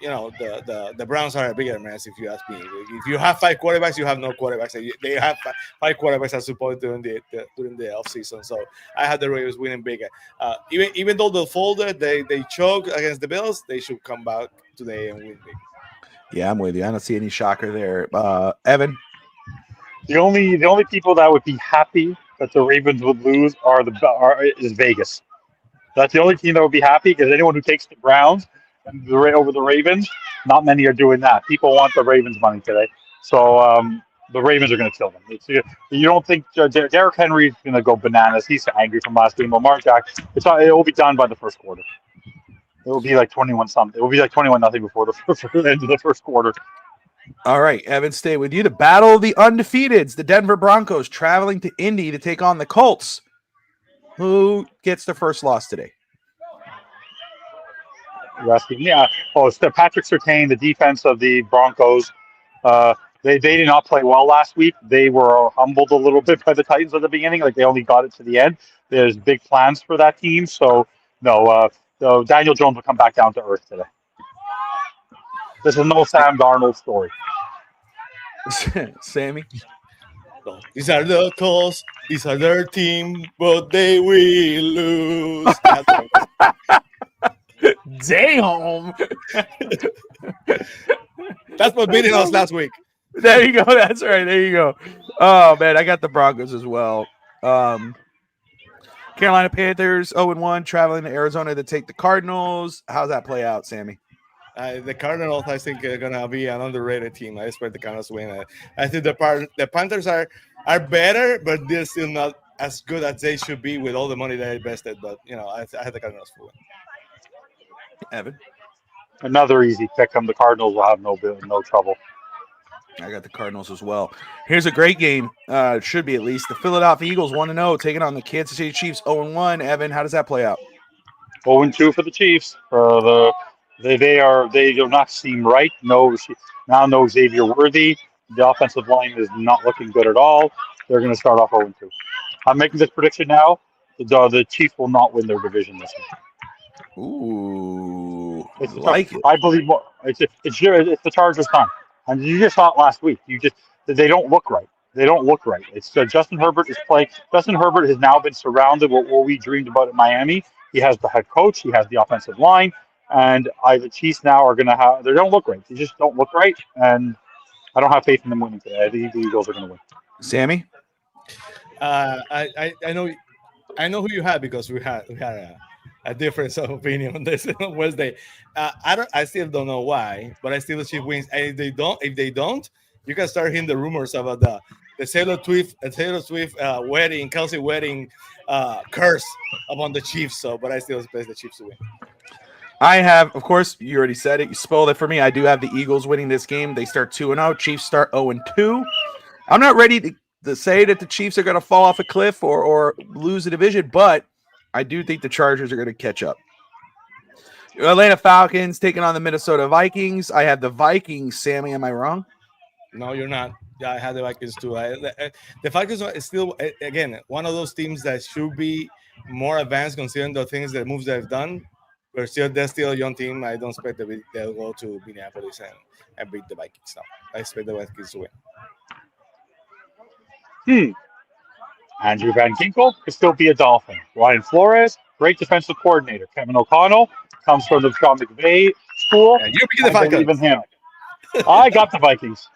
the Browns are a bigger mess. If you ask me, if you have 5 quarterbacks, you have no quarterbacks. They have 5 quarterbacks as supposed during the offseason. So I had the Ravens winning bigger. Even though they folded, they choked against the Bills, they should come back today and win big. Yeah, I'm with you. I don't see any shocker there. Evan? The only people that would be happy that the Ravens would lose is Vegas. That's the only team that would be happy, because anyone who takes the Browns over the Ravens, not many are doing that. People want the Ravens money today, so the Ravens are going to kill them. You don't think Derrick Henry is going to go bananas? He's angry from last game. Lamar Jackson, it will be done by the first quarter. It will be like 21-something. It will be like 21-0 before the end of the first quarter. All right, Evan, stay with you. The battle of the undefeateds. The Denver Broncos traveling to Indy to take on the Colts. Who gets the first loss today? You're asking me? It's Patrick Surtain, the defense of the Broncos. They did not play well last week. They were humbled a little bit by the Titans at the beginning. Like, they only got it to the end. There's big plans for that team. So, no, Daniel Jones will come back down to earth today. This is no Sam Darnold story. Sammy? These are the Colts. These are their team, but they will lose. Damn. That's what beating us last week. There you go. That's right. There you go. Oh, man, I got the Broncos as well. Carolina Panthers 0-1, traveling to Arizona to take the Cardinals. How's that play out, Sammy? The Cardinals, I think, are gonna be an underrated team. I expect the Cardinals to win. I think the Panthers are better, but they're still not as good as they should be with all the money they invested. But I had the Cardinals for win. Evan? Another easy pick. The Cardinals will have no trouble. I got the Cardinals as well. Here's a great game. It should be, at least. The Philadelphia Eagles 1-0, taking on the Kansas City Chiefs 0-1. Evan, how does that play out? 0-2 for the Chiefs. They do not seem right. No Xavier Worthy. The offensive line is not looking good at all. They're going to start off 0-2. I'm making this prediction now. The Chiefs will not win their division this year. Ooh, I believe more. It's the Chargers' time, and you just saw it last week. They don't look right. They don't look right. It's Justin Herbert is playing. Justin Herbert has now been surrounded with what we dreamed about in Miami. He has the head coach. He has the offensive line. And the Chiefs now are going to have – they don't look right. They just don't look right. And I don't have faith in them winning today. I think the Eagles are going to win. Sammy? I know who you had, because we had a difference of opinion on this on Wednesday. I still don't know why, but I still the Chiefs wins. And if they don't, you can start hearing the rumors about the Taylor Swift wedding, Kelsey wedding curse upon the Chiefs. But I still expect the Chiefs to win. I have, of course, you already said it. You spoiled it for me. I do have the Eagles winning this game. They start 2-0. Chiefs start 0-2. I'm not ready to say that the Chiefs are going to fall off a cliff or lose the division, but I do think the Chargers are going to catch up. Atlanta Falcons taking on the Minnesota Vikings. I have the Vikings. Sammy, am I wrong? No, you're not. Yeah, I had the Vikings too. The Falcons are still, again, one of those teams that should be more advanced considering the moves they've done. But they're still a young team. I don't expect they'll go to Minneapolis and beat the Vikings now. I expect the Vikings to win. Andrew Van Ginkel could still be a Dolphin. Ryan Flores, great defensive coordinator. Kevin O'Connell comes from the Sean McVay school. Yeah, you beat the Vikings. I believe in him. I got the Vikings.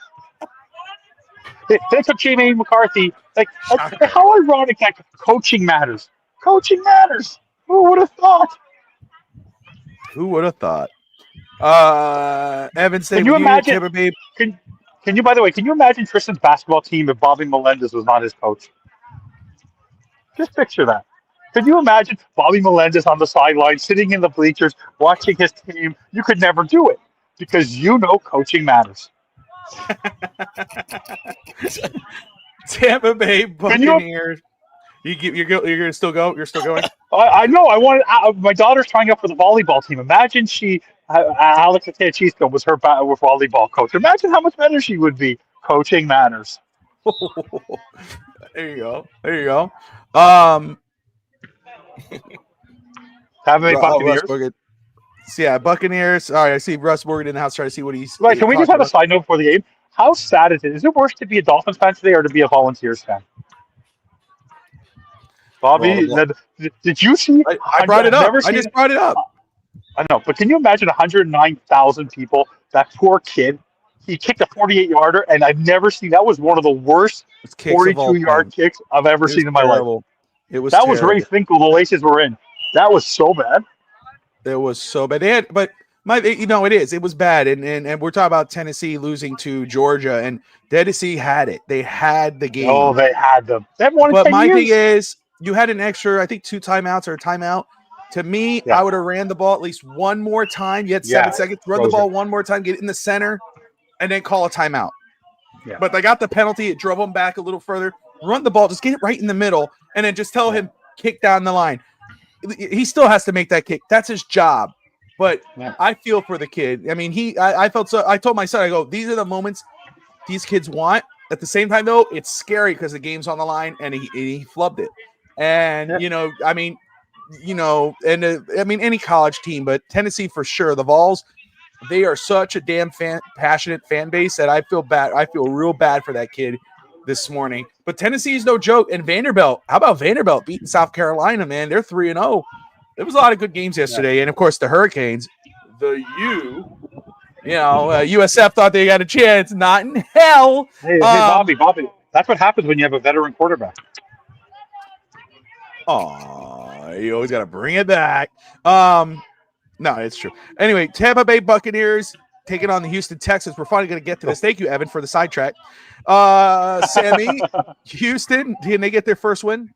They took Jamie McCarthy. How ironic that coaching matters. Coaching matters. Who would have thought? Who would have thought? Evan, can you imagine? Can you, by the way, can you imagine Tristan's basketball team if Bobby Melendez was not his coach? Just picture that. Could you imagine Bobby Melendez on the sideline, sitting in the bleachers, watching his team? You could never do it because coaching matters. Tampa Bay Can you? Buccaneers. You're gonna still go? You're still going? I know. I wanted. My daughter's trying out for the volleyball team. Imagine Alex Chisco was her volleyball coach. Imagine how much better she would be. Coaching matters. There you go. There you go. Have any Buccaneers? Yeah, Buccaneers. All right, I see Russ Morgan in the house trying to see what he's. Right. Can we just have a side note for the game? How sad is it? Is it worse to be a Dolphins fan today or to be a Volunteers fan? Bobby, did you see? I brought it up. I just brought it up. I know, but can you imagine 109,000 people? That poor kid. He kicked a 48-yarder, and I've never seen. That was one of the worst 42-yard kicks I've ever seen in my life. It was. That was Ray Finkel. The laces were in. That was so bad. It was so bad. It is. It was bad, and we're talking about Tennessee losing to Georgia, and Tennessee had it. They had the game. Oh, they had them. They haven't won in 10 But my years. thing is, you had an extra, I think, 2 timeouts or a timeout. To me, I would have ran the ball at least one more time. You had 7 seconds. Run the ball one more time, get it in the center, and then call a timeout. Yeah. But they got the penalty. It drove them back a little further. Run the ball. Just get it right in the middle, and then just tell him, kick down the line. He still has to make that kick. That's his job. But I feel for the kid. I mean, I felt so. I told my son, I go, these are the moments these kids want. At the same time, though, it's scary because the game's on the line, and he flubbed it. And, any college team, but Tennessee for sure, the Vols, they are such a damn passionate fan base that I feel bad. I feel real bad for that kid this morning. But Tennessee is no joke. And Vanderbilt, how about Vanderbilt beating South Carolina, man? They're 3-0. There was a lot of good games yesterday. And, of course, the Hurricanes, USF thought they got a chance. Not in hell. Hey, Bobby, that's what happens when you have a veteran quarterback. Oh, you always got to bring it back. No, it's true. Anyway, Tampa Bay Buccaneers taking on the Houston Texans. We're finally going to get to this. Thank you, Evan, for the sidetrack. Sammy, Houston, can they get their first win?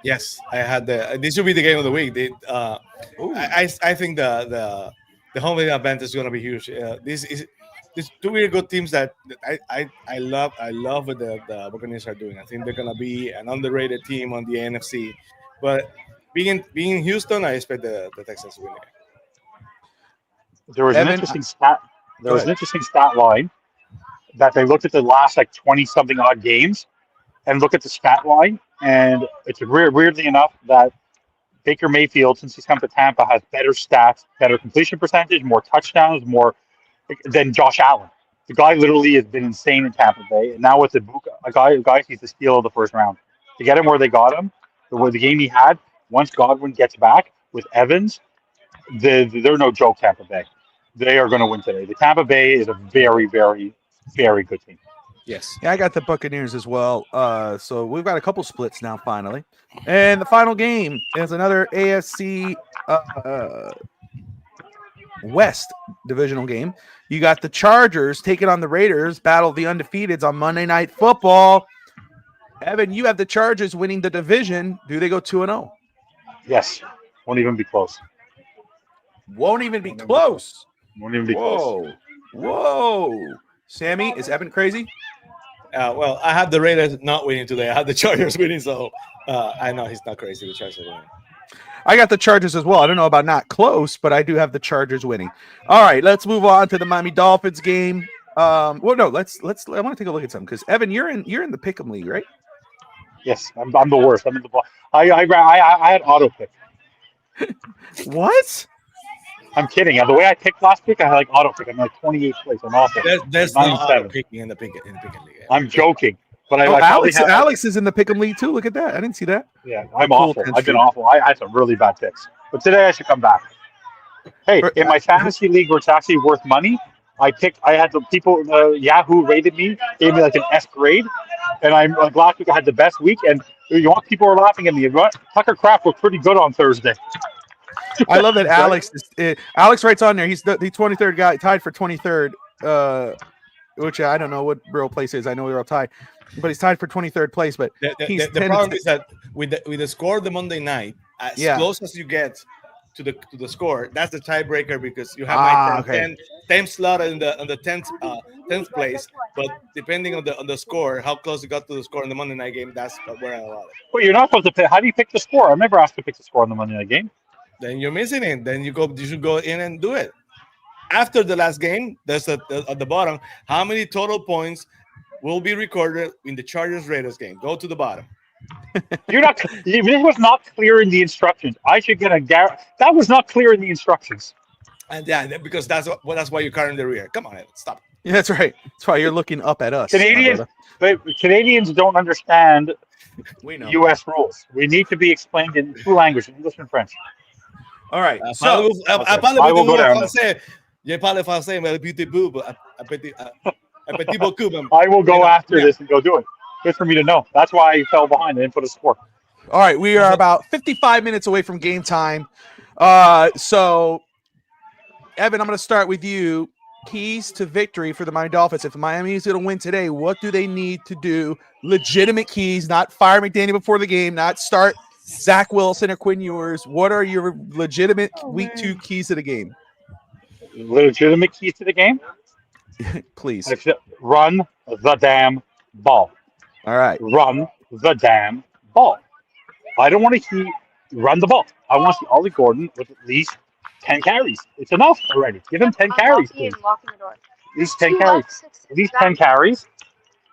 Yes, I had this should be the game of the week. I think the home field advantage is going to be huge. These 2 really good teams that I love what the Buccaneers are doing. I think they're going to be an underrated team on the NFC. But being in Houston, I expect the Texans to win it. There was an interesting stat. There was an interesting stat line that they looked at the last 20-something odd games and look at the stat line, and it's weirdly enough that Baker Mayfield, since he's come to Tampa, has better stats, better completion percentage, more touchdowns, more than Josh Allen. The guy literally has been insane in Tampa Bay, and now with a guy he's the steal of the first round. To get him where they got him, the game he had, once Godwin gets back with Evans, they're no joke, Tampa Bay. They are going to win today. The Tampa Bay is a very, very, very good team. Yes. Yeah, I got the Buccaneers as well. So we've got a couple splits now, finally. And the final game is another AFC West divisional game. You got the Chargers taking on the Raiders, battle of the undefeateds on Monday Night Football. Evan, you have the Chargers winning the division. Do they go 2-0? Yes. Won't even be close. Won't even be close. Won't even be close. Whoa. Sammy, is Evan crazy? Well, I have the Raiders not winning today. I have the Chargers winning, so I know he's not crazy. The Chargers are winning. I got the Chargers as well. I don't know about not close, but I do have the Chargers winning. All right, let's move on to the Miami Dolphins game. Let's. I want to take a look at something because Evan, you're in the Pick'em League, right? Yes, I'm the worst. I'm in the ball. I had auto pick. What? I'm kidding. The way I picked last week, I had auto pick. I'm 28th place. I'm awesome. There's no auto picking in the Pick'em League. I'm joking. But Alex is in the Pick'em League too. Look at that. I didn't see that. Yeah, I'm awful. I've been awful. I had some really bad picks. But today I should come back. Hey, in my fantasy league where it's actually worth money, I had the people, Yahoo rated me, gave me an S grade. And I'm last week I had the best week. And you want people are laughing at me. Tucker Kraft looked pretty good on Thursday. I love that Alex. Alex writes on there. He's the 23rd guy, tied for 23rd. Which I don't know what real place is. I know they're all tied. but he's tied for 23rd place. But he's The problem is that with the score of the Monday night, as close as you get to the score, that's the tiebreaker because you have my 10th slot in the 10th place. But depending on the score, how close you got to the score in the Monday night game, that's where I allowed it. Well, you're not supposed to pick. How do you pick the score? I'm never asked to pick the score on the Monday night game. Then you're missing it. Then you should go in and do it. After the last game, there's at the bottom how many total points will be recorded in the Chargers Raiders game. Go to the bottom. You're not. This was not clear in the instructions. I should get a that was not clear in the instructions. And because that's why you're carrying the rear. Come on, stop. Yeah, that's right. That's why you're looking up at us. Canadians don't understand we know U.S. rules. We need to be explained in two languages, English and French. All right. So I will go down. I will go after this and go do it. Good for me to know. That's why I fell behind. I didn't put a score. All right, we are about 55 minutes away from game time. So, Evan, I'm going to start with you. Keys to victory for the Miami Dolphins. If Miami is going to win today, what do they need to do? Legitimate keys, not fire McDaniel before the game, not start Zach Wilson or Quinn Ewers. What are your legitimate week 2 keys to the game? Legitimate keys to the game? Please. Run the damn ball. All right. Run the damn ball. I don't want to run the ball. I want to see Ollie Gordon with at least 10 carries. It's enough already. Give him 10 carries, please. At least 10 carries. At least 10 carries.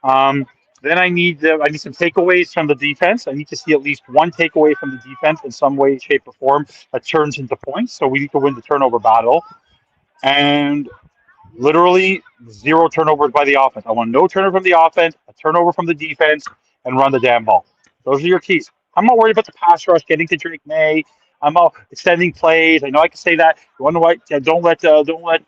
Then I need some takeaways from the defense. I need to see at least one takeaway from the defense in some way, shape, or form that turns into points. So we need to win the turnover battle. And literally 0 turnovers by the offense. I want no turnover from the offense, a turnover from the defense, and run the damn ball. Those are your keys. I'm not worried about the pass rush, getting to Drake May. I'm out extending plays. I know I can say that. You wonder why? Don't let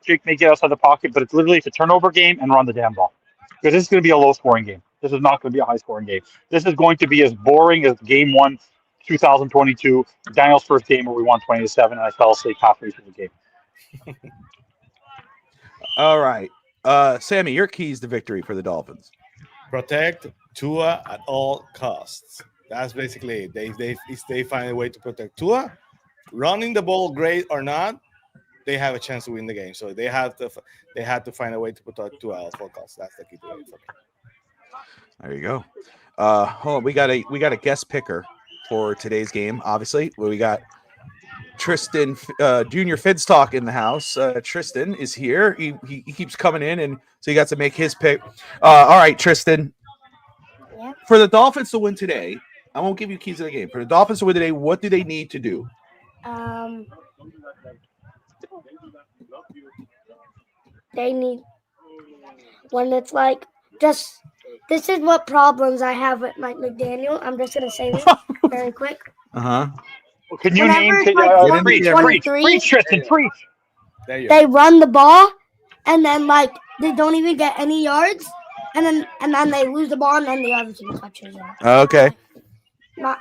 Drake May get outside the pocket. But it's literally a turnover game and run the damn ball. Because this is going to be a low-scoring game. This is not going to be a high-scoring game. This is going to be as boring as Game 1, 2022, Daniel's first game where we won 20-7, and I fell asleep halfway through the game. All right. Sammy, your keys to victory for the Dolphins. Protect Tua at all costs. That's basically it. If they find a way to protect Tua, running the ball great or not, they have a chance to win the game. So they have to find a way to protect Tua at all costs. That's the key to it. There you go. Hold on. We got a guest picker for today's game. Obviously, we got Tristan, Junior Fins Talk in the house. Tristan is here. He keeps coming in, and so he got to make his pick. All right, Tristan. Yeah. For the Dolphins to win today, I won't give you keys to the game. For the Dolphins to win today, what do they need to do? They need when it's like just this is what problems I have with Mike McDaniel. I'm just gonna say this very quick. Uh-huh. Well, can you Whenever name it's like preach, Tristan, preach. They run the ball and then like they don't even get any yards and then they lose the ball and then the other team touches it. Okay. My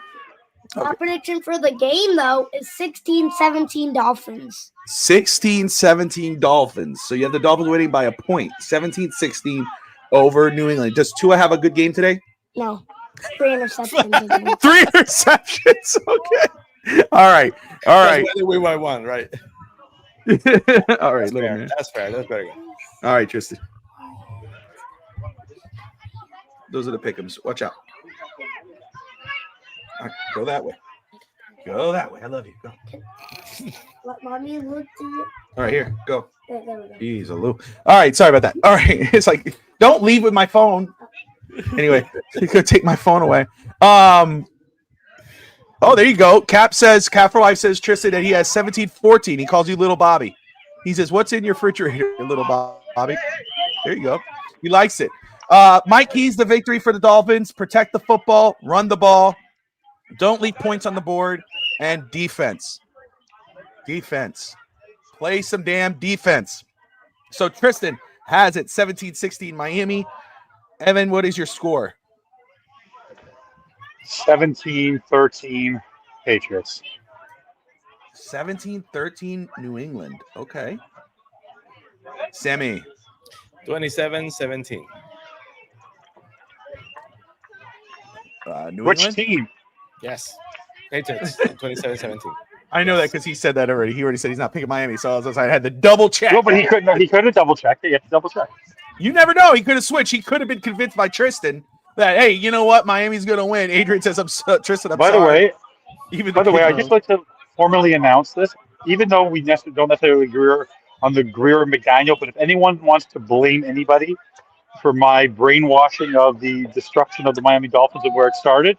prediction for the game though is 16-17 Dolphins. 16-17 Dolphins. So you have the Dolphins winning by a point. 17-16 over New England. Does Tua have a good game today? No. 3 interceptions. 3 interceptions. Okay. All right. We won 1, right? All right. That's fair. That's better. All right, Tristan. Those are the pick'ems. Watch out. All right, go that way. Go that way. I love you. Go. Let mommy look through it. All right, here. Go. There we go. Jeez, Lou. All right, sorry about that. All right. It's like, don't leave with my phone. Anyway, you could take my phone away. Oh, there you go. Cap for Life says, Tristan, that he has 17-14. He calls you Little Bobby. He says, what's in your refrigerator, Little Bobby? There you go. He likes it. Mike Keys, the victory for the Dolphins. Protect the football. Run the ball. Don't leave points on the board. And defense. Defense. Play some damn defense. So Tristan has it 17-16 Miami. Evan, what is your score? 17-13 Patriots. 17-13 New England. Okay. Sammy. 27-17. New Which England. team? Yes. Patriots, 27-17. I know that because he said that already. He already said he's not picking Miami, so I had to double check. No, but he couldn't. He could have double checked. You have to double check. You never know. He could have switched. He could have been convinced by Tristan that, hey, you know what? Miami's going to win. Adrian says, Tristan, I'm By sorry. the way, I'd just like to formally announce this, even though we don't necessarily agree on the Greer McDaniel, but if anyone wants to blame anybody for my brainwashing of the destruction of the Miami Dolphins and where it started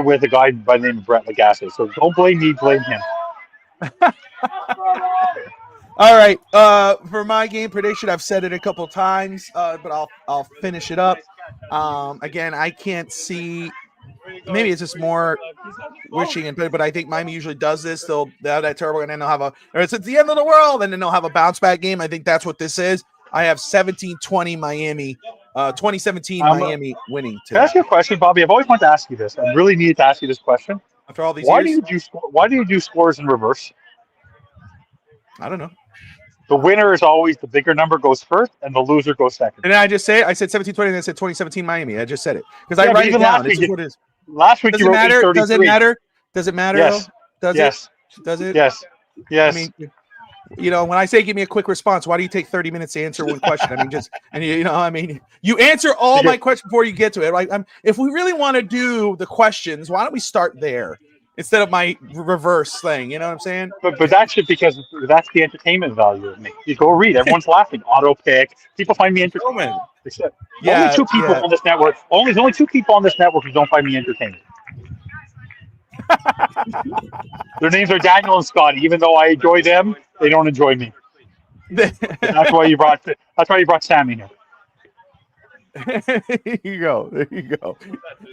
with a guy by the name of Brett Lagasse. So don't blame me, blame him. All right. For my game prediction, I've said it a couple times, but I'll finish it up. Again, I can't see. Maybe it's just more wishing but I think Miami usually does this. They'll have that terrible, and then they'll have it's at the end of the world, and then they'll have a bounce back game. I think that's what this is. I have 17-20 Miami, 2017 Miami winning. Can I ask you a question, Bobby? I've always wanted to ask you this. I really needed to ask you this question. After all these Why years, do you do scores in reverse? I don't know. The winner is always the bigger number goes first, and the loser goes second. And I just say I said 17-20, and then I said 2017 Miami. I just said it because I write it down. It's just what it is. Last week Does you it wrote matter? 833. Does it matter? Does it matter? Yes. Does yes. it? Does it? Yes. Yes. I mean, when I say give me a quick response, why do you take 30 minutes to answer one question? I mean, you answer all my questions before you get to it. Right? If we really want to do the questions, why don't we start there instead of my reverse thing? You know what I'm saying? But that's just because that's the entertainment value of me. You go read. Everyone's laughing. Auto pick. People find me entertaining. Except only two people on this network. There's only two people on this network who don't find me entertaining. Their names are Daniel and Scotty. Even though I enjoy them, they don't enjoy me. That's why you brought Sammy here. There you go. There you go.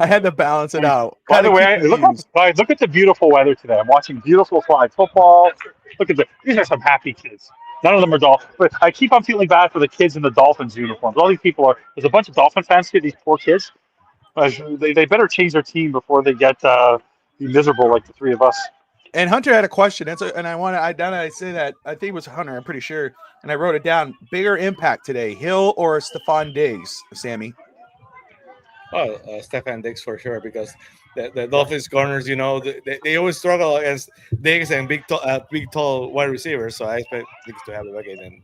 I had to balance it out. By the way, look at the beautiful weather today. I'm watching beautiful flag football. Look at these are some happy kids. None of them are Dolphins. But I keep on feeling bad for the kids in the Dolphins uniforms. All these people there's a bunch of Dolphin fans here, these poor kids. They better change their team before they get be miserable like the three of us. And Hunter had a question. I say that. I think it was Hunter, I'm pretty sure. And I wrote it down. Bigger impact today, Hill or Stephon Diggs, Sammy? Oh, Stephon Diggs for sure, because the Dolphins corners, they always struggle against Diggs and big tall wide receivers. So I expect Diggs to have a better game than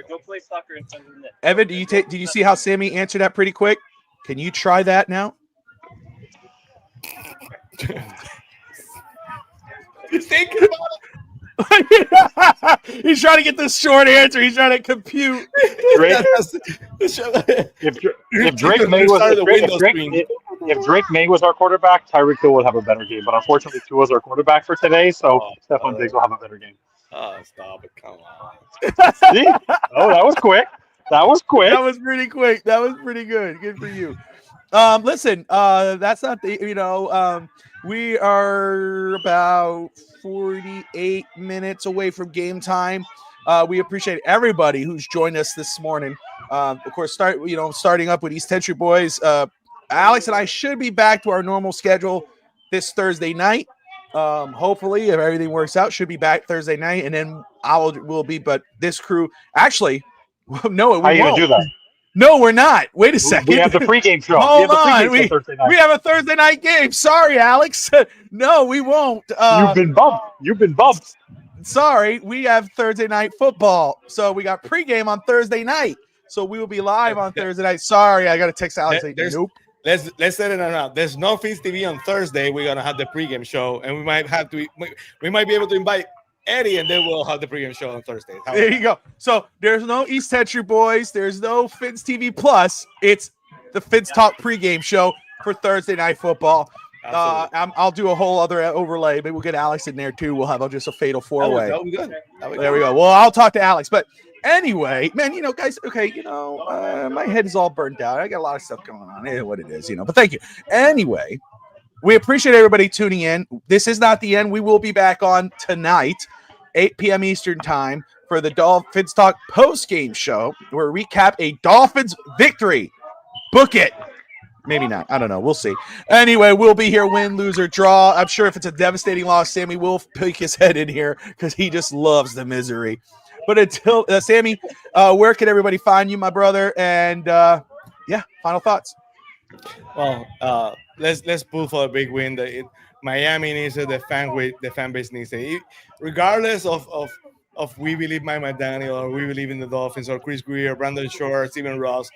Go play soccer in front of the net. Evan, did you see how Sammy answered that pretty quick? Can you try that now? Think about it. He's trying to get the short answer. He's trying to compute. If Drake May was our quarterback, Tyreek Hill would have a better game. But unfortunately, Tua is our quarterback for today, so Stephon Diggs will have a better game. Oh, stop it! Come on. See? Oh, that was quick. That was pretty quick. That was pretty good. Good for you. Listen, that's not the, we are about 48 minutes away from game time. We appreciate everybody who's joined us this morning. Of course, starting up with East Century Boys. Alex and I should be back to our normal schedule this Thursday night. Hopefully, if everything works out, should be back Thursday night, and then we'll be. But this crew, actually, no, we How are you won't. gonna do that? No, we're not. Wait a second. We have the pregame show. Hold on. We have a Thursday night game. Sorry, Alex. No, we won't. You've been bumped. Sorry, we have Thursday night football. So we got pregame on Thursday night. So we will be live on Thursday night. Sorry, I got to text Alex. Nope. Let's set it out. There's no Fins TV on Thursday. We're gonna have the pregame show, and we might be able to invite Eddie, and then we'll have the pregame show on Thursday. There you go. So there's no East Century Boys. There's no Fins TV Plus. It's the Fins Talk Pregame Show for Thursday Night Football. I'll do a whole other overlay. Maybe we'll get Alex in there too. We'll have just a fatal four-way. That'll be good. There we go. Well, I'll talk to Alex. But anyway, man, guys, okay, my head is all burnt out. I got a lot of stuff going on. What it is, But thank you. Anyway, we appreciate everybody tuning in. This is not the end. We will be back on tonight, 8 p.m. Eastern time, for the Fins Talk post-game show, where we recap a Dolphins victory. Book it. Maybe not. I don't know. We'll see. Anyway, we'll be here, win, lose, or draw. I'm sure if it's a devastating loss, Sammy will pick his head in here because he just loves the misery. But until, Sammy, where can everybody find you, my brother? And, final thoughts. Well, let's pull for a big win. Miami needs it. The fan base needs it. Regardless of we believe Mike McDaniel or we believe in the Dolphins or Chris Greer, Brandon Shore, Stephen Ross.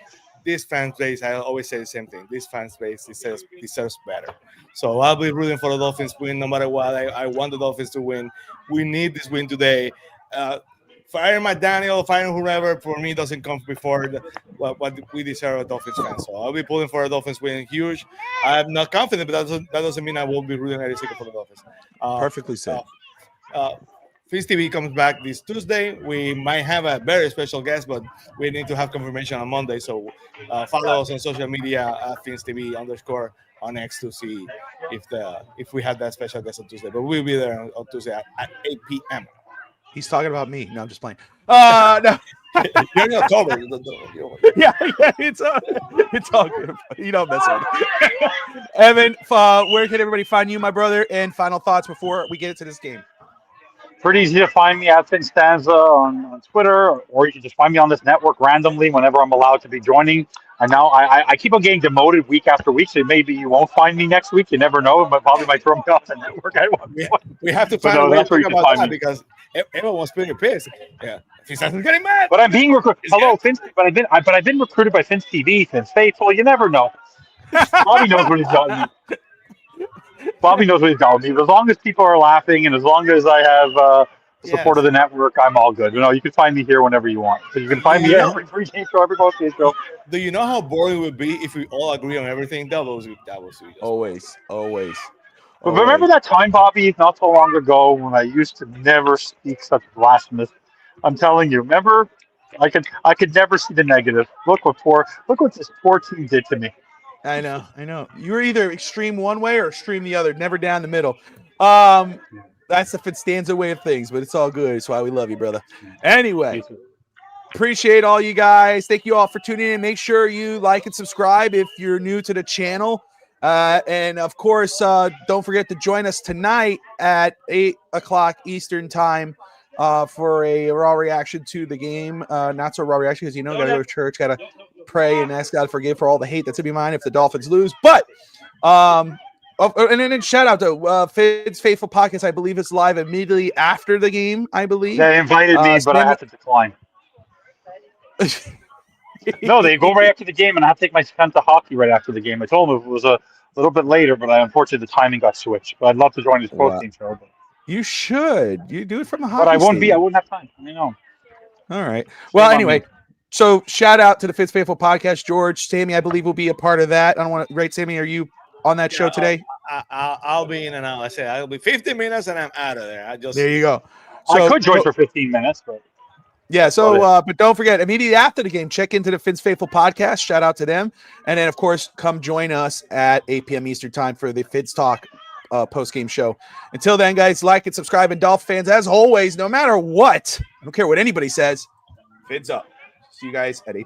This fan base, I always say the same thing. This fan base deserves better. So I'll be rooting for the Dolphins to win no matter what. I want the Dolphins to win. We need this win today. Firing McDaniel, firing whoever, for me doesn't come before what we deserve as Dolphins fans. So I'll be pulling for a Dolphins win huge. I'm not confident, but that doesn't mean I won't be rooting every single for the Dolphins. Perfectly said. Fins TV comes back this Tuesday. We might have a very special guest, but we need to have confirmation on Monday. So follow us on social media at Fins TV _ on X to see if we have that special guest on Tuesday. But we'll be there on Tuesday at 8 p.m. He's talking about me. No, I'm just playing. No. You're in October. yeah, it's all good. You don't mess with it. Evan, where can everybody find you, my brother? And final thoughts before we get into this game. Pretty easy to find me at FinStanza on Twitter, or you can just find me on this network randomly whenever I'm allowed to be joining. And now I keep on getting demoted week after week, so maybe you won't find me next week. You never know, but probably might throw me off the network. We have to find a way to talk about that because everyone's pretty pissed. Yeah, FinStanza's getting mad. But I'm being recruited. Hello, Fins. But I've been recruited by Fins TV, Fins Faithful. You never know. Bobby knows what he's got me. Bobby knows what he's got with me. But as long as people are laughing and as long as I have support of the network, I'm all good. You know, you can find me here whenever you want. So you can find me every pre-game show, every post-game show. Do you know how boring it would be if we all agree on everything? That was always. But remember that time, Bobby, not so long ago when I used to never speak such blasphemous. I'm telling you, remember, I could never see the negative. Look what this poor team did to me. I know. You were either extreme one way or extreme the other, never down the middle. That's the FinStanza way of things, but it's all good. It's why we love you, brother. Anyway, appreciate all you guys. Thank you all for tuning in. Make sure you like and subscribe if you're new to the channel. And of course, don't forget to join us tonight at 8:00 Eastern time for a raw reaction to the game. Not so raw reaction because gotta go to church, gotta pray and ask God to forgive for all the hate that's in my mind if the Dolphins lose. But and then shout out to Fins Faithful Podcast. I believe it's live immediately after the game. I believe they invited me, but I had to decline. No, they go right after the game, and I have to take my son to hockey right after the game. I told them it was a little bit later, but unfortunately the timing got switched. But I'd love to join this post-game show. But you should. You do it from the hockey. But I wouldn't have time. I know. All right. Well, anyway. So shout out to the Fins Faithful Podcast. George, Sammy, I believe will be a part of that. I don't want to. Right, Sammy, are you on that show today? I'll be in and out. I say I'll be 15 minutes and I'm out of there. There you go. So, I could join for 15 minutes, but yeah. So, but don't forget immediately after the game, check into the Fins Faithful Podcast. Shout out to them, and then of course come join us at 8 p.m. Eastern time for the Fins Talk post game show. Until then, guys, like and subscribe, and Dolphin fans, as always, no matter what, I don't care what anybody says, Fins up. See you guys at 8.